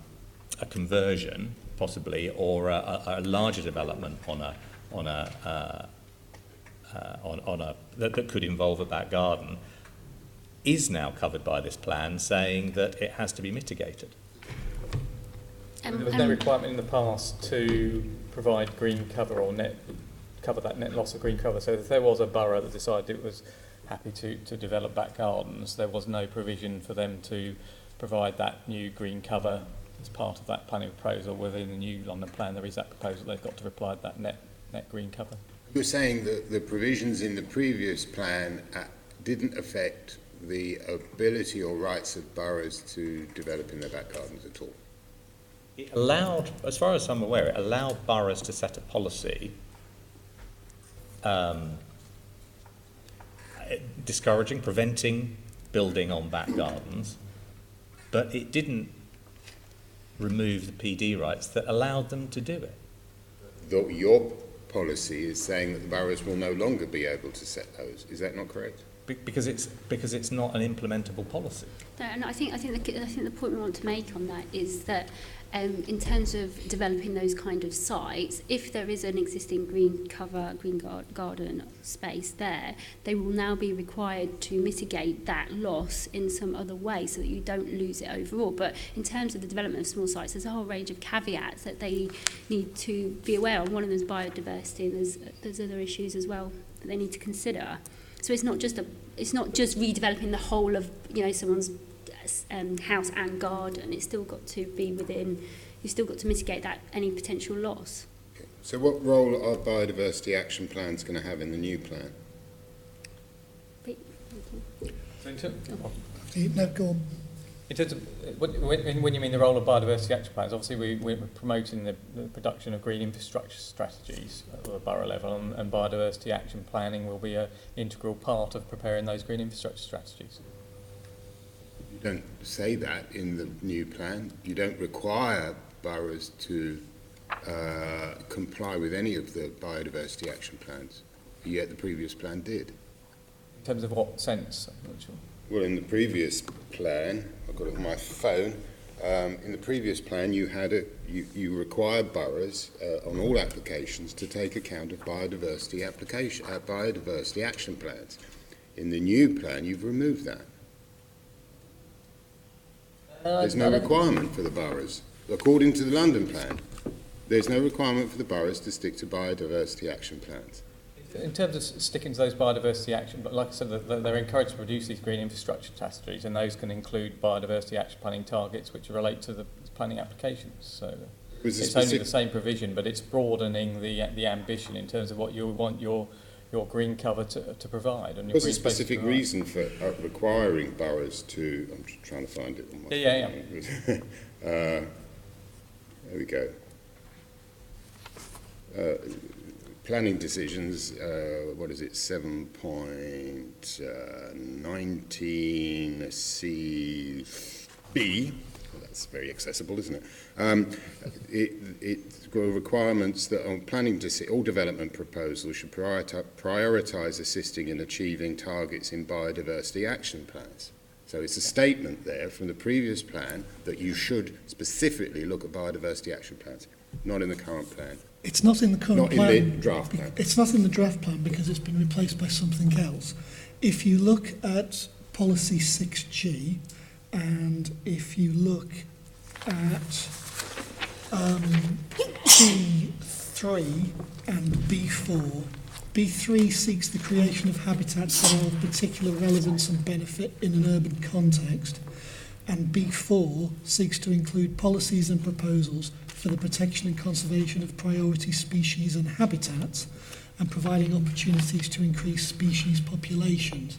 Speaker 10: conversion, possibly, or a larger development that could involve a back garden, is now covered by this plan, saying that it has to be mitigated.
Speaker 13: There was no requirement in the past to provide green cover or cover that net loss of green cover. So if there was a borough that decided it was happy to develop back gardens, there was no provision for them to provide that new green cover as part of that planning proposal. Within the new London plan, there is that proposal they've got to provide that net green cover.
Speaker 11: You're saying that the provisions in the previous plan didn't affect the ability or rights of boroughs to develop in their back gardens at all?
Speaker 10: It allowed, as far as I'm aware, it allowed boroughs to set a policy discouraging, preventing building on back gardens, but it didn't remove the PD rights that allowed them to do it.
Speaker 11: Your policy is saying that the boroughs will no longer be able to set those. Is that not correct?
Speaker 10: Because it's not an implementable policy.
Speaker 12: No, and I think the point we want to make on that is that in terms of developing those kind of sites, if there is an existing green garden space there, they will now be required to mitigate that loss in some other way so that you don't lose it overall. But in terms of the development of small sites, there's a whole range of caveats that they need to be aware of. One of them is biodiversity, and there's other issues as well that they need to consider. So it's not just redeveloping the whole of someone's house and garden. It's still got to be within. You've still got to mitigate that any potential loss.
Speaker 11: Okay. So what role are biodiversity action plans going to have in the new plan?
Speaker 13: In terms of, when you mean the role of biodiversity action plans, obviously we're promoting the production of green infrastructure strategies at the borough level, and biodiversity action planning will be an integral part of preparing those green infrastructure strategies.
Speaker 11: You don't say that in the new plan. You don't require boroughs to comply with any of the biodiversity action plans, yet the previous plan did.
Speaker 13: In terms of what sense? I'm not sure.
Speaker 11: Well, in the previous plan, I've got it on my phone. In the previous plan, you required boroughs on all applications to take account of biodiversity action plans. In the new plan, you've removed that. There's no requirement for the boroughs. According to the London plan, there's no requirement for the boroughs to stick to biodiversity action plans.
Speaker 13: In terms of sticking to those biodiversity action, but like I said, they're encouraged to produce these green infrastructure strategies, and those can include biodiversity action planning targets which relate to the planning applications. So it's only the same provision, but it's broadening the ambition in terms of what you want your green cover to provide. And
Speaker 11: What's a specific reason for requiring boroughs to... I'm just trying to find it on my phone. There we go. Planning decisions, 7.19 CB. Well, that's very accessible, isn't it? It's got requirements that on planning all development proposals should prioritise assisting in achieving targets in biodiversity action plans. So it's a statement there from the previous plan that you should specifically look at biodiversity action plans, not in the current plan.
Speaker 16: It's not in the current
Speaker 11: Not
Speaker 16: plan.
Speaker 11: in the draft plan.
Speaker 16: It's not in the draft plan because it's been replaced by something else. If you look at policy 6G, and if you look at B3 and B4, B3 seeks the creation of habitats that are of particular relevance and benefit in an urban context, and B4 seeks to include policies and proposals for the protection and conservation of priority species and habitats and providing opportunities to increase species populations.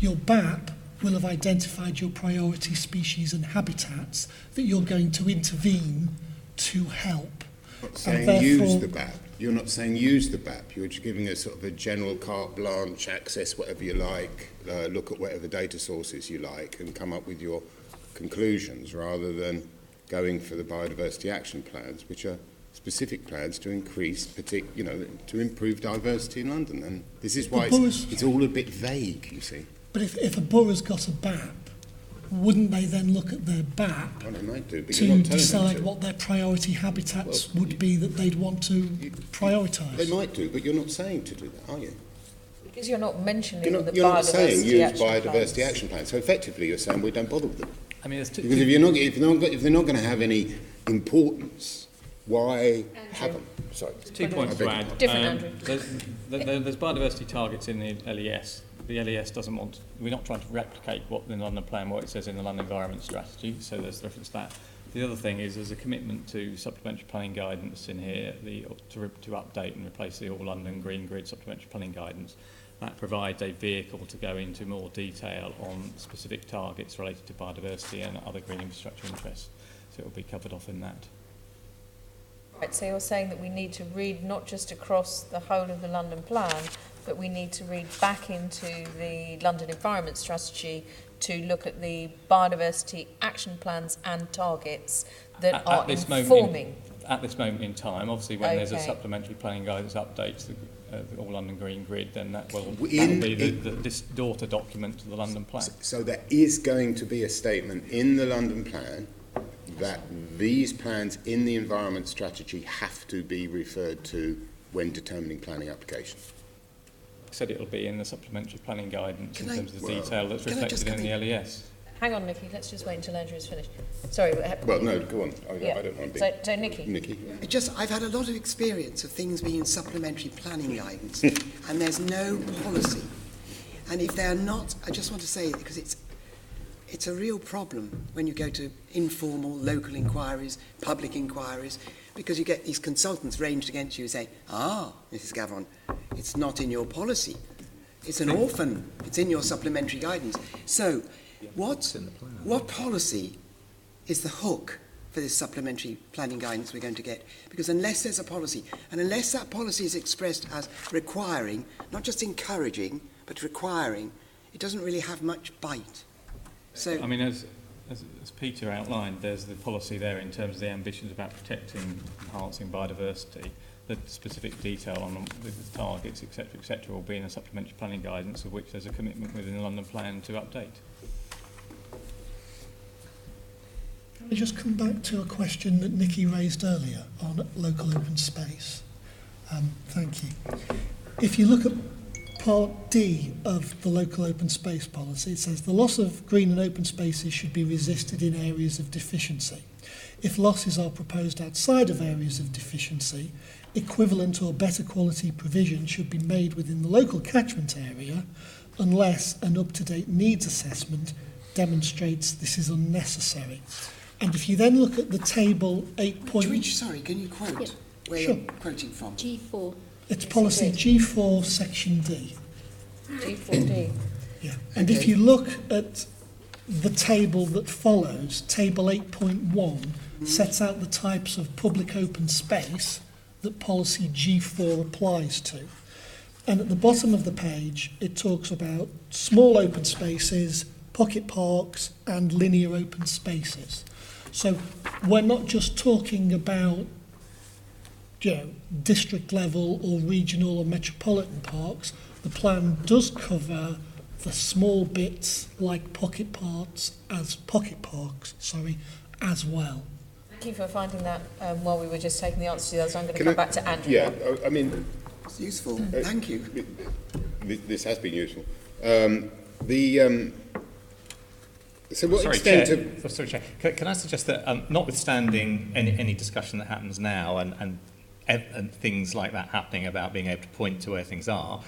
Speaker 16: Your BAP will have identified your priority species and habitats that you're going to intervene to help.
Speaker 11: Not saying use the BAP. You're not saying use the BAP. You're just giving us sort of a general carte blanche, access whatever you like, look at whatever data sources you like, and come up with your conclusions, rather than going for the biodiversity action plans, which are specific plans to increase, to improve diversity in London. And this is why it's all a bit vague, you see.
Speaker 16: But if a borough's got a BAP, wouldn't they then look at their BAP
Speaker 11: Well, they might do, but
Speaker 16: to decide what their priority habitats would be that they'd want to prioritise?
Speaker 11: They might do, but you're not saying to do that, are you?
Speaker 1: Because you're not mentioning
Speaker 11: You're not,
Speaker 1: the
Speaker 11: you're not
Speaker 1: biodiversity
Speaker 11: saying use
Speaker 1: action
Speaker 11: biodiversity
Speaker 1: plans.
Speaker 11: action plans. So effectively, you're saying we don't bother with them.
Speaker 13: I mean,
Speaker 11: because if they're not going to have any importance, why have them? Sorry.
Speaker 13: 2 points to add.
Speaker 1: Andrew.
Speaker 13: There's biodiversity targets in the LES. The LES doesn't want. We're not trying to replicate what in the London Plan, what it says in the London Environment Strategy. So there's reference to that. The other thing is there's a commitment to supplementary planning guidance in here, to update and replace the All London Green Grid supplementary planning guidance. That provides a vehicle to go into more detail on specific targets related to biodiversity and other green infrastructure interests. So it will be covered off in that.
Speaker 1: Right, so you're saying that we need to read not just across the whole of the London Plan, but we need to read back into the London Environment Strategy to look at the biodiversity action plans and targets that are informing.
Speaker 13: At this moment in time, obviously when there's a supplementary planning guidance updates the All London Green Grid, then that will be this daughter document to the London Plan.
Speaker 11: So there is going to be a statement in the London Plan that these plans in the environment strategy have to be referred to when determining planning applications.
Speaker 13: I said it'll be in the supplementary planning guidance in terms of the detail that's reflected in the LES.
Speaker 1: Hang on, Nikki, let's just wait until Andrew is finished. Sorry.
Speaker 11: Well, no, go on. I don't want to be...
Speaker 1: So Nikki.
Speaker 15: I've had a lot of experience of things being in supplementary planning guidance, and there's no policy. And if they're not, I just want to say, because it's a real problem when you go to informal local inquiries, public inquiries, because you get these consultants ranged against you who say, Mrs. Gavron, it's not in your policy. It's an orphan. It's in your supplementary guidance. So what policy is the hook for this supplementary planning guidance we're going to get? Because unless there's a policy, and unless that policy is expressed as requiring, not just encouraging, but requiring, it doesn't really have much bite. So,
Speaker 13: I mean, as Peter outlined, there's the policy there in terms of the ambitions about protecting, enhancing biodiversity. The specific detail on the targets, etc., will be in a supplementary planning guidance, of which there's a commitment within the London Plan to update.
Speaker 16: Can I just come back to a question that Nikki raised earlier on local open space? Thank you. If you look at Part D of the local open space policy, it says the loss of green and open spaces should be resisted in areas of deficiency. If losses are proposed outside of areas of deficiency, equivalent or better quality provision should be made within the local catchment area unless an up-to-date needs assessment demonstrates this is unnecessary. And if you then look at the table 8.
Speaker 15: Sorry, can you quote where you're quoting from?
Speaker 12: G4.
Speaker 16: It's policy G4 section D.
Speaker 1: G4D.
Speaker 16: Yeah. And if you look at the table that follows, table 8.1 sets out the types of public open space that policy G4 applies to. And at the bottom of the page, it talks about small open spaces, pocket parks, and linear open spaces. So we're not just talking about district level or regional or metropolitan parks. The plan does cover the small bits like pocket parks as well.
Speaker 1: Thank you for finding that while we were just taking the answer to the others. I'm going to come back to Andrew.
Speaker 11: Yeah,
Speaker 1: now.
Speaker 11: I mean...
Speaker 15: It's useful. Thank you.
Speaker 11: This has been useful. So what extent of...
Speaker 10: Sorry, Chair. Can I suggest that, notwithstanding any discussion that happens now and things like that happening about being able to point to where things are,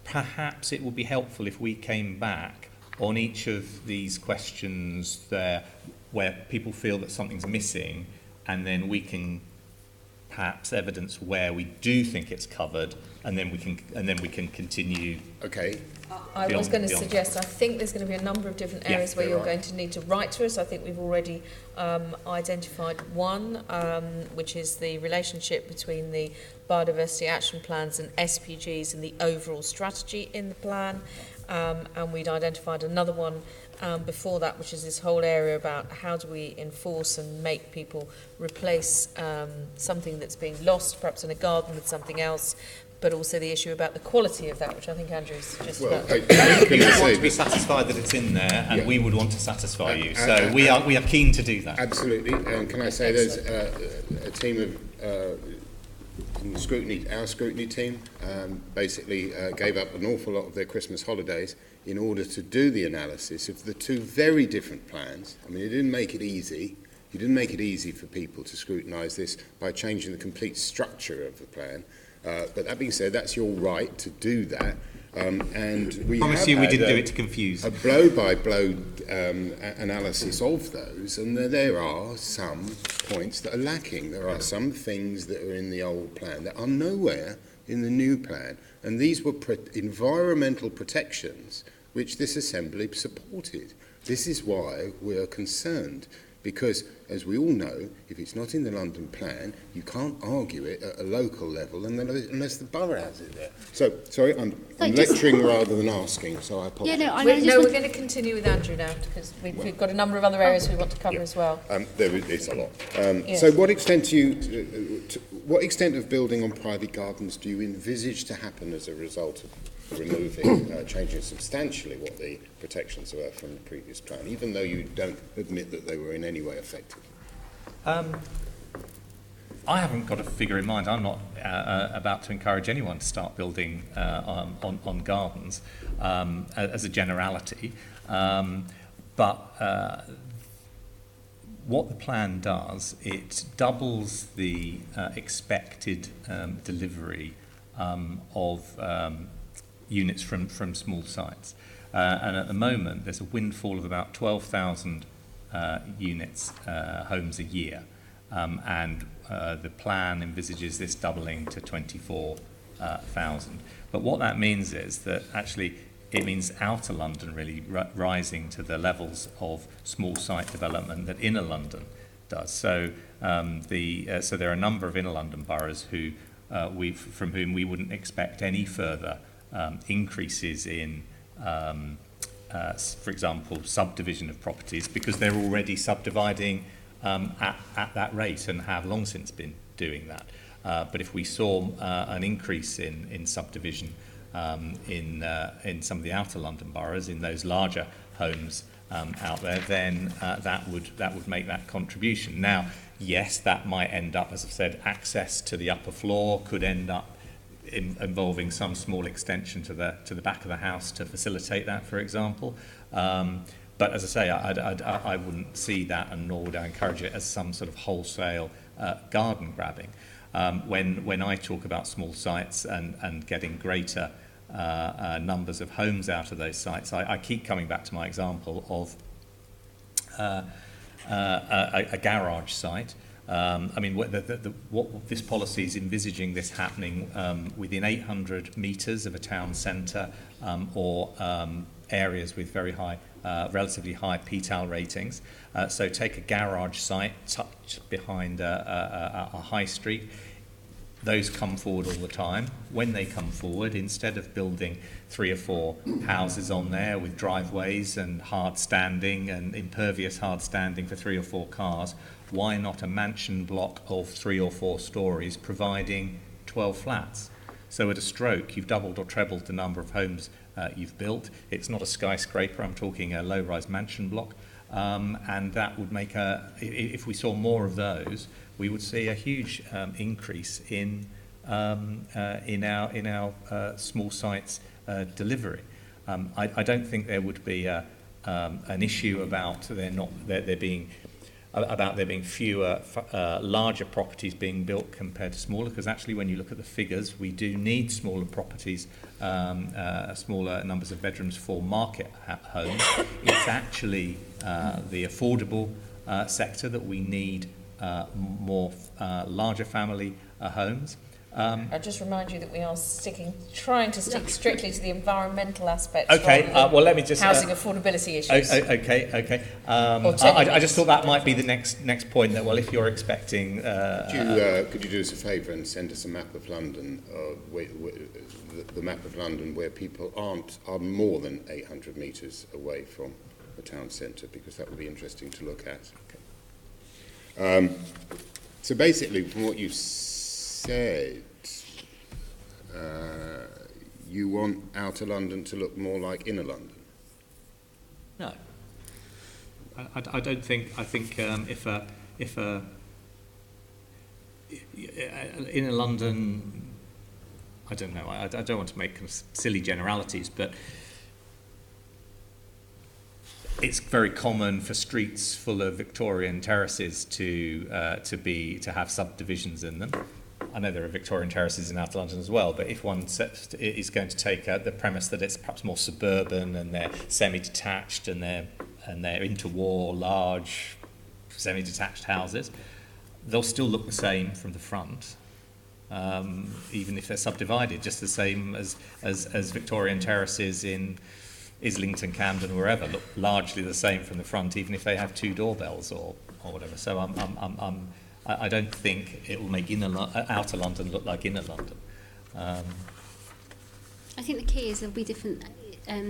Speaker 10: perhaps it would be helpful if we came back on each of these questions there where people feel that something's missing, and then we can perhaps evidence where we do think it's covered, and then we can continue.
Speaker 11: Okay.
Speaker 1: I was going to suggest, I think there's going to be a number of different areas where you're going to need to write to us. I think we've already identified one, which is the relationship between the biodiversity action plans and SPGs and the overall strategy in the plan. And we'd identified another one before that, which is this whole area about how do we enforce and make people replace something that's being lost, perhaps in a garden, with something else, but also the issue about the quality of that, which I think Andrew's just about.
Speaker 10: You want to be satisfied that it's in there, and we would want to satisfy you. So we are keen to do that.
Speaker 11: Absolutely. And can I say there's a team of our scrutiny team basically gave up an awful lot of their Christmas holidays in order to do the analysis of the two very different plans. I mean, it didn't make it easy. You didn't make it easy for people to scrutinise this by changing the complete structure of the plan. But that being said, that's your right to do that. And we
Speaker 10: promise you we didn't do it to confuse.
Speaker 11: A blow-by-blow analysis of those, and there are some points that are lacking. There are some things that are in the old plan that are nowhere in the new plan. And these were environmental protections which this Assembly supported. This is why we are concerned, because, as we all know, if it's not in the London plan, you can't argue it at a local level unless the borough has it there. So, sorry, I'm lecturing rather than asking, so I apologise.
Speaker 1: Yeah, we're going to continue with Andrew now, because we've got a number of other areas we want to cover as well.
Speaker 11: There is a lot. So what extent what extent of building on private gardens do you envisage to happen as a result of removing, changing substantially what the protections were from the previous plan, even though you don't admit that they were in any way effective?
Speaker 10: I haven't got a figure in mind. I'm not about to encourage anyone to start building on gardens as a generality. But what the plan does, it doubles the expected delivery of units from small sites. And at the moment, there's a windfall of about 12,000 units, homes a year. And the plan envisages this doubling to 24,000. But what that means is that actually it means outer London really rising to the levels of small site development that inner London does. So so there are a number of inner London boroughs who from whom we wouldn't expect any further increases in, for example, subdivision of properties, because they're already subdividing at that rate and have long since been doing that. But if we saw an increase in subdivision in some of the outer London boroughs, in those larger homes out there, then that would make that contribution. Now, yes, that might end up, as I've said, access to the upper floor could end up involving some small extension to the back of the house to facilitate that, for example. But as I say, I wouldn't see that, and nor would I encourage it as some sort of wholesale garden grabbing. When I talk about small sites and getting greater numbers of homes out of those sites, I keep coming back to my example of a garage site. I mean, what this policy is envisaging this happening within 800 metres of a town centre or areas with very high, relatively high PTAL ratings. So take a garage site tucked behind a high street. Those come forward all the time. When they come forward, instead of building 3 or 4 houses on there with driveways and hard standing and impervious hard standing for 3 or 4 cars, why not a mansion block of 3 or 4 stories providing 12 flats? So at a stroke, you've doubled or trebled the number of homes you've built. It's not a skyscraper, I'm talking a low-rise mansion block. and that would make if we saw more of those, we would see a huge increase in our small sites delivery. I don't think there would be an issue about there being fewer larger properties being built compared to smaller, because actually when you look at the figures, we do need smaller properties, smaller numbers of bedrooms for market homes. It's actually the affordable sector that we need more larger family homes.
Speaker 1: I'll just remind you that we are trying to stick strictly to the environmental aspects.
Speaker 10: Okay, well, let me just
Speaker 1: housing affordability issues.
Speaker 10: Okay. I just thought that might be the next point. That if you're expecting,
Speaker 11: could you do us a favour and send us a map of London, the map of London where people are more than 800 metres away from the town centre, because that would be interesting to look at. Okay. So basically, from what you said, you want outer London to look more like inner London?
Speaker 10: No. I don't think. I think if inner London, I don't know. I don't want to make kind of silly generalities, but it's very common for streets full of Victorian terraces to have subdivisions in them. I know there are Victorian terraces in outer London as well, but if one is going to take the premise that it's perhaps more suburban and they're semi-detached and they're interwar large semi-detached houses, they'll still look the same from the front, even if they're subdivided, just the same as Victorian terraces in Islington, Camden, wherever, look largely the same from the front, even if they have two doorbells or whatever. So I don't think it will make outer London look like inner London.
Speaker 12: I think the key is there'll be different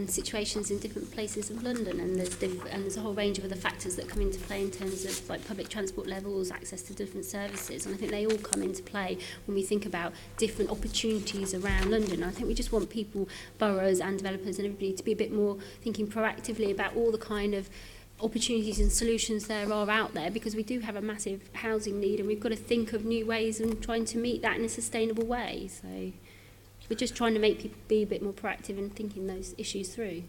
Speaker 12: situations in different places of London, and there's a whole range of other factors that come into play in terms of like public transport levels, access to different services, and I think they all come into play when we think about different opportunities around London. I think we just want people, boroughs and developers and everybody, to be a bit more thinking proactively about all the kind of opportunities and solutions there are out there, because we do have a massive housing need and we've got to think of new ways and trying to meet that in a sustainable way. So we're just trying to make people be a bit more proactive in thinking those issues through.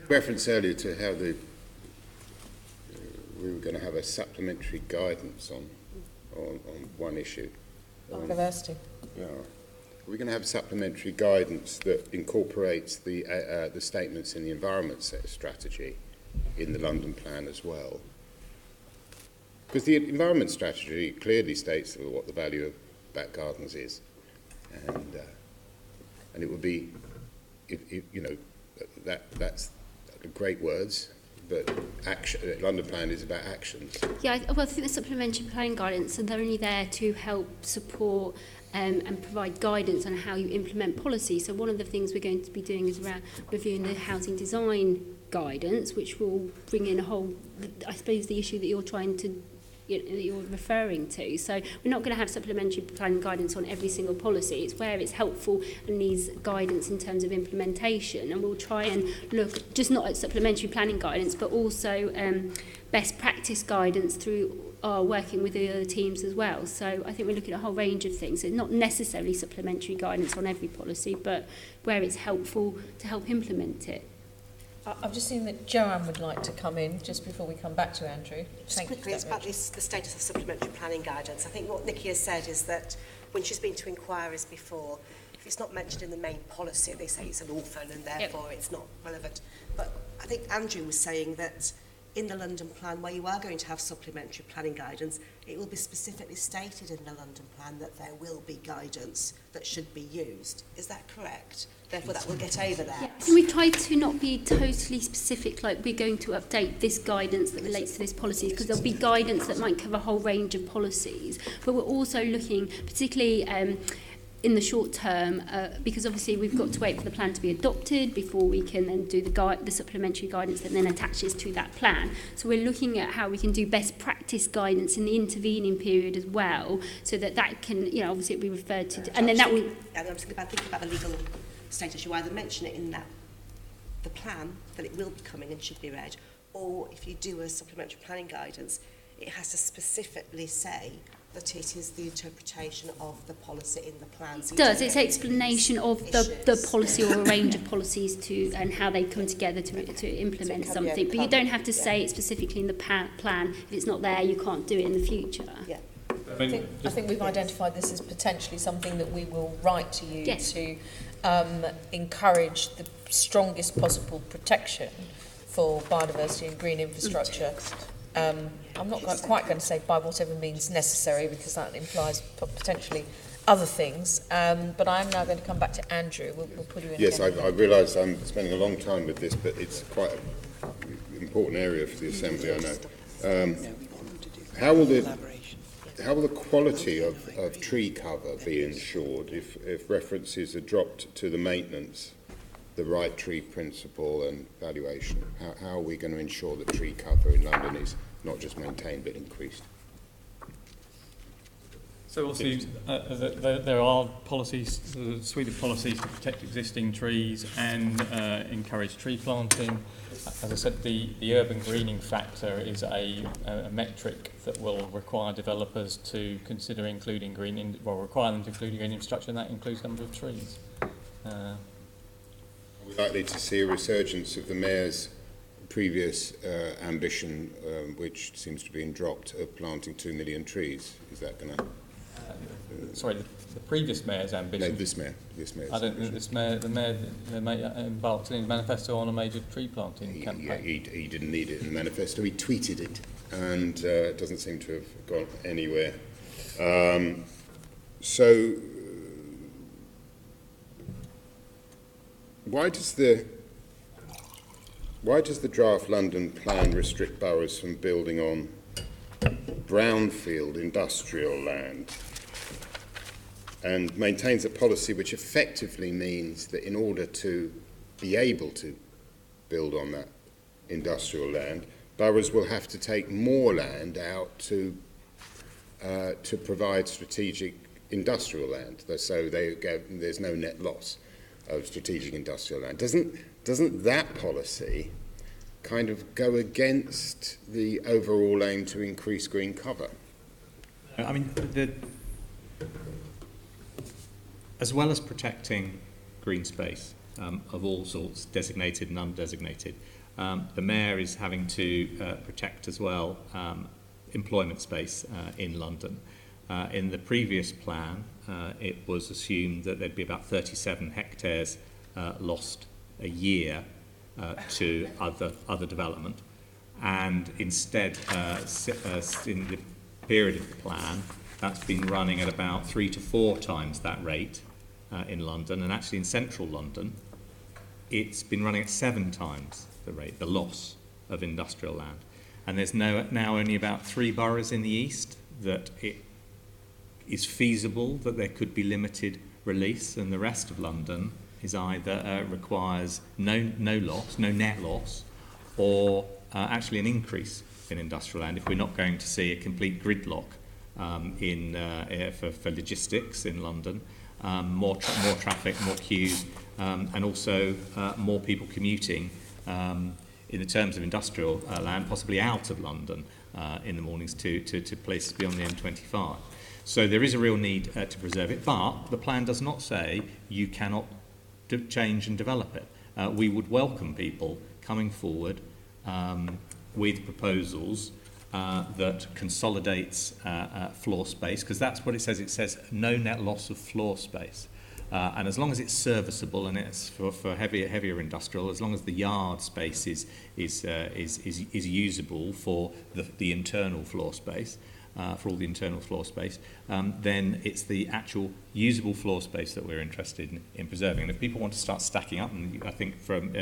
Speaker 11: Reference earlier to how we were going to have a supplementary guidance on one issue.
Speaker 1: Diversity.
Speaker 11: Yeah. We're going to have supplementary guidance that incorporates the statements in the environment strategy in the London plan as well. Because the environment strategy clearly states what the value of back gardens is. And it would be, that's great words, but action. London plan is about actions.
Speaker 12: Yeah, I think the supplementary planning guidance, and they're only there to help support and provide guidance on how you implement policy. So one of the things we're going to be doing is around reviewing the housing design guidance, which will bring in a whole, I suppose, the issue that you're trying to, that you're referring to. So we're not going to have supplementary planning guidance on every single policy. It's where it's helpful and needs guidance in terms of implementation, and we'll try and look just not at supplementary planning guidance, but also best practice guidance through our working with the other teams as well. So I think we're looking at a whole range of things. So not necessarily supplementary guidance on every policy, but where it's helpful to help implement it.
Speaker 1: I've just seen that Joanne would like to come in just before we come back to Andrew.
Speaker 9: Just quickly, it's about the status of supplementary planning guidance. I think what Nikki has said is that when she's been to inquiries before, if it's not mentioned in the main policy, they say it's an orphan and therefore it's not relevant. But I think Andrew was saying that in the London plan, where you are going to have supplementary planning guidance, it will be specifically stated in the London plan that there will be guidance that should be used. Is that correct? Therefore, that will get over that.
Speaker 12: Yeah, so we've tried to not be totally specific, like we're going to update this guidance that relates to this policy, because there'll be guidance that might cover a whole range of policies. But we're also looking, particularly in the short term, because obviously we've got to wait for the plan to be adopted before we can then do the supplementary guidance that then attaches to that plan. So we're looking at how we can do best practice guidance in the intervening period as well, so that can, obviously it'll be referred to, and then that will.
Speaker 9: I'm thinking about the legal status. You either mention it in the plan that it will be coming and should be read, or if you do a supplementary planning guidance, it has to specifically say that it is the interpretation of the policy in the plan. So
Speaker 12: it does. It's explanation of the policy or a range of policies to and how they come together to implement something. But you don't have to say it specifically in the plan. If it's not there, you can't do it in the future.
Speaker 9: Yeah.
Speaker 1: I think we've identified this as potentially something that we will write to you to encourage the strongest possible protection for biodiversity and green infrastructure. I'm not quite going to say by whatever means necessary, because that implies potentially other things. But I'm now going to come back to Andrew. We'll put you in.
Speaker 11: Yes, I realise I'm spending a long time with this, but it's quite an important area for the Assembly, I know. How will the quality of tree cover be ensured if references are dropped to the maintenance, the right tree principle and valuation? How are we going to ensure that tree cover in London is not just maintained but increased?
Speaker 13: So obviously there are policies, a suite of policies to protect existing trees and encourage tree planting. As I said, the urban greening factor is a metric that will require developers to consider including require them to include green infrastructure, and that includes number of trees.
Speaker 11: Are we likely to see a resurgence of the Mayor's previous ambition, which seems to be dropped, of planting 2 million trees? Is that going to...
Speaker 13: Sorry, the previous Mayor's ambition?
Speaker 11: No, this Mayor.
Speaker 13: I don't think the Mayor embarked in his manifesto on a major tree planting campaign.
Speaker 11: Yeah, he didn't need it in the manifesto. He tweeted it, and it doesn't seem to have gone anywhere. So, why does the draft London plan restrict boroughs from building on brownfield industrial land, and maintains a policy which effectively means that in order to be able to build on that industrial land, boroughs will have to take more land out to provide strategic industrial land, so there's no net loss of strategic industrial land. Doesn't that policy kind of go against the overall aim to increase green cover?
Speaker 10: I mean, as well as protecting green space of all sorts, designated and undesignated, the Mayor is having to protect as well employment space in London. In the previous plan, it was assumed that there'd be about 37 hectares lost a year to other development, and instead, in the period of the plan, that's been running at about 3 to 4 times that rate in London, and actually in central London, it's been running at 7 times the rate, the loss of industrial land. And there's now only about 3 boroughs in the east that it is feasible that there could be limited release, and the rest of London is either requires no net loss, or actually an increase in industrial land if we're not going to see a complete gridlock for logistics in London, more traffic, more queues, and also more people commuting in the terms of industrial land, possibly out of London in the mornings to places beyond the M25. So there is a real need to preserve it, but the plan does not say you cannot change and develop it. We would welcome people coming forward with proposals that consolidates floor space, because that's what it says. It says no net loss of floor space. And as long as it's serviceable and it's for heavier industrial, as long as the yard space is usable for the internal floor space, for all the internal floor space, then it's the actual usable floor space that we're interested in preserving. And if people want to start stacking up, and I think from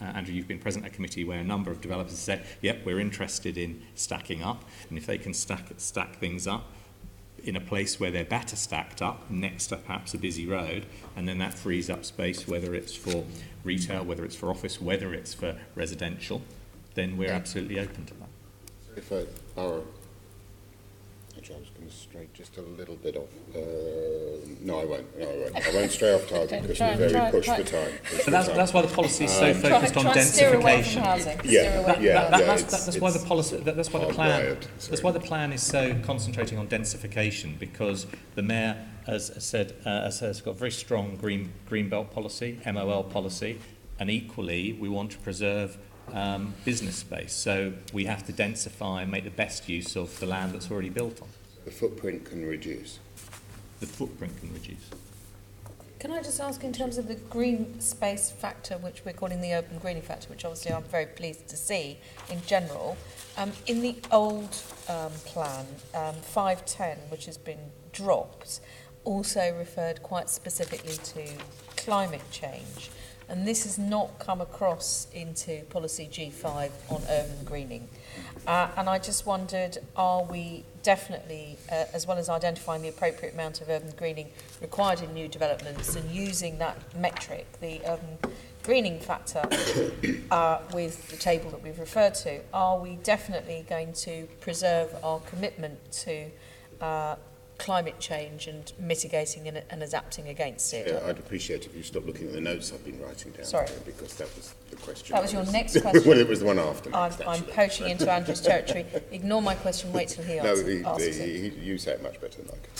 Speaker 10: Andrew, you've been present at a committee where a number of developers said, yep, we're interested in stacking up, and if they can stack things up in a place where they're better stacked up, next to perhaps a busy road, and then that frees up space, whether it's for retail, whether it's for office, whether it's for residential, then we're absolutely open to that.
Speaker 11: If a borough Actually, I was going to stray just a little bit off. No, I won't. I won't stray off target because we're very pushed for time.
Speaker 10: So that's why the policy is so focused on densification. That's why the policy. That's why the plan. That's why the plan is so concentrating on densification, because the mayor has said has got a very strong green belt policy, MOL policy, and equally we want to preserve business space. So we have to densify and make the best use of the land that's already built on.
Speaker 11: The footprint can reduce.
Speaker 10: The footprint can reduce.
Speaker 1: Can I just ask, in terms of the green space factor, which we're calling the urban greening factor, which obviously I'm very pleased to see in general, in the old plan, 510, which has been dropped, also referred quite specifically to climate change. And this has not come across into policy G5 on urban greening. And I just wondered, are we definitely, as well as identifying the appropriate amount of urban greening required in new developments and using that metric, the urban greening factor, with the table that we've referred to, are we definitely going to preserve our commitment to climate change and mitigating and adapting against it?
Speaker 11: Yeah, I'd appreciate if you stopped looking at the notes I've been writing down.
Speaker 1: Sorry.
Speaker 11: Because that was the question.
Speaker 1: That was your next question.
Speaker 11: Well, it was the one after.
Speaker 1: I'm poaching into Andrew's territory. Ignore my question, wait till he asks it.
Speaker 11: You say it much better than I can.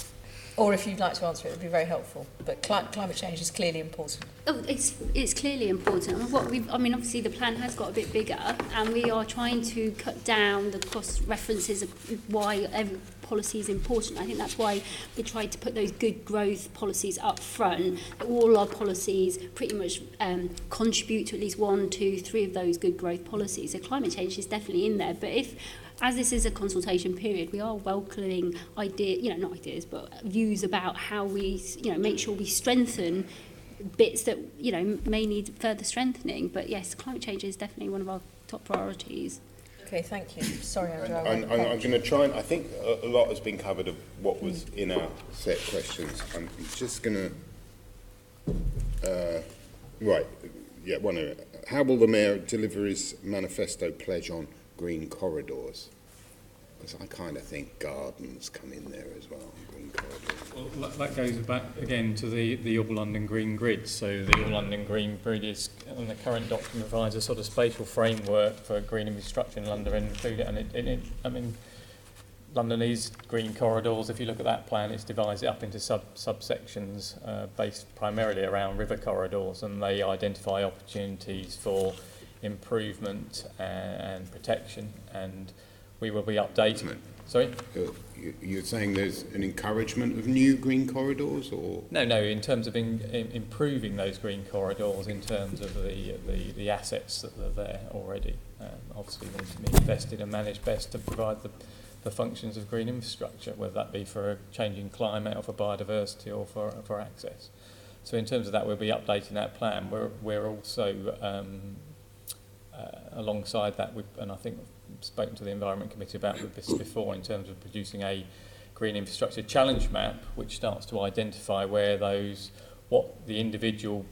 Speaker 1: Or if you'd like to answer it, it would be very helpful. But climate change is clearly important.
Speaker 12: Oh, it's clearly important. And obviously the plan has got a bit bigger, and we are trying to cut down the cost references of why every policy is important. I think that's why we tried to put those good growth policies up front. All our policies pretty much contribute to at least 1, 2, 3 of those good growth policies. So climate change is definitely in there. But as this is a consultation period, we are welcoming views about how we, make sure we strengthen bits that, may need further strengthening. But yes, climate change is definitely one of our top priorities.
Speaker 1: Okay, thank you. Sorry, Andrew.
Speaker 11: I'm going to try and, I think a lot has been covered of what was in our set questions. I'm just going to, one of it. How will the Mayor deliver his manifesto pledge on green corridors? Because I kind of think gardens come in there as well, green corridors.
Speaker 13: Well, that goes back again to the All London Green Grid. So the All London Green Grid is, and the current document provides a sort of spatial framework for green infrastructure in London, and London is green corridors. If you look at that plan, it's divided up into subsections based primarily around river corridors, and they identify opportunities for improvement and protection, and we will be updating. Sorry?
Speaker 11: You're saying there's an encouragement of new green corridors, or?
Speaker 13: No, in terms of improving those green corridors, in terms of the assets that are there already. Obviously, they need to be invested and managed best to provide the functions of green infrastructure, whether that be for a changing climate or for biodiversity or for access. So in terms of that, we'll be updating that plan. We're also, alongside that, and I think I've spoken to the Environment Committee about this before, in terms of producing a green infrastructure challenge map, which starts to identify what the individual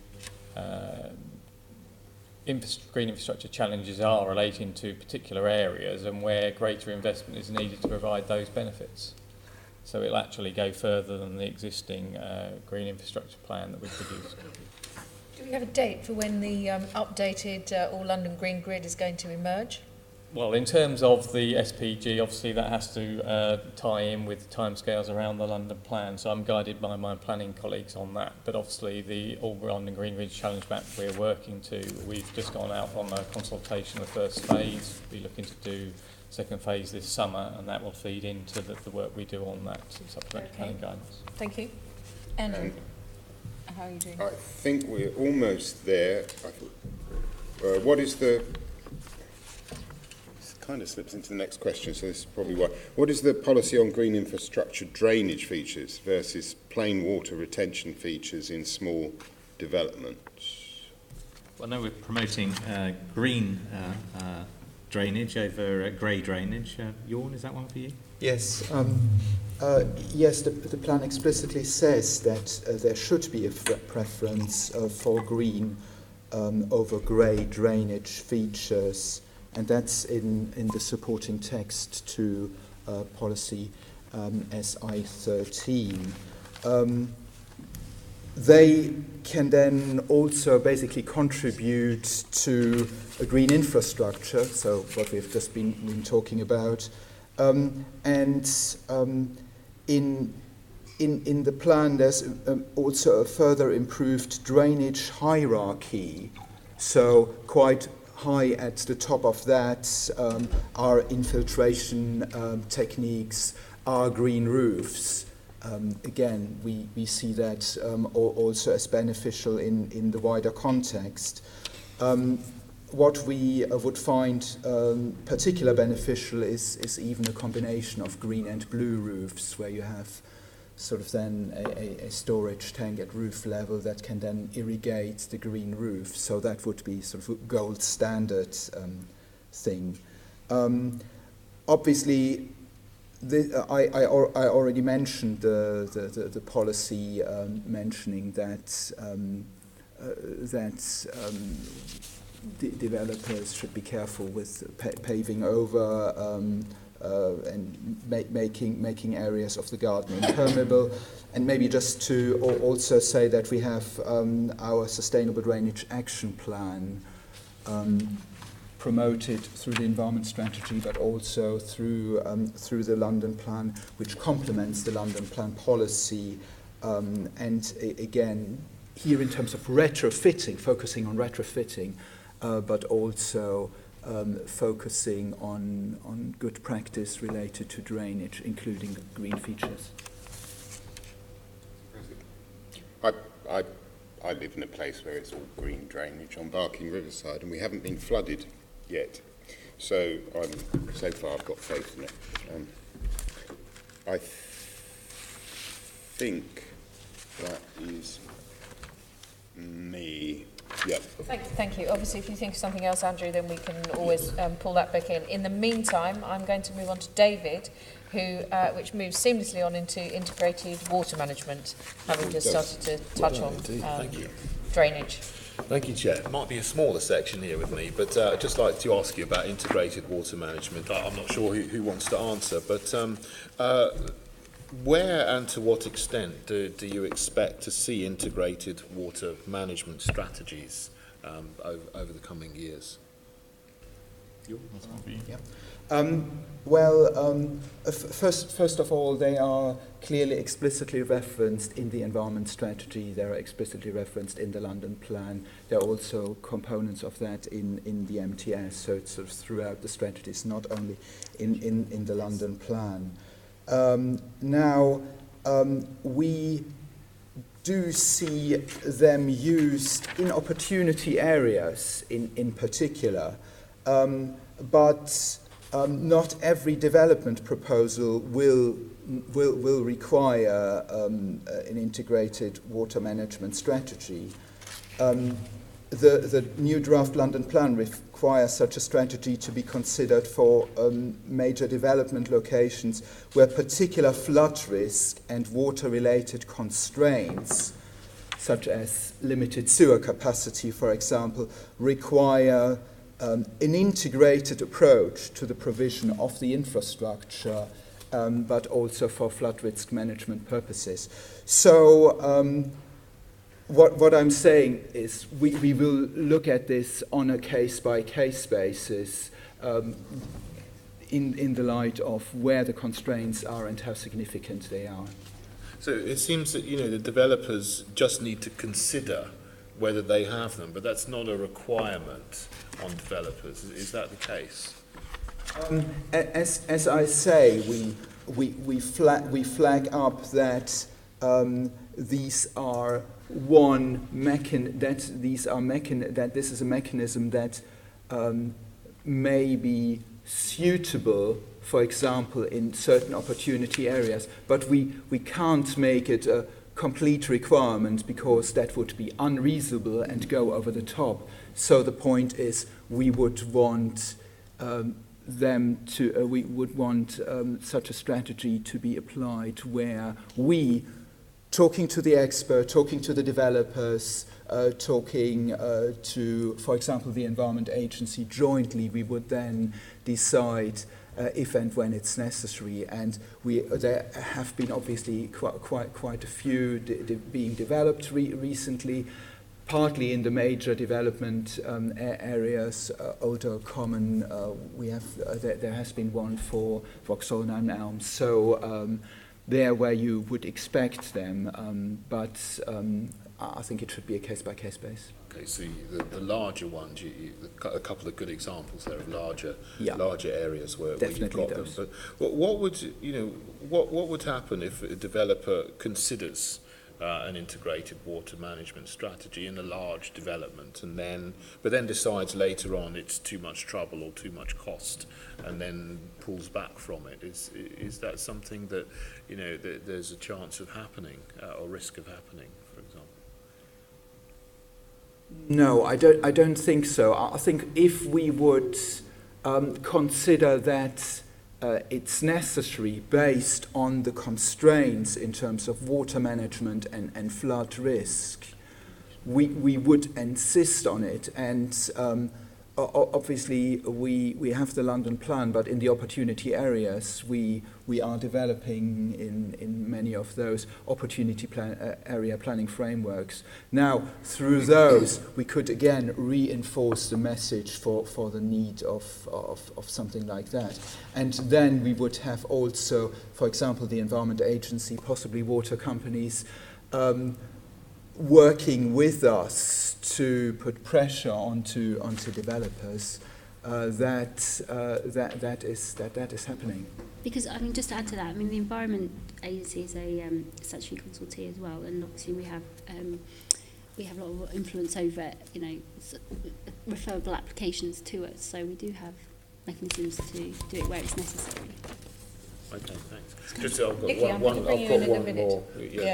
Speaker 13: green infrastructure challenges are relating to particular areas, and where greater investment is needed to provide those benefits. So it'll actually go further than the existing green infrastructure plan that we've produced.
Speaker 1: Do we have a date for when the updated All London Green Grid is going to emerge?
Speaker 13: Well, in terms of the SPG, obviously that has to tie in with timescales around the London plan, so I'm guided by my planning colleagues on that. But obviously the All London Green Grid Challenge Map we're working to, we've just gone out on a consultation of the first phase. We'll be looking to do second phase this summer, and that will feed into the work we do on that supplementary planning guidance.
Speaker 1: Thank you. Andrew, how are you doing?
Speaker 11: I think we're almost there. What is the... kind of slips into the next question, so this is probably why. What is the policy on green infrastructure drainage features versus plain water retention features in small developments?
Speaker 10: Well, no, we're promoting green drainage over grey drainage. Jorn, is that one for you?
Speaker 14: Yes. Yes, the plan explicitly says that there should be a preference for green over grey drainage features, and that's in the supporting text to policy. SI13. They can then also basically contribute to a green infrastructure, so what we've just been talking about. In the plan, there's also a further improved drainage hierarchy. So quite high at the top of that are infiltration techniques, are green roofs. Again, we see that also as beneficial in the wider context. What we would find particularly beneficial is even a combination of green and blue roofs, where you have sort of then a storage tank at roof level that can then irrigate the green roof. So that would be sort of a gold standard thing. Obviously, I already mentioned the policy mentioning that developers should be careful with paving over and making areas of the garden impermeable. And maybe just to also say that we have our Sustainable Drainage Action Plan promoted through the environment strategy, but also through the London Plan, which complements the London Plan policy. And again, here in terms of retrofitting, focusing on retrofitting, but also focusing on good practice related to drainage, including green features.
Speaker 11: I live in a place where it's all green drainage on Barking Riverside, and we haven't been flooded yet. So so far I've got faith in it. I think that is me. Yep.
Speaker 1: Thank you. Obviously, if you think of something else, Andrew, then we can always pull that back in. In the meantime, I'm going to move on to David, which moves seamlessly on into integrated water management, having just started to touch on drainage.
Speaker 8: Thank you, Chair. It might be a smaller section here with me, but I'd just like to ask you about integrated water management. I'm not sure who wants to answer, but where and to what extent do you expect to see integrated water management strategies over the coming years?
Speaker 14: First of all, they are clearly explicitly referenced in the environment strategy. They are explicitly referenced in the London Plan. There are also components of that in the MTS, so it's sort of throughout the strategies, not only in the London Plan. We do see them used in opportunity areas in particular, but not every development proposal will require an integrated water management strategy. The new draft London Plan requires such a strategy to be considered for major development locations where particular flood risk and water-related constraints, such as limited sewer capacity, for example, require an integrated approach to the provision of the infrastructure, but also for flood risk management purposes. So what I'm saying is we will look at this on a case-by-case basis in the light of where the constraints are and how significant they are.
Speaker 8: So it seems that the developers just need to consider whether they have them, but that's not a requirement on developers. Is that the case?
Speaker 14: As I say, we flag up that these are that this is a mechanism that may be suitable, for example, in certain opportunity areas, but we can't make it a complete requirement because that would be unreasonable and go over the top. So the point is, we would want such a strategy to be applied where we, talking to the expert, talking to the developers, talking to, for example, the Environment Agency jointly, we would then decide if and when it's necessary. And there have been obviously quite a few being developed recently, partly in the major development areas, Older Common. There has been one for Vauxhall and Elm. So there where you would expect them, but I think it should be a case-by-case basis.
Speaker 8: Okay, so the larger ones, a couple of good examples there of larger areas where you've got them. But what would happen if a developer considers an integrated water management strategy in a large development, but then decides later on it's too much trouble or too much cost, and then pulls back from it? Is that something that that there's a chance of happening or risk of happening, for example?
Speaker 14: No, I don't think so. I think if we would consider that it's necessary based on the constraints in terms of water management and flood risk, we would insist on it. And obviously we have the London plan, but in the opportunity areas we are developing in many of those opportunity area planning frameworks. Now, through those, we could again reinforce the message for the need of something like that. And then we would have also, for example, the Environment Agency, possibly water companies, working with us to put pressure onto developers. That is happening.
Speaker 12: Because, I mean, just to add to that, I mean, the Environment Agency is a statutory consultee as well, and obviously we have a lot of influence over, referable applications to us, so we do have mechanisms to do it where it's necessary.
Speaker 8: Okay, thanks. Just I've got
Speaker 1: Nikki,
Speaker 8: one more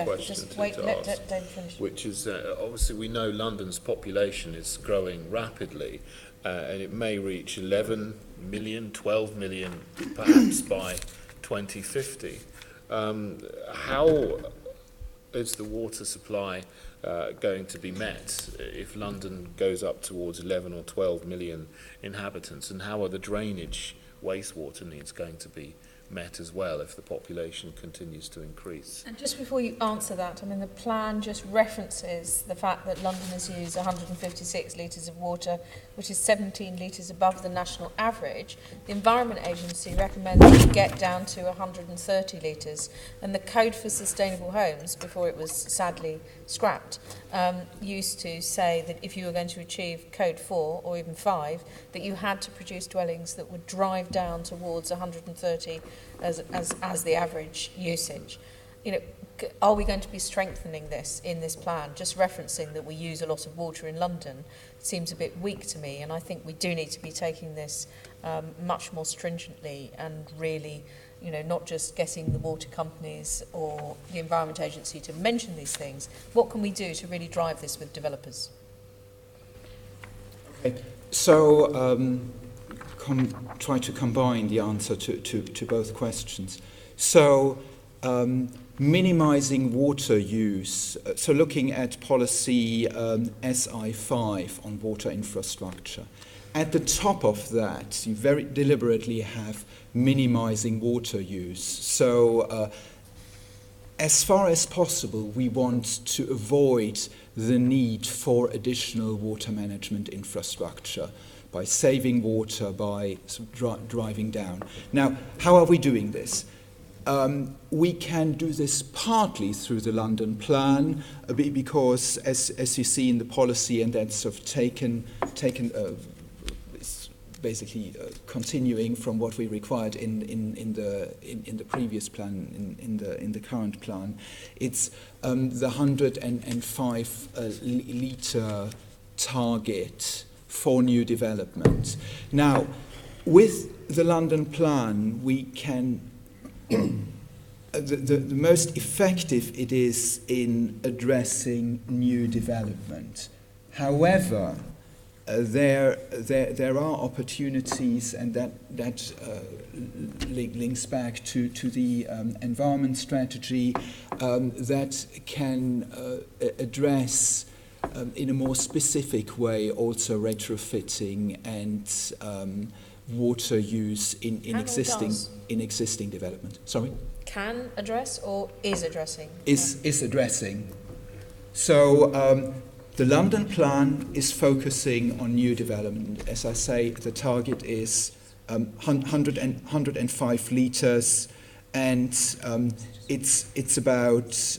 Speaker 8: question
Speaker 1: just
Speaker 8: to
Speaker 1: let
Speaker 8: ask,
Speaker 1: David finish.
Speaker 8: which is obviously we know London's population is growing rapidly, and it may reach 11 million, 12 million perhaps by 2050. How is the water supply going to be met if London goes up towards 11 or 12 million inhabitants, and how are the drainage wastewater needs going to be met as well if the population continues to increase?
Speaker 1: And just before you answer that, I mean, the plan just references the fact that London has used 156 litres of water, which is 17 litres above the national average. The Environment Agency recommends that we get down to 130 litres, and the Code for Sustainable Homes, before it was sadly scrapped, used to say that if you were going to achieve Code 4 or even 5, that you had to produce dwellings that would drive down towards 130 as the average usage. Are we going to be strengthening this in this plan? Just referencing that we use a lot of water in London seems a bit weak to me, and I think we do need to be taking this much more stringently and really, not just getting the water companies or the Environment Agency to mention these things. What can we do to really drive this with developers?
Speaker 14: Okay. So try to combine the answer to both questions. So minimizing water use, so looking at policy SI5 on water infrastructure. At the top of that, you very deliberately have minimizing water use. So as far as possible, we want to avoid the need for additional water management infrastructure by saving water, by driving down. Now, how are we doing this? We can do this partly through the London plan, because as you see in the policy, and that's sort of taken basically continuing from what we required in the previous plan, in the current plan, it's the 105 litre target for new development. Now, with the London plan, we can the most effective it is in addressing new development. However, there are opportunities, and that links back to the environment strategy that can address in a more specific way also retrofitting and water use in
Speaker 1: Can or does?
Speaker 14: existing development. Sorry?
Speaker 1: Can address or is addressing?
Speaker 14: Is addressing. So the London plan is focusing on new development. As I say, the target is 105 litres, and it's about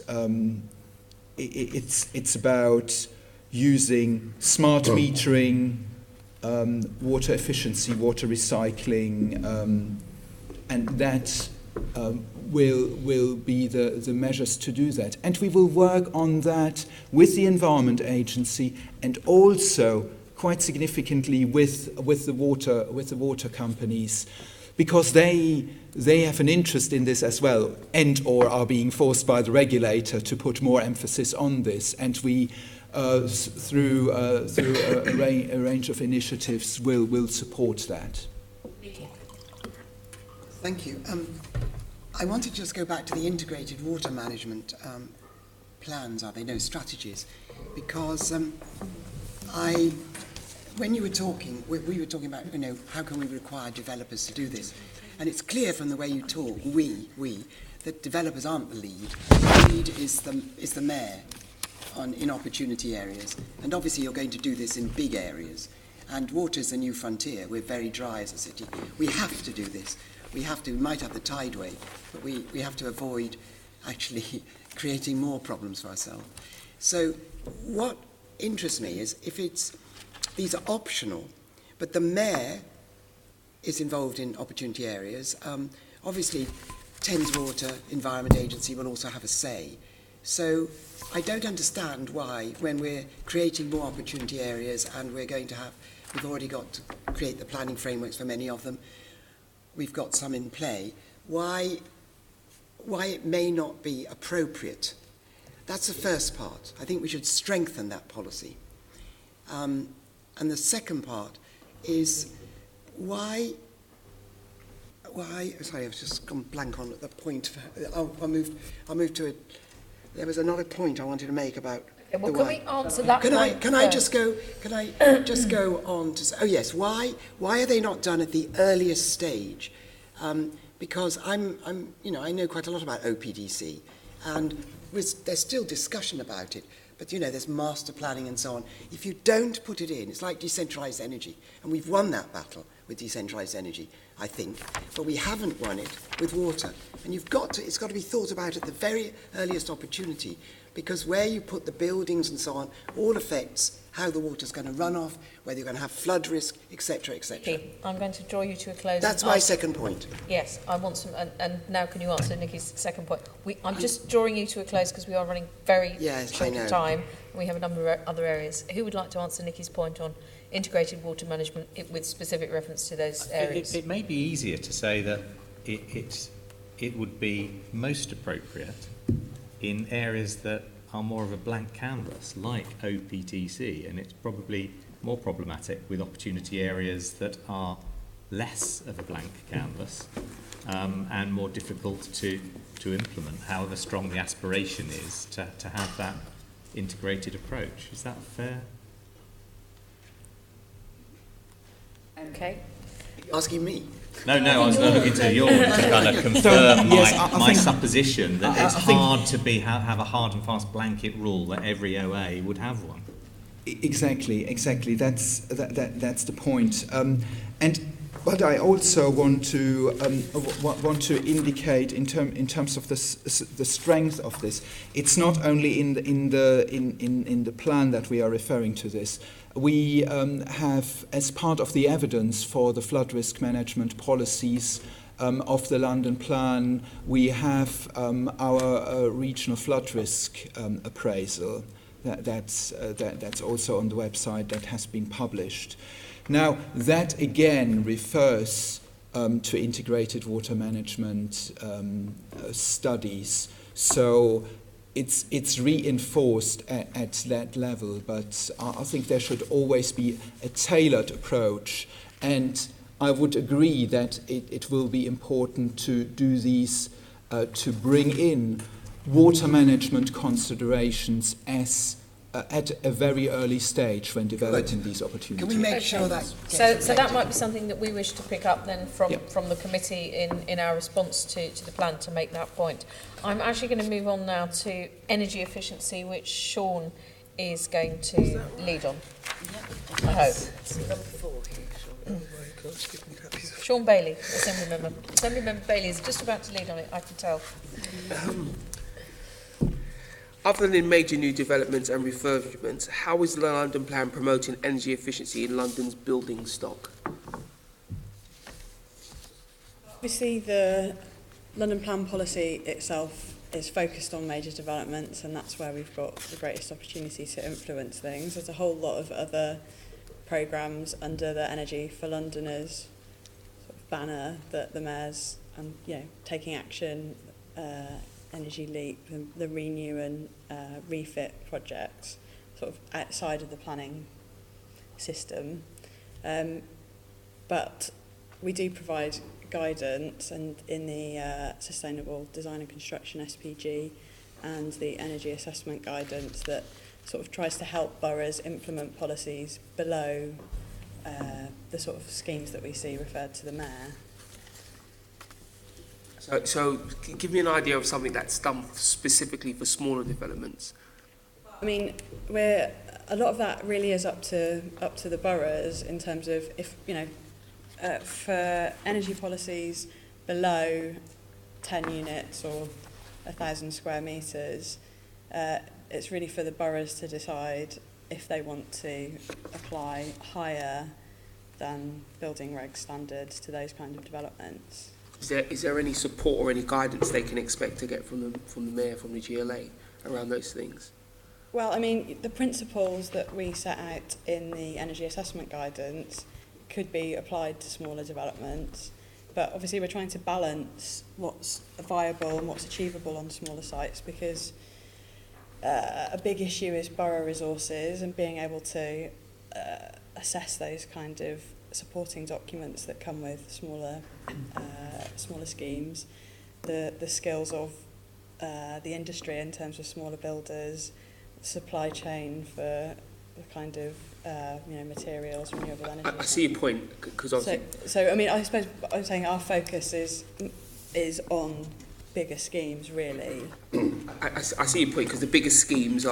Speaker 14: using smart metering, water efficiency, water recycling, and that will be the measures to do that. And we will work on that with the Environment Agency, and also quite significantly with the water companies, because they have an interest in this as well, and or are being forced by the regulator to put more emphasis on this. And we through a range of initiatives will support that.
Speaker 15: Thank you. I wanted to just go back to the integrated water management plans, are they? No, strategies. Because when you were talking, we were talking about, how can we require developers to do this? And it's clear from the way you talk, that developers aren't the lead. The lead is the mayor in opportunity areas. And obviously you're going to do this in big areas. And water's a new frontier. We're very dry as a city. We have to do this. We might have the tideway, but we have to avoid actually creating more problems for ourselves. So what interests me is these are optional, but the mayor is involved in opportunity areas. Obviously, Thames Water Environment Agency will also have a say. So I don't understand why, when we're creating more opportunity areas and we've already got to create the planning frameworks for many of them, we've got some in play, why it may not be appropriate. That's the first part. I think we should strengthen that policy. And the second part is why, sorry, I've just gone blank on the point. I'll move to it. There was another point I wanted to make about
Speaker 1: Well, can we answer that point
Speaker 15: Can I just go on to say, oh yes, why are they not done at the earliest stage? Because I know quite a lot about OPDC, and there's still discussion about it, but there's master planning and so on. If you don't put it in, it's like decentralised energy, and we've won that battle with decentralised energy, I think, but we haven't won it with water. And it's got to be thought about at the very earliest opportunity, because where you put the buildings and so on all affects how the water's going to run off, whether you're going to have flood risk, etc., etc.
Speaker 1: Okay, I'm going to draw you to a close.
Speaker 15: That's my second point.
Speaker 1: Yes, I want some, and now can you answer Nikki's second point? I'm just drawing you to a close because we are running very short of time, and we have a number of other areas. Who would like to answer Nikki's point on integrated water management with specific reference to those areas?
Speaker 10: It may be easier to say that it would be most appropriate in areas that are more of a blank canvas, like OPTC, and it's probably more problematic with opportunity areas that are less of a blank canvas and more difficult to implement, however strong the aspiration is to have that integrated approach. Is that fair?
Speaker 1: Okay.
Speaker 15: Asking me?
Speaker 10: No, I was looking to yours to kind of confirm my supposition that it's hard to have a hard and fast blanket rule that every OA would have one.
Speaker 14: Exactly. That's the point. But I also want to indicate in terms of the strength of this. It's not only in the plan that we are referring to this. We have, as part of the evidence for the flood risk management policies of the London Plan, we have our regional flood risk appraisal. That's also on the website, that has been published. Now, that again refers to integrated water management studies. So it's reinforced at that level, but I think there should always be a tailored approach. And I would agree that it will be important to do these, to bring in water management considerations as at a very early stage when developing these opportunities.
Speaker 15: Can we make sure that...
Speaker 1: So that might be something that we wish to pick up then from the committee in our response to the plan to make that point. I'm actually going to move on now to energy efficiency, which Sean is going to lead on. I hope. Sean Bailey, Assembly Member. Assembly Member Bailey is just about to lead on it, I can tell.
Speaker 3: Other than major new developments and refurbishments, how is the London Plan promoting energy efficiency in London's building stock?
Speaker 17: Obviously, the London Plan policy itself is focused on major developments, and that's where we've got the greatest opportunity to influence things. There's a whole lot of other programmes under the Energy for Londoners sort of banner that the Mayor's taking action, Energy Leap, the Renew and Refit projects, sort of outside of the planning system. But we do provide guidance, and in the Sustainable Design and Construction SPG and the Energy Assessment Guidance that sort of tries to help boroughs implement policies below the sort of schemes that we see referred to the Mayor.
Speaker 3: So give me an idea of something that's done specifically for smaller developments.
Speaker 17: I mean, a lot of that really is up to the boroughs in terms of if for energy policies below 10 units or 1,000 square metres, it's really for the boroughs to decide if they want to apply higher than building reg standards to those kind of developments.
Speaker 3: Is there any support or any guidance they can expect to get from the Mayor, from the GLA around those things?
Speaker 17: Well, I mean, the principles that we set out in the Energy Assessment Guidance could be applied to smaller developments, but obviously we're trying to balance what's viable and what's achievable on smaller sites, because a big issue is borough resources and being able to assess those kind of supporting documents that come with smaller schemes, the skills of the industry in terms of smaller builders, supply chain for the kind of materials, renewable energy.
Speaker 3: I see your point, because
Speaker 17: so I mean, I suppose I'm saying our focus is on bigger schemes, really.
Speaker 3: I see your point, because the bigger schemes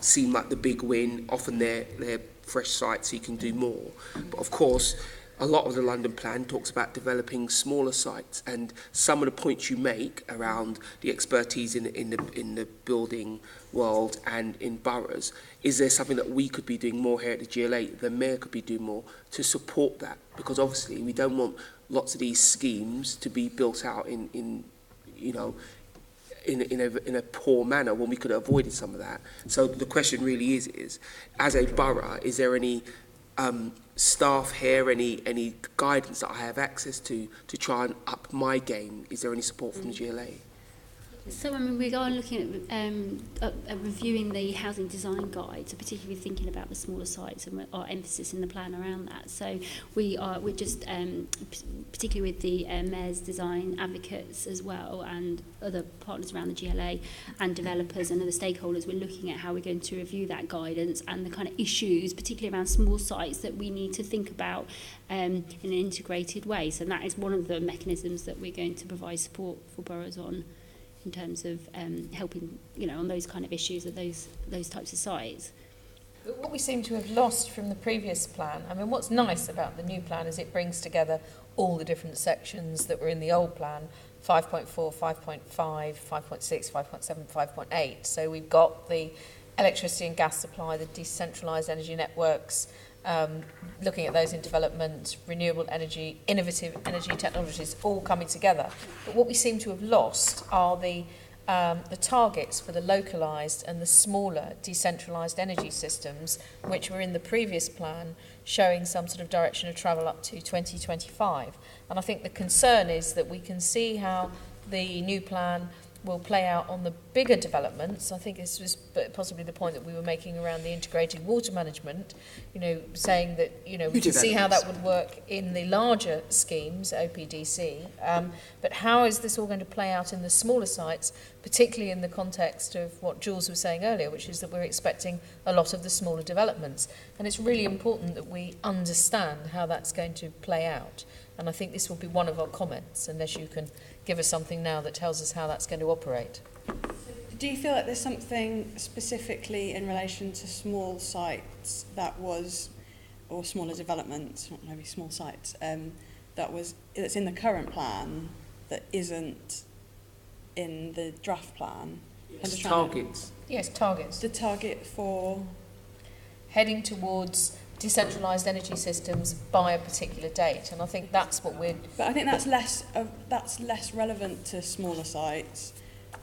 Speaker 3: seem like the big win. Often they're fresh sites, so you can do more. But of course, a lot of the London Plan talks about developing smaller sites, and some of the points you make around the expertise in the building world and in boroughs, is there something that we could be doing more here at the GLA, the Mayor could be doing more to support that? Because obviously we don't want lots of these schemes to be built out in a poor manner when we could have avoided some of that. So the question really is as a borough, is there any staff here, any guidance that I have access to try and up my game? Is there any support from the GLA?
Speaker 12: So, I mean, we are looking at reviewing the housing design guide, so particularly thinking about the smaller sites and our emphasis in the plan around that. So we're just, particularly with the Mayor's design advocates as well and other partners around the GLA and developers and other stakeholders, we're looking at how we're going to review that guidance and the kind of issues, particularly around small sites, that we need to think about in an integrated way. So that is one of the mechanisms that we're going to provide support for boroughs on, in terms of helping, on those kind of issues at those types of sites.
Speaker 1: But what we seem to have lost from the previous plan, I mean, what's nice about the new plan is it brings together all the different sections that were in the old plan, 5.4, 5.5, 5.6, 5.7, 5.8. So we've got the electricity and gas supply, the decentralised energy networks, looking at those in development, renewable energy, innovative energy technologies, all coming together. But what we seem to have lost are the targets for the localised and the smaller decentralised energy systems, which were in the previous plan, showing some sort of direction of travel up to 2025. And I think the concern is that we can see how the new plan will play out on the bigger developments, I think this was possibly the point that we were making around the integrated water management, you know, saying that, you know, we can see how that would work in the larger schemes, OPDC, but how is this all going to play out in the smaller sites, particularly in the context of what Jules was saying earlier, which is that we're expecting a lot of the smaller developments. And it's really important that we understand how that's going to play out. And I think this will be one of our comments, unless you can give us something now that tells us how that's going to operate.
Speaker 17: Do you feel like there's something specifically in relation to small sites that was, or smaller developments, not maybe small sites, that's in the current plan that isn't in the draft plan?
Speaker 3: Yes, targets.
Speaker 1: Yes, targets.
Speaker 17: The target for
Speaker 1: heading towards decentralised energy systems by a particular date, and I think that's what we're.
Speaker 17: But I think that's less relevant to smaller sites.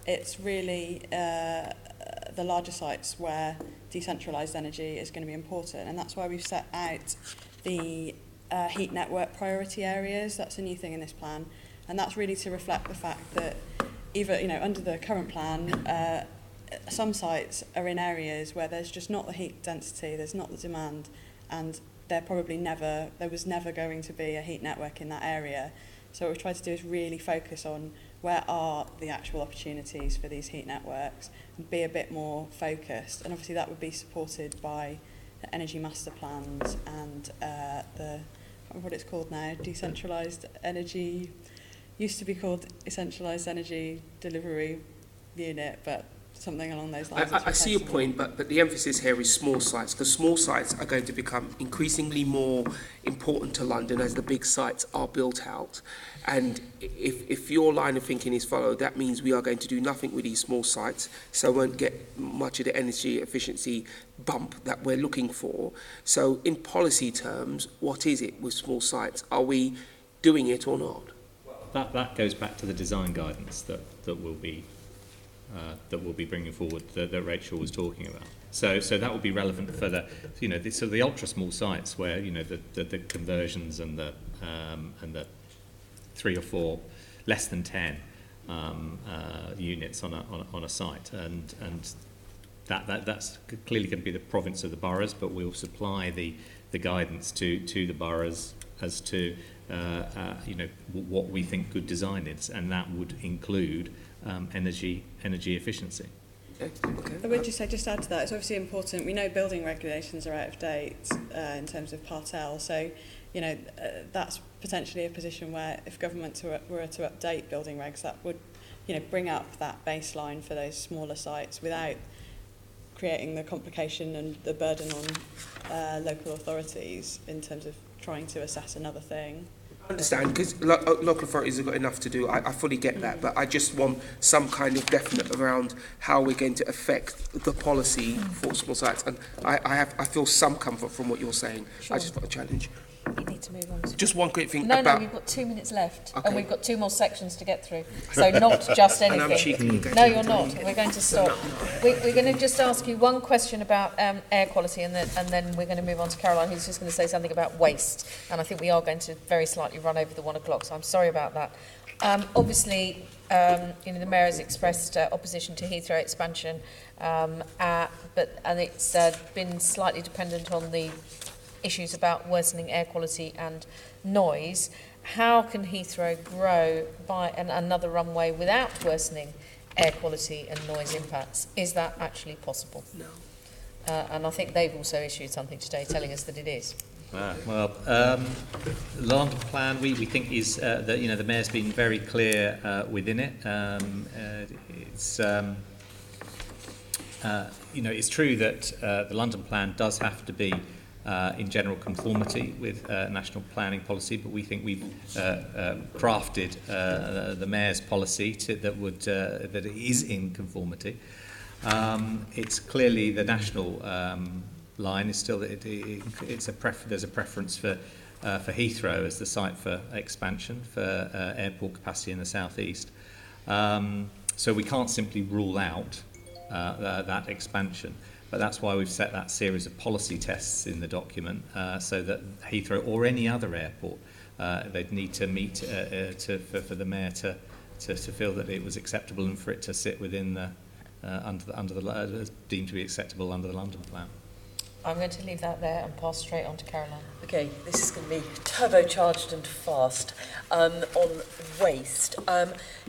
Speaker 17: It's really the larger sites where decentralised energy is going to be important, and that's why we've set out the heat network priority areas. That's a new thing in this plan, and that's really to reflect the fact that even under the current plan, some sites are in areas where there's just not the heat density, there's not the demand, and there was never going to be a heat network in that area. So what we've tried to do is really focus on where are the actual opportunities for these heat networks and be a bit more focused. And obviously that would be supported by the energy master plans and I can't remember what it's called now, decentralised energy, used to be called decentralised energy delivery unit, but something along those lines.
Speaker 3: I see your point, but the emphasis here is small sites, because small sites are going to become increasingly more important to London as the big sites are built out. And if your line of thinking is followed, that means we are going to do nothing with these small sites, so won't get much of the energy efficiency bump that we're looking for. So in policy terms, what is it with small sites? Are we doing it or not?
Speaker 10: That goes back to the design guidance that we'll be bringing forward that Rachel was talking about. So that will be relevant for the ultra small sites where the conversions and the 3 or 4 less than 10 units on a site, and that's clearly going to be the province of the boroughs, but we'll supply the guidance to the boroughs as to what we think good design is, and that would include energy efficiency.
Speaker 17: I would just add to that, it's obviously important. We know building regulations are out of date in terms of Part L, so that's potentially a position where if government were to update building regs, that would bring up that baseline for those smaller sites without creating the complication and the burden on local authorities in terms of trying to assess another thing.
Speaker 3: I understand, because local authorities have got enough to do. I fully get that, but I just want some kind of definite around how we're going to affect the policy for small sites. And I feel some comfort from what you're saying. Sure. I just want a challenge.
Speaker 1: You need to move on.
Speaker 3: Just one quick thing
Speaker 1: No,
Speaker 3: about...
Speaker 1: we've got 2 minutes left,
Speaker 3: Okay.
Speaker 1: and we've got 2 more sections to get through. So not just anything.
Speaker 3: And I'm cheeky.
Speaker 1: No, you're not. We're going to stop. We're going to just ask you one question about air quality, and then we're going to move on to Caroline, who's just going to say something about waste. And I think we are going to very slightly run over the 1 o'clock, so I'm sorry about that. Obviously, the Mayor has expressed opposition to Heathrow expansion, and it's been slightly dependent on the issues about worsening air quality and noise. How can Heathrow grow by another runway without worsening air quality and noise impacts? Is that actually possible?
Speaker 3: No.
Speaker 1: And I think they've also issued something today telling us that it is.
Speaker 10: The London plan we think is that the Mayor's been very clear within it. It's true that the London plan does have to be in general conformity with national planning policy, but we think we've crafted the Mayor's policy that is in conformity. It's clearly the national line is still that there's a preference for Heathrow as the site for expansion for airport capacity in the southeast. So we can't simply rule out that expansion. But that's why we've set that series of policy tests in the document, so that Heathrow or any other airport, they'd need to meet for the Mayor to feel that it was acceptable and for it to sit within the deemed to be acceptable under the London plan.
Speaker 1: I'm going to leave that there and pass straight on to Caroline.
Speaker 5: Okay, this is going to be turbocharged and fast on waste.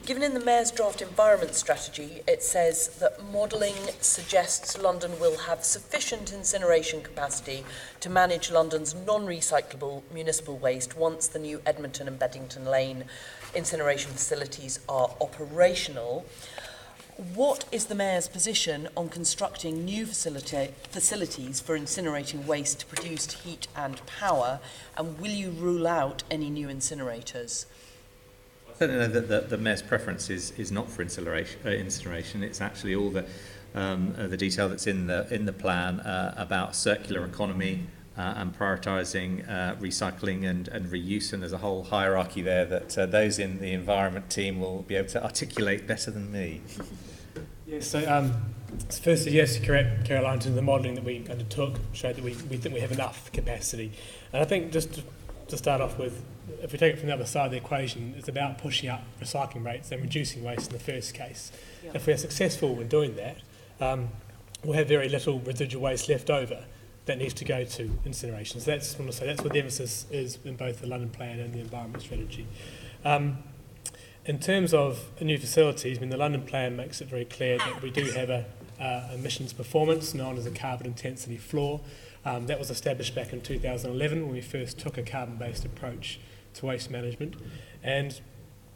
Speaker 5: Given in the Mayor's draft environment strategy, it says that modelling suggests London will have sufficient incineration capacity to manage London's non-recyclable municipal waste once the new Edmonton and Beddington Lane incineration facilities are operational. What is the Mayor's position on constructing new facilities for incinerating waste to produce heat and power, and will you rule out any new incinerators?
Speaker 10: I don't know that the Mayor's preference is not for incineration. It's actually all the detail that's in the plan about circular economy and prioritising recycling and reuse, and there's a whole hierarchy there that those in the environment team will be able to articulate better than me.
Speaker 18: Yes, so firstly, yes, correct, Caroline, to the modelling that we undertook showed that we think we have enough capacity. And I think just to start off with, if we take it from the other side of the equation, it's about pushing up recycling rates and reducing waste in the first case. Yeah. If we are successful in doing that, we'll have very little residual waste left over that needs to go to incineration. So that's what the emphasis is in both the London Plan and the Environment Strategy. In terms of new facilities, I mean, the London Plan makes it very clear that we do have a emissions performance known as a carbon intensity floor. That was established back in 2011 when we first took a carbon-based approach to waste management. And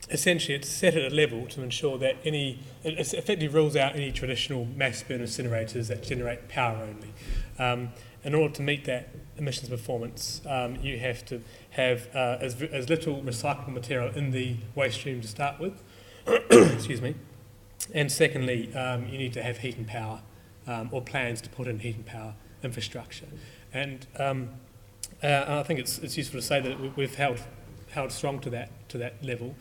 Speaker 18: essentially it's set at a level to ensure that it effectively rules out any traditional mass burn incinerators that generate power only. In order to meet that emissions performance, you have to have as little recyclable material in the waste stream to start with. Excuse me. And secondly, you need to have heat and power, or plans to put in heat and power infrastructure. And I think it's useful to say that we've held strong to that level.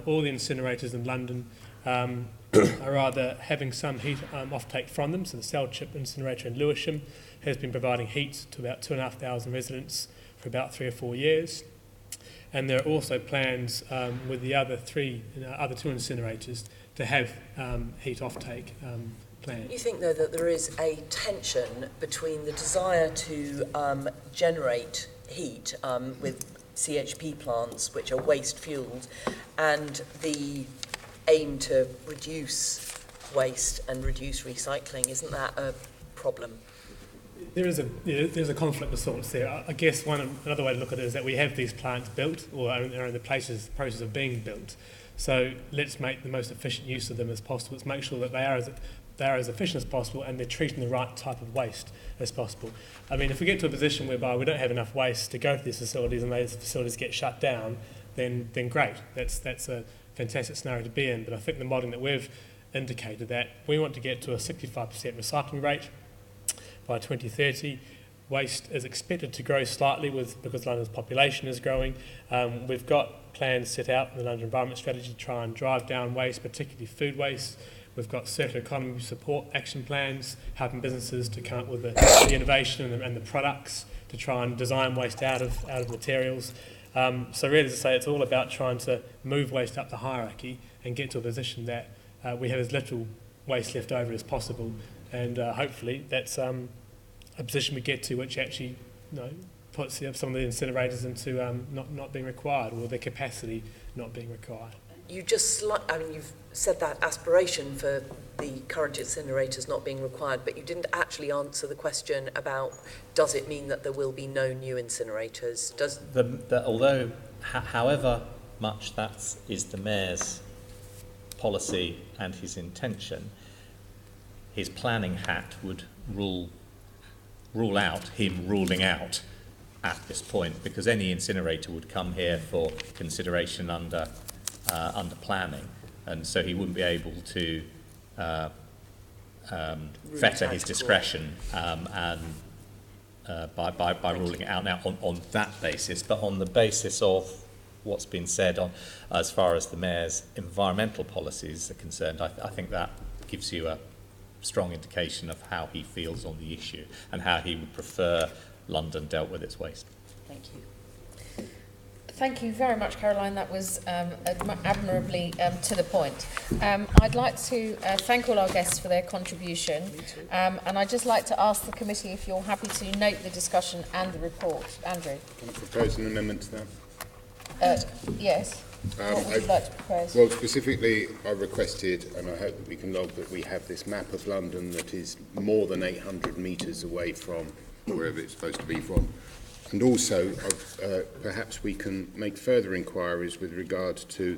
Speaker 18: All the incinerators in London are either having some heat offtake from them. So the Selchip incinerator in Lewisham has been providing heat to about 2,500 residents for about 3 or 4 years. And there are also plans with the other two incinerators to have heat offtake plans.
Speaker 5: You think, though, that there is a tension between the desire to generate heat with CHP plants, which are waste-fuelled, and the aim to reduce waste and reduce recycling? Isn't that a problem?
Speaker 18: There's a conflict of sorts there. I guess another way to look at it is that we have these plants built, or are in the process of being built. So let's make the most efficient use of them as possible. Let's make sure that they are as efficient as possible and they're treating the right type of waste as possible. I mean, if we get to a position whereby we don't have enough waste to go to these facilities and those facilities get shut down, then great. That's a fantastic scenario to be in. But I think the modelling that we've indicated that we want to get to a 65% recycling rate by 2030. Waste is expected to grow slightly because London's population is growing. We've got plans set out in the London Environment Strategy to try and drive down waste, particularly food waste. We've got circular economy support action plans, helping businesses to come up with the innovation and the products to try and design waste out of materials. So really, as I say, it's all about trying to move waste up the hierarchy and get to a position that we have as little waste left over as possible. And hopefully that's a position we get to which actually puts some of the incinerators into not being required, or their capacity not being required.
Speaker 5: You've said that aspiration for the current incinerators not being required, but you didn't actually answer the question about, does it mean that there will be no new incinerators?
Speaker 10: Although, however much that is the Mayor's policy and his intention, his planning hat would rule out him ruling out at this point, because any incinerator would come here for consideration under planning, and so he wouldn't be able to fetter his discretion by ruling it out now on that basis. But on the basis of what's been said as far as the Mayor's environmental policies are concerned, I think that gives you a strong indication of how he feels on the issue and how he would prefer London dealt with its waste.
Speaker 5: Thank you.
Speaker 1: Thank you very much, Caroline. That was admirably to the point. I'd like to thank all our guests for their contribution, and I'd just like to ask the committee if you're happy to note the discussion and the report. Andrew?
Speaker 11: Can I propose an amendment to that?
Speaker 1: Yes. What would you like to propose?
Speaker 11: Well, specifically, I requested, and I hope that we can log, that we have this map of London that is more than 800 metres away from wherever it's supposed to be from. And also, perhaps we can make further inquiries with regard to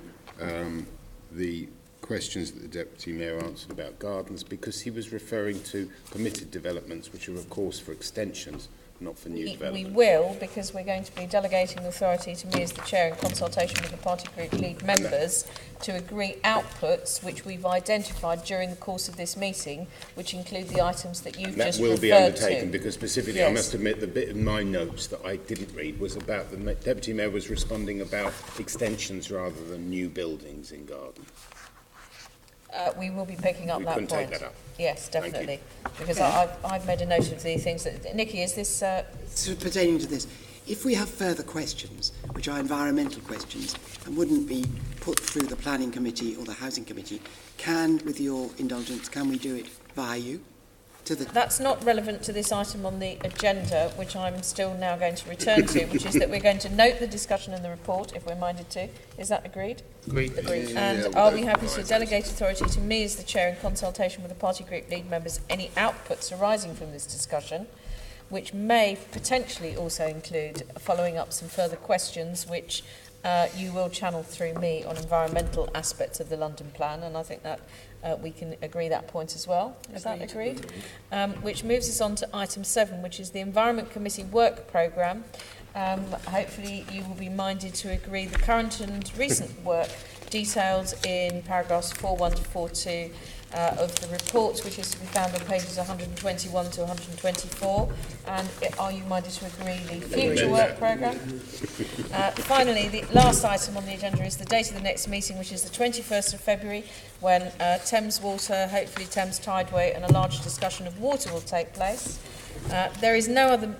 Speaker 11: the questions that the Deputy Mayor answered about gardens, because he was referring to permitted developments, which are, of course, for extensions, not for new developments.
Speaker 1: We will, because we're going to be delegating authority to me as the Chair in consultation with the party group lead members to agree outputs which we've identified during the course of this meeting, which include the items that you've just referred to.
Speaker 11: That will be undertaken, because specifically, yes. I must admit, the bit in my notes that I didn't read was about the Deputy Mayor was responding about extensions rather than new buildings in gardens.
Speaker 1: We will be picking up that point.
Speaker 11: We can take that up.
Speaker 1: Yes, definitely. Because I've made a note of the things that... Nikki, is this...
Speaker 15: So pertaining to this, if we have further questions, which are environmental questions, and wouldn't be put through the Planning Committee or the Housing Committee, with your indulgence, can we do it via you?
Speaker 1: That's not relevant to this item on the agenda, which I'm still now going to return to, which is that we're going to note the discussion in the report, if we're minded to. Is that agreed?
Speaker 2: Agreed.
Speaker 1: Agreed. And are we happy to delegate authority to me as the Chair in consultation with the party group lead members any outputs arising from this discussion, which may potentially also include following up some further questions which you will channel through me on environmental aspects of the London plan, and I think that we can agree that point as well. Is that agreed? Which moves us on to item 7, which is the Environment Committee work programme. Hopefully you will be minded to agree the current and recent work detailed in paragraphs 4.1 to 4.2 of the report, which is to be found on pages 121 to 124. And are you minded to agree the future work programme? Finally, the last item on the agenda is the date of the next meeting, which is the 21st of February, when Thames Water, hopefully Thames Tideway, and a large discussion of water will take place. There is no other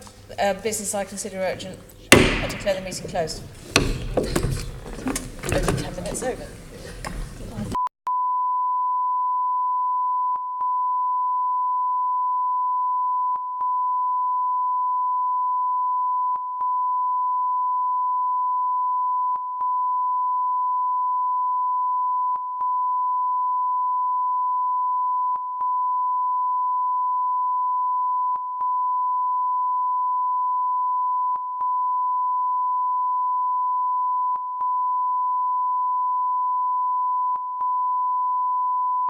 Speaker 1: business I consider urgent. I declare the meeting closed. Only 10 minutes over.